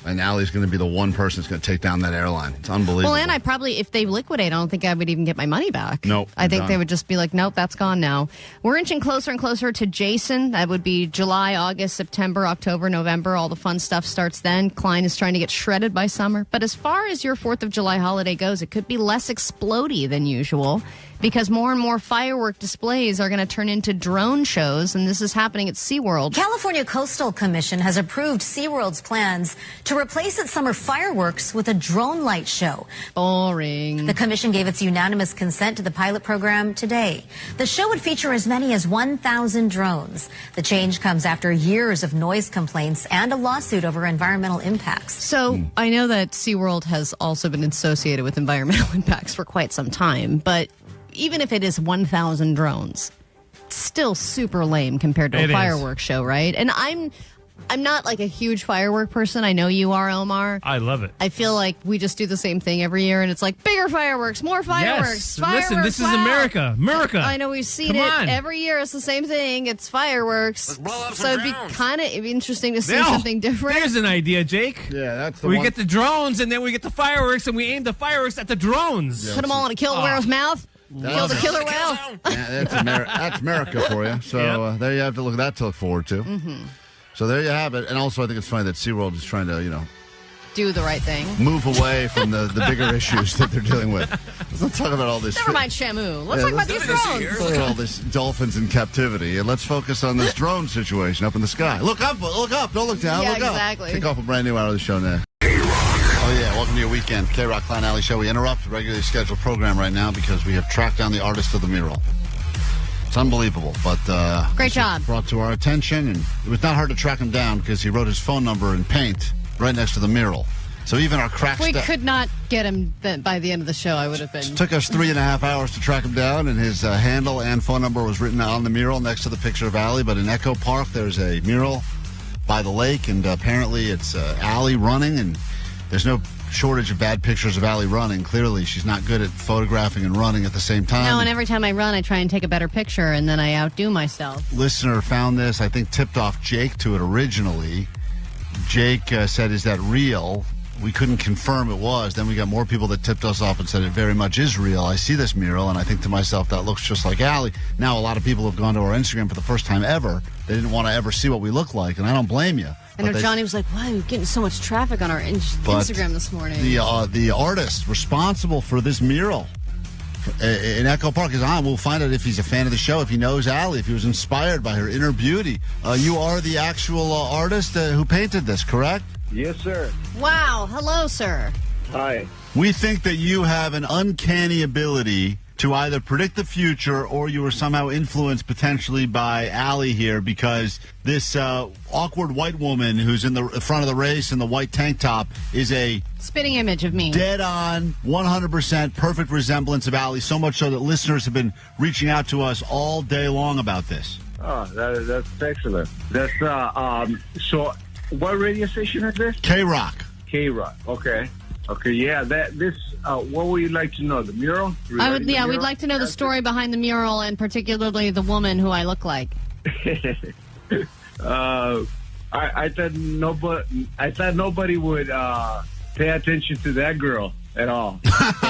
And Allie's going to be the one person that's going to take down that airline. It's unbelievable. Well, and I probably, if they liquidate, I don't think I would even get my money back. Nope. I think they would just be like, nope, that's gone now. We're inching closer and closer to Jason. That would be July, August, September, October, November. All the fun stuff starts then. Klein is trying to get shredded by summer. But as far as your 4th of July holiday goes, it could be less explodey than usual because more and more firework displays are going to turn into drone shows, and this is happening at SeaWorld. California Coastal Commission has approved SeaWorld's plans to to replace its summer fireworks with a drone light show. Boring. The commission gave its unanimous consent to the pilot program today. The show would feature as many as 1,000 drones. The change comes after years of noise complaints and a lawsuit over environmental impacts. So I know that SeaWorld has also been associated with environmental impacts for quite some time, but even if it is 1,000 drones, it's still super lame compared to a fireworks show, right? And I'm not like a huge firework person. I know you are, Omar. I love it. I feel like we just do the same thing every year, and it's like bigger fireworks, more fireworks, Yes. fireworks. Listen, this is wow. America. I know we've seen Come it on. every year. It's the same thing. It's fireworks. Let's blow up So some it'd be drones. kind of interesting to see Oh, something different. There's an idea, Jake. Yeah, that's the We one. get the drones, and then we get the fireworks, and we aim the fireworks at the drones. Put them all in a killer whale's mouth. Kill the killer whale. Yeah, that's America for you. So there you have to that to look forward to. Mm-hmm. So there you have it. And also, I think it's funny that SeaWorld is trying to, Do the right thing. move away from the bigger issues that they're dealing with. Let's not talk about all this. Never mind Shamu. Let's talk about these Let's drones. talk about all this dolphins in captivity, and let's focus on this drone situation up in the sky. Look up, don't look down, Yeah, look up. exactly. Kick off a brand new hour of the show now. Oh yeah, welcome to your weekend. K-Rock Klein Alley Show. We interrupt the regularly scheduled program right now because we have tracked down the artist of the mural. It's unbelievable, but Great this was job. brought to our attention, and it was not hard to track him down because he wrote his phone number in paint right next to the mural. So even our crack We staff could not get him by the end of the show. I would have been. took us 3.5 hours to track him down, and his handle and phone number was written on the mural next to the picture of Allie. But in Echo Park, there's a mural by the lake, and apparently it's Allie running, and there's no shortage of bad pictures of Allie running. Clearly, she's not good at photographing and running at the same time. No, and every time I run, I try and take a better picture, and then I outdo myself. Listener found this, I think tipped off Jake to it originally. Jake said, is that real? We couldn't confirm it was. Then we got more people that tipped us off and said it very much is real. I see this mural, and I think to myself, that looks just like Allie. Now, a lot of people have gone to our Instagram for the first time ever. They didn't want to ever see what we look like, and I don't blame you. I know Johnny was like, "Why are we getting so much traffic on our Instagram this morning?" The artist responsible for this mural in Echo Park is on. We'll find out if he's a fan of the show, if he knows Allie, if he was inspired by her inner beauty. You are the actual artist who painted this, correct? Yes, sir. Wow. Hello, sir. Hi. We think that you have an uncanny ability to either predict the future or you were somehow influenced potentially by Allie here because this awkward white woman who's in the front of the race in the white tank top is a spitting image of me. Dead on, 100% perfect resemblance of Allie, so much so that listeners have been reaching out to us all day long about this. Oh, that's excellent. That's so. What radio station is this? K-Rock. K-Rock. Okay. Okay. Yeah. What would you like to know? The mural? We'd like to know the story behind the mural and particularly the woman who I look like. I thought nobody would pay attention to that girl at all.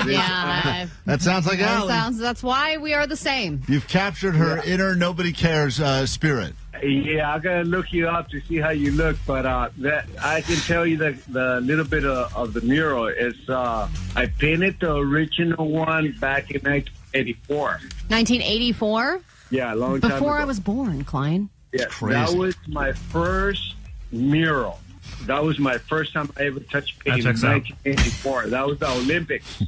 Yeah. That sounds like Allie. That's why we are the same. You've captured her inner nobody cares spirit. Yeah, I gotta look you up to see how you look, but that I can tell you that the little bit of the mural is I painted the original one back in 1984. 1984? Yeah, a long time before ago. I was born, Klein. Yeah, that was my first mural. That was my first time I ever touched paint in 1984. That was the Olympics.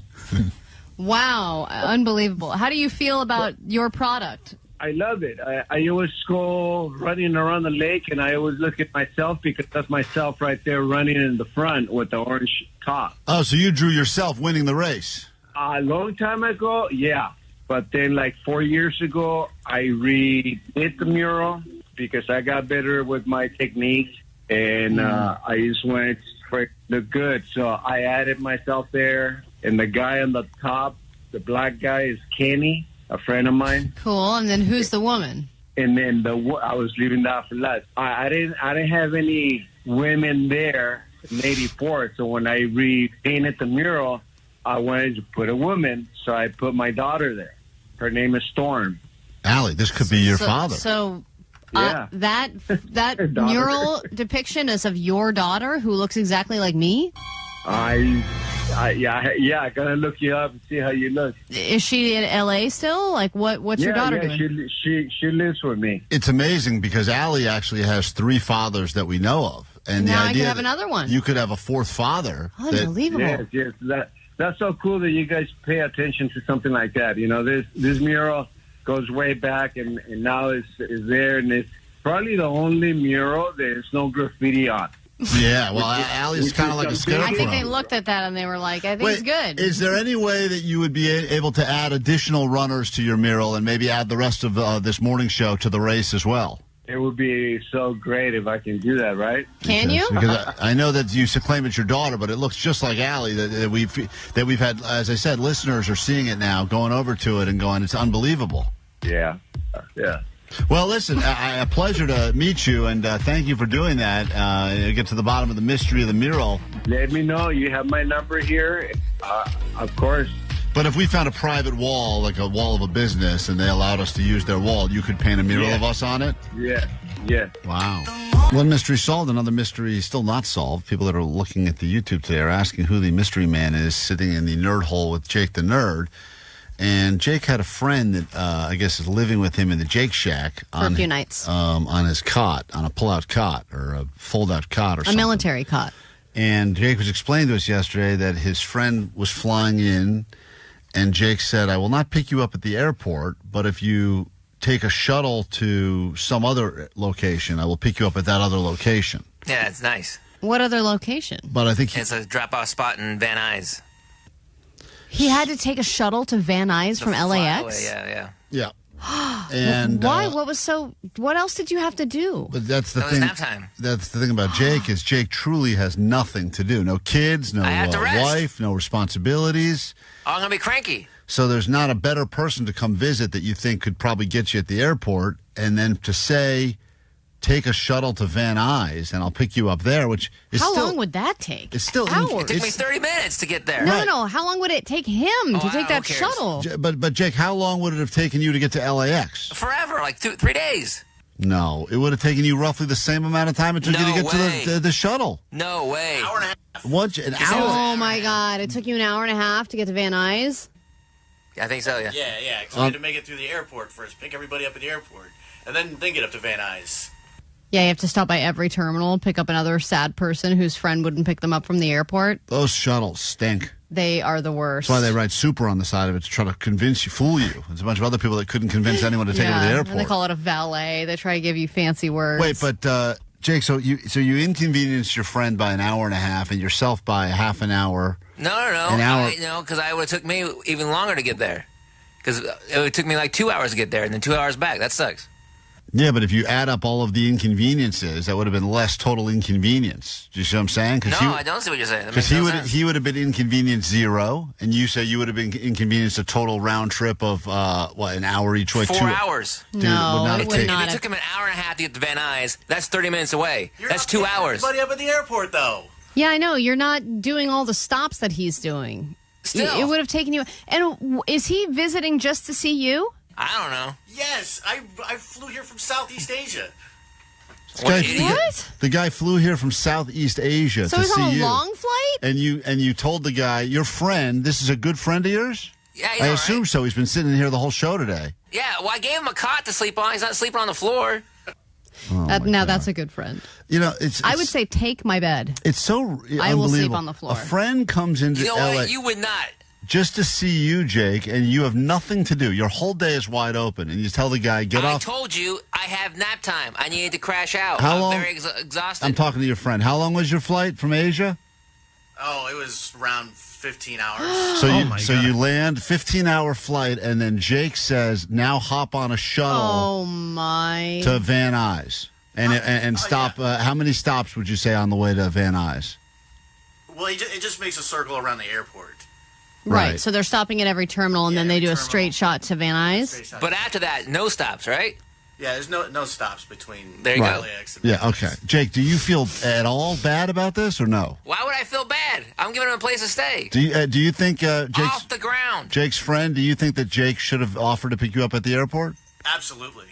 Wow, unbelievable. How do you feel about your product? I love it. I always go running around the lake, and I always look at myself because that's myself right there running in the front with the orange top. Oh, so you drew yourself winning the race. A long time ago, yeah. But then like 4 years ago, I redid the mural because I got better with my technique, and I just went for the good. So I added myself there, and the guy on the top, the black guy, is Kenny, a friend of mine. Cool. And then who's the woman? And then I was leaving that for last. I didn't have any women there in '84. So when I repainted the mural, I wanted to put a woman. So I put my daughter there. Her name is Storm. Allie, this could be your father. Yeah. That mural depiction is of your daughter who looks exactly like me? Yeah, I gotta look you up and see how you look. Is she in LA still? Like, what's your daughter doing? She lives with me. It's amazing because Allie actually has 3 fathers that we know of. And now the I idea could have that another one. You could have a fourth father. Unbelievable. Yes. That's so cool that you guys pay attention to something like that. You know, this mural goes way back, and now is there, and it's probably the only mural there's no graffiti on. Yeah, well, Allie's kind of like a scarecrow. I think they looked at that and they were like, I think it's good. Is there any way that you would be able to add additional runners to your mural and maybe add the rest of this morning show to the race as well? It would be so great if I can do that, right? Can you? Because I know that you claim it's your daughter, but it looks just like Allie. That we've had, as I said, listeners are seeing it now, going over to it and going, it's unbelievable. Yeah. Well, listen, a pleasure to meet you, and thank you for doing that. Get to the bottom of the mystery of the mural. Let me know. You have my number here, of course. But if we found a private wall, like a wall of a business, and they allowed us to use their wall, you could paint a mural of us on it? Yeah. Wow. One mystery solved, another mystery still not solved. People that are looking at the YouTube today are asking who the mystery man is sitting in the nerd hole with Jake the Nerd. And Jake had a friend that I guess is living with him in the Jake Shack for a few nights on his cot, on a pull-out cot or a fold-out cot or something. A military cot. And Jake was explaining to us yesterday that his friend was flying in, and Jake said, I will not pick you up at the airport, but if you take a shuttle to some other location, I will pick you up at that other location. Yeah, it's nice. What other location? But I think it's a drop-off spot in Van Nuys. He had to take a shuttle to Van Nuys from LAX? Yeah. And why? What else did you have to do? But that's the That was thing. nap time. That's the thing about Jake is Jake truly has nothing to do. No kids, no I have to rest. wife, no responsibilities. Oh, I'm going to be cranky. So there's not a better person to come visit that you think could probably get you at the airport, and then to say, take a shuttle to Van Nuys and I'll pick you up there, which is How still, long would that take? It's still hours. It took me 30 minutes to get there. No. How long would it take him to take that shuttle? But Jake, how long would it have taken you to get to LAX? Forever, like 3 days. No, it would have taken you roughly the same amount of time it took you to get to the shuttle. No way. Hour and a half. What? An hour? Oh my God! It took you an hour and a half to get to Van Nuys. I think so. Yeah. Yeah. Because we had to make it through the airport first, pick everybody up at the airport, and then get up to Van Nuys. Yeah, you have to stop by every terminal, pick up another sad person whose friend wouldn't pick them up from the airport. Those shuttles stink. They are the worst. That's why they write super on the side of it to try to fool you. There's a bunch of other people that couldn't convince anyone to take it to the airport. And they call it a valet. They try to give you fancy words. Wait, but Jake, so you inconvenienced your friend by an hour and a half and yourself by a half an hour. No. An hour. Because it would have took me even longer to get there. Because it took me like 2 hours to get there and then 2 hours back. That sucks. Yeah, but if you add up all of the inconveniences, that would have been less total inconvenience. Do you see what I'm saying? I don't see what you're saying. Because he would have been inconvenienced 0, and you say you would have been inconvenienced a total round trip of an hour each way. 4 hours. Dude, no, it would not If it took him an hour and a half to get to Van Nuys, that's 30 minutes away. That's 2 hours. Everybody up at the airport, though. Yeah, I know. You're not doing all the stops that he's doing. Still. It would have taken you. And is he visiting just to see you? I don't know. Yes, I flew here from Southeast Asia. What? The guy flew here from Southeast Asia So to he's see on a you. long flight? And you told the guy, your friend, this is a good friend of yours? Yeah, I assume so. He's been sitting here the whole show today. Yeah, well, I gave him a cot to sleep on. He's not sleeping on the floor. That's a good friend. You know, I would say take my bed. It's so I will sleep unbelievable. on the floor. A friend comes into You know LA what? You would not. just to see you, Jake, and you have nothing to do. Your whole day is wide open, and you tell the guy, get off. I told you I have nap time. I needed to crash out. How I'm long? very exhausted. I'm talking to your friend. How long was your flight from Asia? Oh, it was around 15 hours. So you land 15-hour flight, and then Jake says, now hop on a shuttle Oh, my. to Van Nuys. And stop. How many stops would you say on the way to Van Nuys? Well, it just makes a circle around the airport. Right. So they're stopping at every terminal, and then they do a straight shot to Van Nuys. But after that, no stops, right? Yeah, there's no stops between There you go. LAX and Yeah, okay. Jake, do you feel at all bad about this or no? Why would I feel bad? I'm giving him a place to stay. Do you think Jake's, Off the ground. Jake's friend, do you think that Jake should have offered to pick you up at the airport? Absolutely.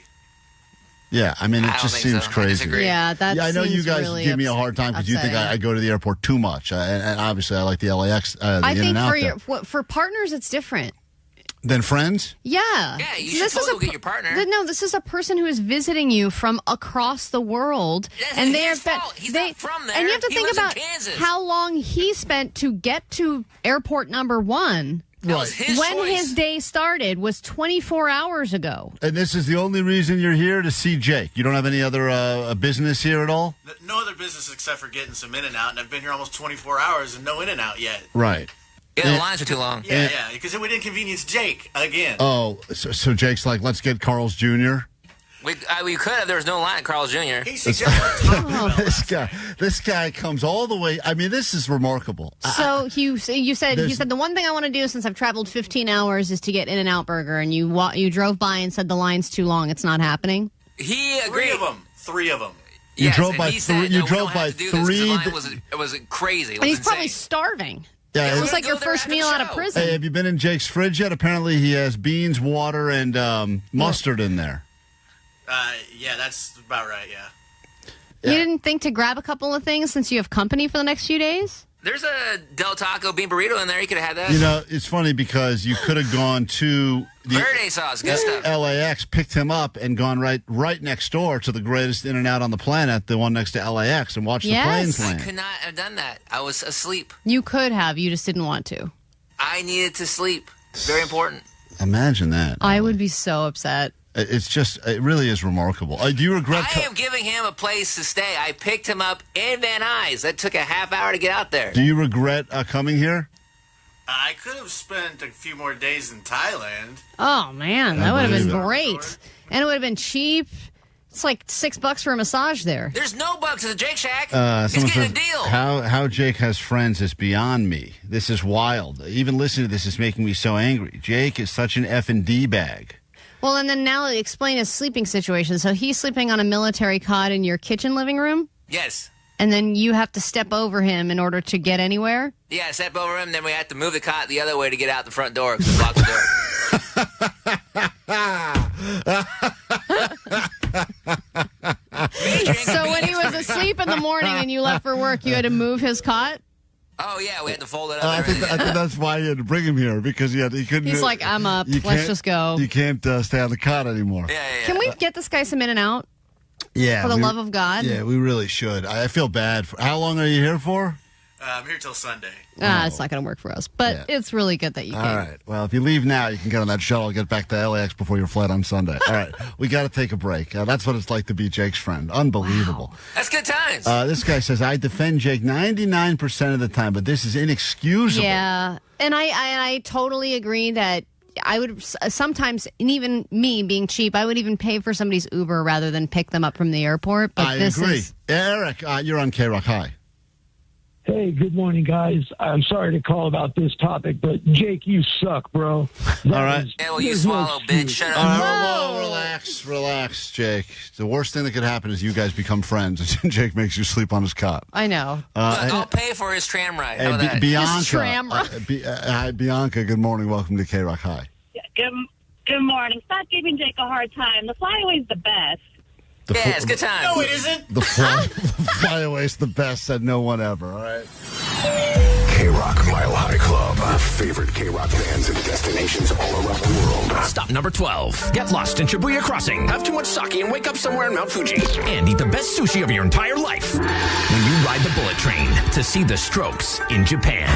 Yeah, I mean, it I don't just think seems so. I crazy. disagree. Yeah, that I know you seems guys really give me a hard time because you think I go to the airport too much. And obviously, I like the LAX, the I in think and out for there. for partners, it's different. Than friends? Yeah. Yeah, you should totally go get your partner. No, this is a person who is visiting you from across the world. And his fault. He's not from there. And you have to He think lives in about Kansas. how long he spent to get to airport number 1. That was his when choice. his day started was 24 hours ago. And this is the only reason you're here to see Jake. You don't have any other business here at all? No other business except for getting some In-N-Out, and I've been here almost 24 hours and no In-N-Out yet. Right. Yeah, the lines are too long. Yeah, because it would inconvenience Jake again. Oh, so Jake's like, let's get Carl's Jr.? We could have. There was no line at Carl's Jr. He suggested This guy comes all the way. I mean, this is remarkable. So you said the one thing I want to do since I've traveled 15 hours is to get In-N-Out Burger, and you drove by and said the line's too long. It's not happening. He agreed. Three of them. You Yes, drove and by he said, you no, we drove don't have by to do this 'cause three. The line was crazy. It And was he's probably insane. starving. Yeah, It was like your first meal out of prison. Hey, have you been in Jake's fridge yet? Apparently, he has beans, water, and mustard in there. Yeah, that's about right, yeah. You didn't think to grab a couple of things since you have company for the next few days? There's a Del Taco bean burrito in there. You could have had that. You know, it's funny because you could have gone to the Verde sauce, good stuff. LAX, picked him up, and gone right next door to the greatest In-N-Out on the planet, the one next to LAX, and watched the planes I land. could not have done that. I was asleep. You could have. You just didn't want to. I needed to sleep. Very important. Imagine that. I would be so upset. It really is remarkable. Do you regret? I am giving him a place to stay. I picked him up in Van Nuys. That took a half hour to get out there. Do you regret coming here? I could have spent a few more days in Thailand. Oh, man. That would have been great. And it would have been cheap. It's like $6 for a massage there. There's no bucks at the Jake Shack. He's Someone getting says, a deal. How Jake has friends is beyond me. This is wild. Even listening to this is making me so angry. Jake is such an F&D bag. Well, and then now explain his sleeping situation. So he's sleeping on a military cot in your kitchen living room? Yes. And then you have to step over him in order to get anywhere? Yeah, step over him, then we had to move the cot the other way to get out the front door because it blocked the door. So when he was asleep in the morning and you left for work, you had to move his cot? Oh, yeah, we had to fold it up. I think that's why you had to bring him here, because he couldn't. He's like, I'm up. Let's can't- just go. You can't stay on the cot anymore. Can we get this guy some In-N-Out? Yeah. For the love of God? Yeah, we really should. I feel bad. How long are you here for? I'm here till Sunday. It's not going to work for us. But it's really good that you came. All right. Well, if you leave now, you can get on that shuttle and get back to LAX before your flight on Sunday. All right. We got to take a break. That's what it's like to be Jake's friend. Unbelievable. Wow. That's good times. This guy says, I defend Jake 99% of the time, but this is inexcusable. Yeah. And I totally agree that I would sometimes, and even me being cheap, I would even pay for somebody's Uber rather than pick them up from the airport. But I this agree. is Eric, you're on K-Rock. Hi. Hey, good morning, guys. I'm sorry to call about this topic, but Jake, you suck, bro. All right. Yeah, well, you swallow, bitch. Shut up. Whoa, relax, Jake. The worst thing that could happen is you guys become friends and Jake makes you sleep on his cot. I know. I'll pay for his tram ride. How about that? Bianca. His tram ride. Hi, Bianca. Good morning. Welcome to K-Rock. Hi. Good morning. Stop giving Jake a hard time. The flyaway's the best. It's good time. No, it isn't. The flyaway's the best, said no one ever. All right. K-Rock Mile High Club. Favorite K-Rock bands and destinations all around the world. Stop number 12. Get lost in Shibuya Crossing. Have too much sake and wake up somewhere in Mount Fuji. And eat the best sushi of your entire life. When you ride the bullet train to see the Strokes in Japan.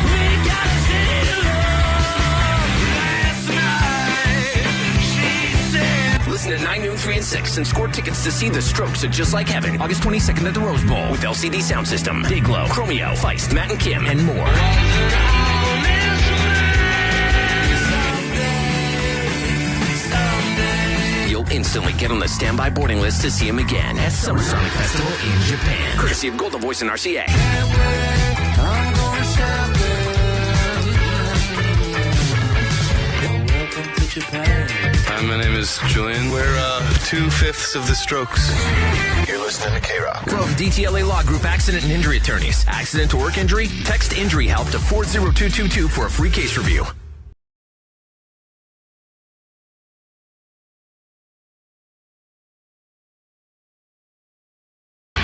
Listen at 9, noon, 3, and 6 and score tickets to see the Strokes at Just Like Heaven. August 22nd at the Rose Bowl with LCD Sound System, Big Glow, Chromeo, Feist, Matt and Kim, and more. You'll instantly get on the standby boarding list to see him again at Summer Sonic Festival in Japan. Courtesy of Golden Voice and RCA. Hi, my name is Julian. We're 2/5 of the Strokes. You're listening to K-Rock. From DTLA Law Group Accident and Injury Attorneys. Accident to work injury? Text injury help to 40222 for a free case review.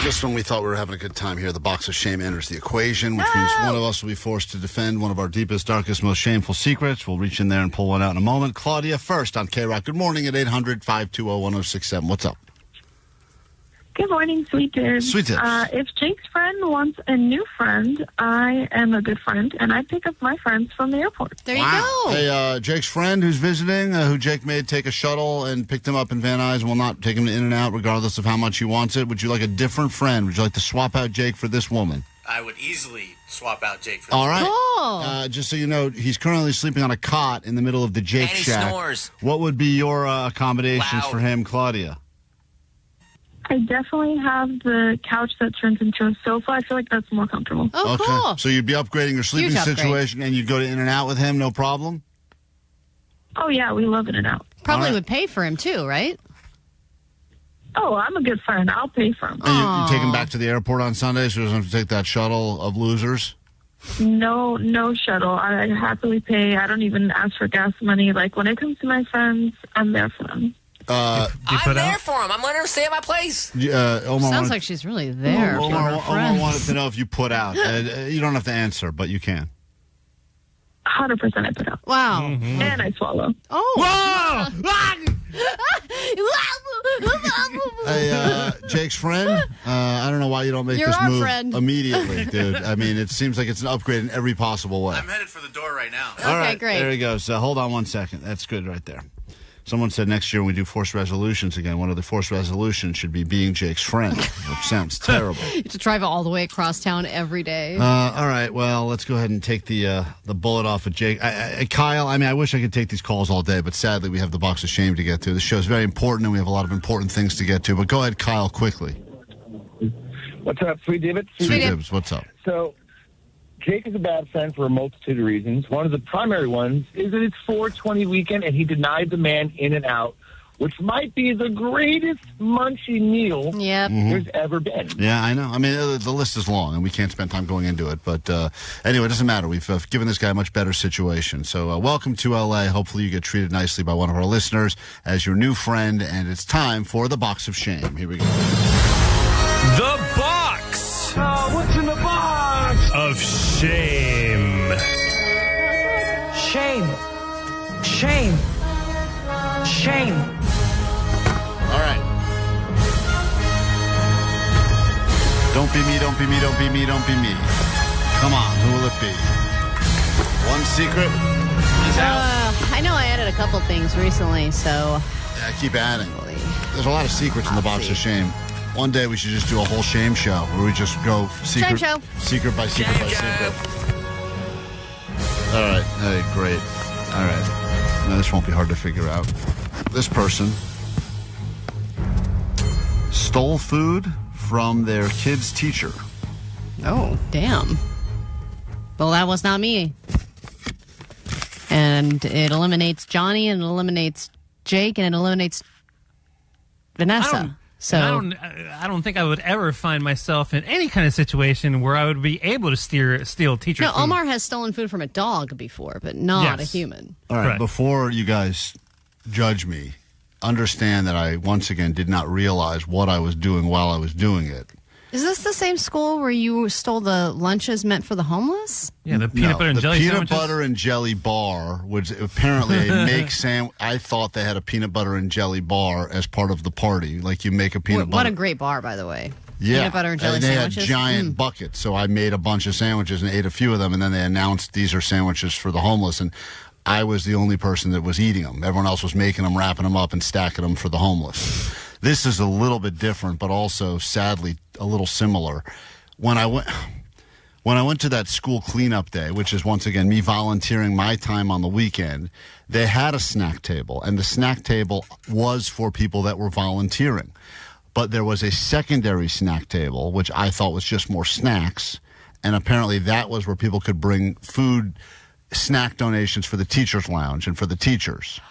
Just when we thought we were having a good time here, the box of shame enters the equation, which means one of us will be forced to defend one of our deepest, darkest, most shameful secrets. We'll reach in there and pull one out in a moment. Claudia first on K-Rock. Good morning at 800-520-1067. What's up? Good morning, Sweet Dibs. Sweet Dibs. If Jake's friend wants a new friend, I am a good friend, and I pick up my friends from the airport. There you go. Hey, Jake's friend who's visiting, who Jake made take a shuttle and picked him up in Van Nuys and will not take him to In-N-Out regardless of how much he wants it. Would you like a different friend? Would you like to swap out Jake for this woman? I would easily swap out Jake for All right. Cool. Just so you know, he's currently sleeping on a cot in the middle of the Jake And he shack. snores. What would be your accommodations Loud. for him, Claudia? I definitely have the couch that turns into a sofa. I feel like that's more comfortable. Oh, Okay. cool. So you'd be upgrading your sleeping Huge upgrade. situation and you'd go to In-N-Out with him, no problem? Oh, yeah, we love In-N-Out. Probably All right. would pay for him, too, right? Oh, I'm a good friend. I'll pay for him. And you take him back to the airport on Sunday so he doesn't have to take that shuttle of losers? No shuttle. I happily pay. I don't even ask for gas money. Like, when it comes to my friends, I'm there for them. I'm there for him. I'm letting her stay at my place. Omar Sounds like she's really there for her Omar friends. wanted to know if you put out. You don't have to answer, but you can. 100% I put out. Wow. And I swallow. Oh. Hey, Jake's friend, I don't know why you don't make You're this our move friend. immediately, dude. I mean, it seems like it's an upgrade in every possible way. I'm headed for the door right now. All right, great. there he goes. Hold on one second. That's good right there. Someone said next year when we do forced resolutions again, one of the forced resolutions should be being Jake's friend, which sounds terrible. You have to drive all the way across town every day. All right, well, let's go ahead and take the bullet off of Jake. Kyle, I mean, I wish I could take these calls all day, but sadly we have the box of shame to get to. This show is very important, and we have a lot of important things to get to. But go ahead, Kyle, quickly. What's up, Sweet David? Sweet Dibs, what's up? So, Jake is a bad friend for a multitude of reasons. One of the primary ones is that it's 420 weekend, and he denied the man In-N-Out, which might be the greatest munchy meal there's ever been. Yeah, I know. I mean, the list is long, and we can't spend time going into it. But anyway, it doesn't matter. We've given this guy a much better situation. So welcome to L.A. Hopefully you get treated nicely by one of our listeners as your new friend. And it's time for the box of shame. Here we go. The box. What's in the box? Of shame. Shame. Shame. Shame. All right. Don't be me, don't be me, don't be me, don't be me. Come on, who will it be? One secret is out. I know I added a couple things recently, so... Yeah, keep adding. There's a lot of secrets in the box of shame. One day we should just do a whole shame show where we just go secret, Shame show. secret by secret by secret. All right. Hey, great. All right. Now, this won't be hard to figure out. This person stole food from their kid's teacher. Oh, damn. Well, that was not me. And it eliminates Johnny, and it eliminates Jake, and it eliminates Vanessa. I don't think I would ever find myself in any kind of situation where I would be able to steal teacher No, food. Omar has stolen food from a dog before, but not a human. All right. Before you guys judge me, understand that I, once again, did not realize what I was doing while I was doing it. Is this the same school where you stole the lunches meant for the homeless? Yeah, the peanut butter and jelly peanut sandwiches. butter and jelly bar was apparently a make sandwich. I thought they had a peanut butter and jelly bar as part of the party. Like you make a peanut butter. What a great bar, by the way. Yeah. Peanut butter and jelly they sandwiches. had giant buckets, so I made a bunch of sandwiches and ate a few of them, and then they announced these are sandwiches for the homeless, and I was the only person that was eating them. Everyone else was making them, wrapping them up, and stacking them for the homeless. This is a little bit different, but also, sadly, a little similar. When I went to that school cleanup day, which is, once again, me volunteering my time on the weekend, they had a snack table, and the snack table was for people that were volunteering. But there was a secondary snack table, which I thought was just more snacks, and apparently that was where people could bring food, snack donations for the teachers' lounge and for the teachers.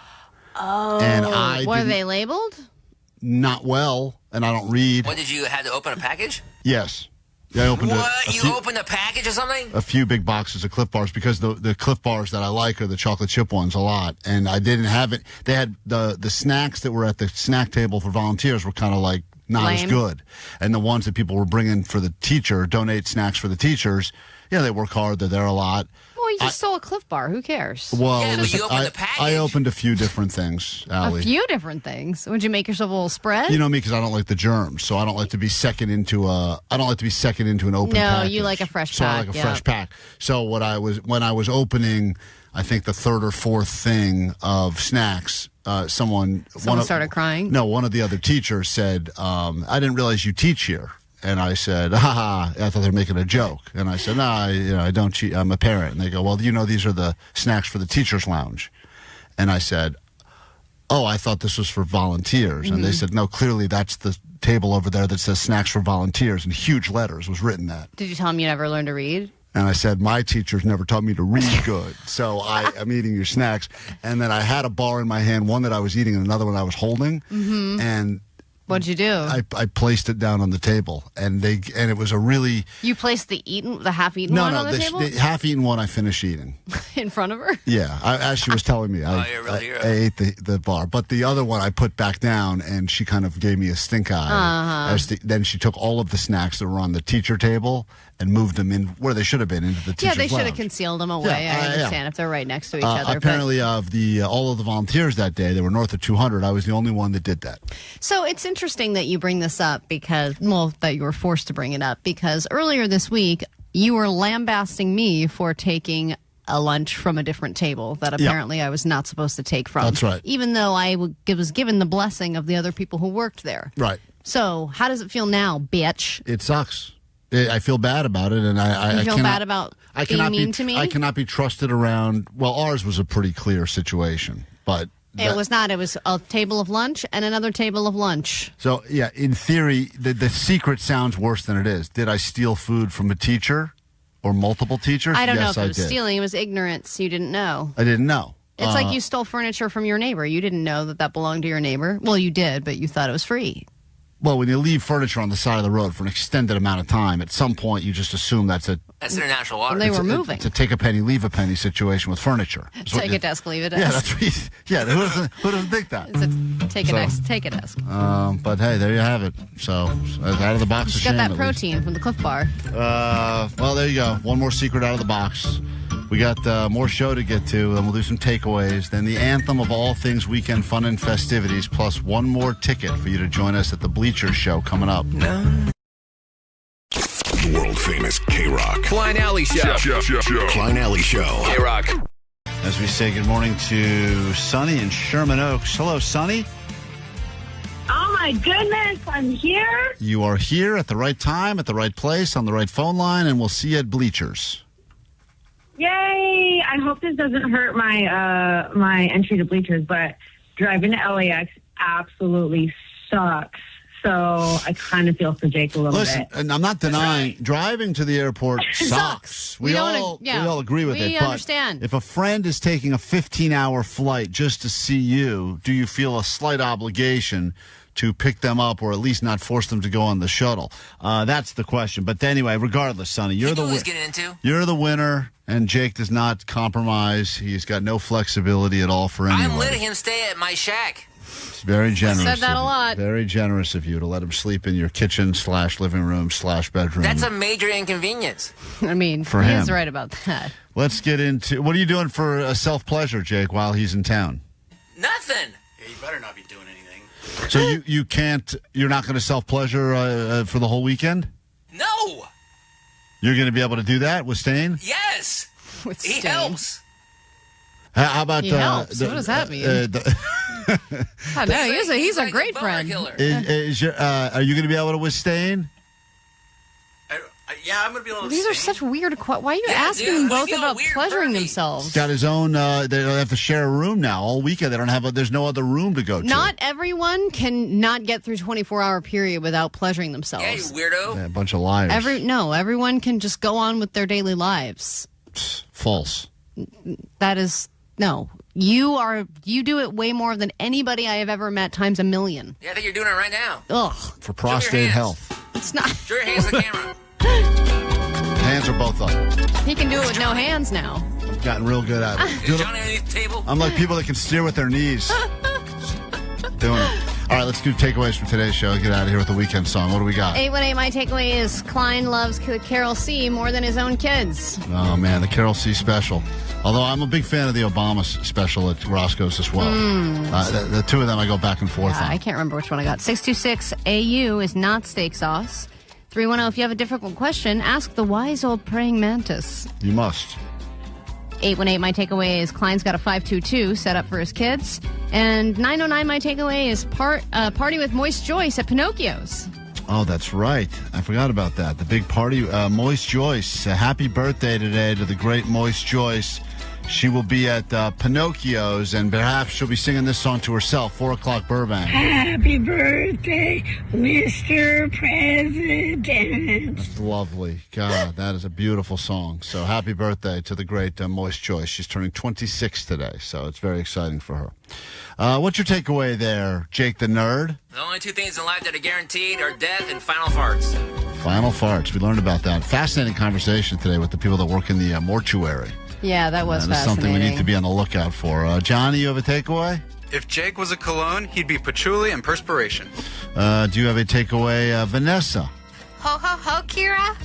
Oh. And I Were didn't- they labeled? Not well, and I don't read. What did you have to open a package? Yes. Yeah, I opened What? You opened a package or something? a few big boxes of Cliff Bars because the Cliff Bars that I like are the chocolate chip ones a lot, and I didn't have it. They had the snacks that were at the snack table for volunteers were kind of like not Lame. as good. And the ones that people were bringing for the teacher, donate snacks for the teachers, they work hard. They're there a lot. Well, you just stole a Cliff Bar. Who cares? Well, Yeah, but listen, you opened the package. I opened a few different things, Allie. A few different things. Would you make yourself a little spread? You know me, because I don't like the germs, so I don't like to be second into an open No, package. you like a fresh So I pack, like a yeah. fresh pack. So when I was opening, I think the third or fourth thing of snacks, someone started crying? No, one of the other teachers said, I didn't realize you teach here. And I said, I thought they were making a joke. And I said, no, I don't cheat. I'm a parent. And they go, well, these are the snacks for the teacher's lounge. And I said, oh, I thought this was for volunteers. And they said, no, clearly that's the table over there that says snacks for volunteers. In huge letters was written that. Did you tell him you never learned to read? And I said, my teachers never taught me to read good. So I'm eating your snacks. And then I had a bar in my hand, one that I was eating and another one I was holding. Mm-hmm. And what'd you do? I placed it down on the table, and it was a really You placed the half-eaten one on the table? the half-eaten one I finished eating. In front of her? Yeah, as she was telling me, I ate the bar, but the other one I put back down, and she kind of gave me a stink eye. Then she took all of the snacks that were on the teacher table and moved them in where they should have been, into the teacher's Yeah, they should have lounge. concealed them away. I understand if they're right next to each other. Apparently, of all of the volunteers that day, there were north of 200. I was the only one that did that. So it's interesting that you bring this up that you were forced to bring it up, because earlier this week you were lambasting me for taking a lunch from a different table that apparently I was not supposed to take from. That's right. Even though I was given the blessing of the other people who worked there. Right. So how does it feel now, bitch? It sucks. I feel bad about it, and I You feel cannot, bad about I being cannot mean be, to me? I cannot be trusted around. Well, ours was a pretty clear situation, but It was not. It was a table of lunch and another table of lunch. So yeah, in theory, the secret sounds worse than it is. Did I steal food from a teacher or multiple teachers? I don't know Yes, if it was I did. stealing. It was ignorance. You didn't know. I didn't know. It's like you stole furniture from your neighbor. You didn't know that belonged to your neighbor. Well, you did, but you thought it was free. Well, when you leave furniture on the side of the road for an extended amount of time, at some point you just assume that's international water. And they were moving. It's a take a penny, leave a penny situation with furniture. Take a desk, leave a desk. Yeah, that's what who doesn't think that? It's a take a desk. But hey, there you have it. So out of the box. Just got that protein from the Cliff Bar. Well, there you go. One more secret out of the box. We got more show to get to, and we'll do some takeaways. Then the anthem of all things weekend fun and festivities, plus one more ticket for you to join us at the Bleachers show coming up. World famous K-Rock. Klein Alley Show. Klein Alley Show. K-Rock. As we say good morning to Sunny in Sherman Oaks. Hello, Sunny. Oh my goodness, I'm here. You are here at the right time, at the right place, on the right phone line, and we'll see you at Bleachers. Yay! I hope this doesn't hurt my my entry to Bleachers, but driving to LAX absolutely sucks. So I kind of feel for Jake a little Listen, bit. and I'm not denying driving to the airport sucks. We all agree with it. We understand. But if a friend is taking a 15-hour flight just to see you, do you feel a slight obligation to pick them up, or at least not force them to go on the shuttle? That's the question. But anyway, regardless, Sonny, you're you're the winner, and Jake does not compromise. He's got no flexibility at all for anyone. I'm letting him stay at my shack. It's very generous. Said that a lot. Very generous of you to let him sleep in your kitchen / living room / bedroom. That's a major inconvenience. I mean, For he him. is right about that. Let's get into what are you doing for self-pleasure, Jake, while he's in town? Nothing. Yeah, you better not be doing anything. So you're not going to self-pleasure for the whole weekend? No. You're going to be able to do that with Stain? Yes. He helps. How about He helps? What does that mean? I know, he's a great friend. Are you going to be able to withstand? Yeah, I'm going to be able to These are such weird questions. Why are you asking them both about pleasuring themselves? He's got his own, they have to share a room now all weekend. They don't have there's no other room to go to. Not everyone can not get through 24-hour period without pleasuring themselves. Yeah, you weirdo. Yeah, a bunch of liars. Everyone can just go on with their daily lives. False. That is, no. You do it way more than anybody I have ever met times a million. Yeah, I think you're doing it right now. Ugh. For prostate health. It's not. Show your hands to the camera. Hands are both up. He can do it with no hands now. I've gotten real good at it. Is Johnny underneath the table? I'm like people that can steer with their knees. Doing it. All right, right, let's do takeaways from today's show. Get out of here with the weekend song. What do we got? 818, my takeaway is Klein loves Carol C. more than his own kids. Oh, man, the Carol C. special. Although I'm a big fan of the Obama special at Roscoe's as well. The two of them I go back and forth on. I can't remember which one I got. 626 AU is not steak sauce. 310, if you have a difficult question, ask the wise old praying mantis. You must. 818, my takeaway is Klein's got a 522 set up for his kids. And 909, my takeaway is party with Moist Joyce at Pinocchio's. Oh, that's right. I forgot about that. The big party. Moist Joyce. Happy birthday today to the great Moist Joyce. She will be at Pinocchio's, and perhaps she'll be singing this song to herself, 4 o'clock Burbank. Happy birthday, Mr. President. That's lovely. God, that is a beautiful song. So happy birthday to the great Moist Joyce. She's turning 26 today, so it's very exciting for her. What's your takeaway there, Jake the Nerd? The only two things in life that are guaranteed are death and final farts. Final farts. We learned about that. Fascinating conversation today with the people that work in the mortuary. Yeah, that was That's fascinating. something we need to be on the lookout for. Johnny, you have a takeaway? If Jake was a cologne, he'd be patchouli and perspiration. Do you have a takeaway, Vanessa? Ho, ho, ho, Kira.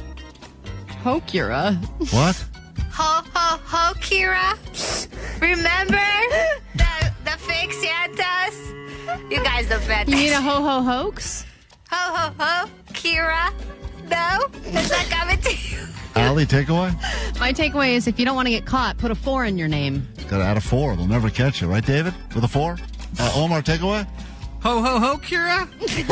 Ho, Kira. What? Ho, ho, ho, Kira. Remember the fake Santas? You guys the best. You need a ho-ho hoax? Ho, ho, ho, Kira. No? Is that coming to you? Allie, takeaway? My takeaway is if you don't want to get caught, put a 4 in your name. Got to add a 4. They'll never catch you, right, David? With a 4? Omar, takeaway? Ho, ho, ho, Kira. You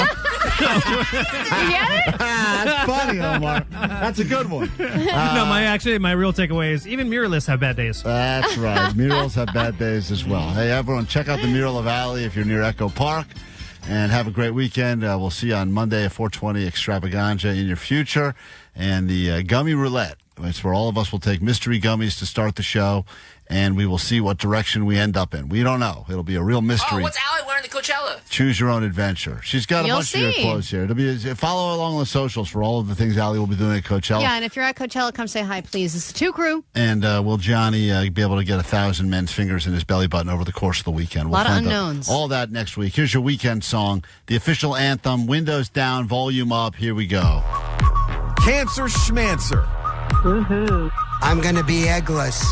get it? That's funny, Omar. That's a good one. No, my real takeaway is even muralists have bad days. That's right. Murals have bad days as well. Hey, everyone, check out the mural of Allie if you're near Echo Park. And have a great weekend. We'll see you on Monday at 420 Extravaganza in your future. And the gummy roulette. It's where all of us will take mystery gummies to start the show. And we will see what direction we end up in. We don't know. It'll be a real mystery. Oh, what's Allie wearing to Coachella? Choose your own adventure. She's got a You'll bunch of your see. clothes here. It'll be follow along on the socials for all of the things Allie will be doing at Coachella. Yeah, and if you're at Coachella, come say hi, please. It's the 2 crew. And will Johnny be able to get 1,000 men's fingers in his belly button over the course of the weekend? We'll Lot of find out unknowns. all that next week. Here's your weekend song, the official anthem, windows down, volume up. Here we go. Cancer schmancer. Woohoo. I'm going to be eggless.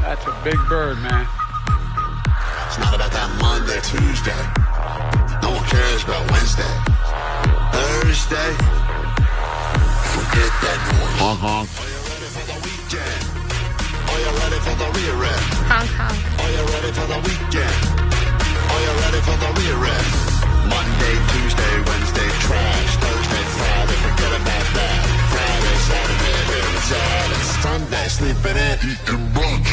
That's a big bird, man. It's not about that Monday, Tuesday. No one cares about Wednesday. Thursday. Forget that noise. Honk, honk. Are you ready for the weekend? Are you ready for the rear end? Honk, honk. Are you ready for the weekend? Are you ready for the rear end? Monday, Tuesday, Wednesday, trash. Thursday, Friday, forget about that. Friday, Saturday, Sunday, sleeping in, eating brunch.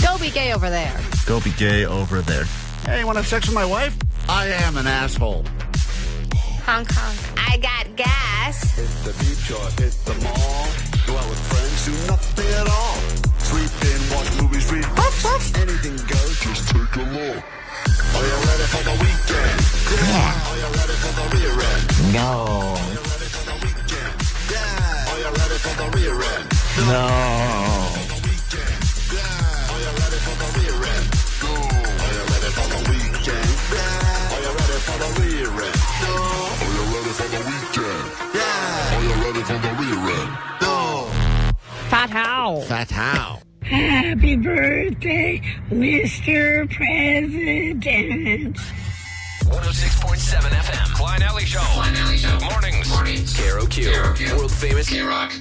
Go be gay over there. Go be gay over there. Hey, want to have sex with my wife? I am an asshole. Honk, honk. I got gas. Hit the beach or hit the mall. Go out with friends, do nothing at all. Sleep in, watch movies, read books. Anything goes, just take a look. Are you ready for the weekend? Yeah. Are you ready for the rear end? No. Are you ready for the weekend? Yeah. Are you ready for the rear end? No. For the weekend? Yeah. Are you ready for the rear end? No. Are you ready for the weekend? Yeah. Are you ready for the rear end? No. Are you ready for the weekend? Yeah. Are you ready for the rear end? No. Fat how? Fat how? Happy birthday, Mr. President. 106.7 FM. Klein Alley Show. Mornings. KROQ. World famous K-Rock.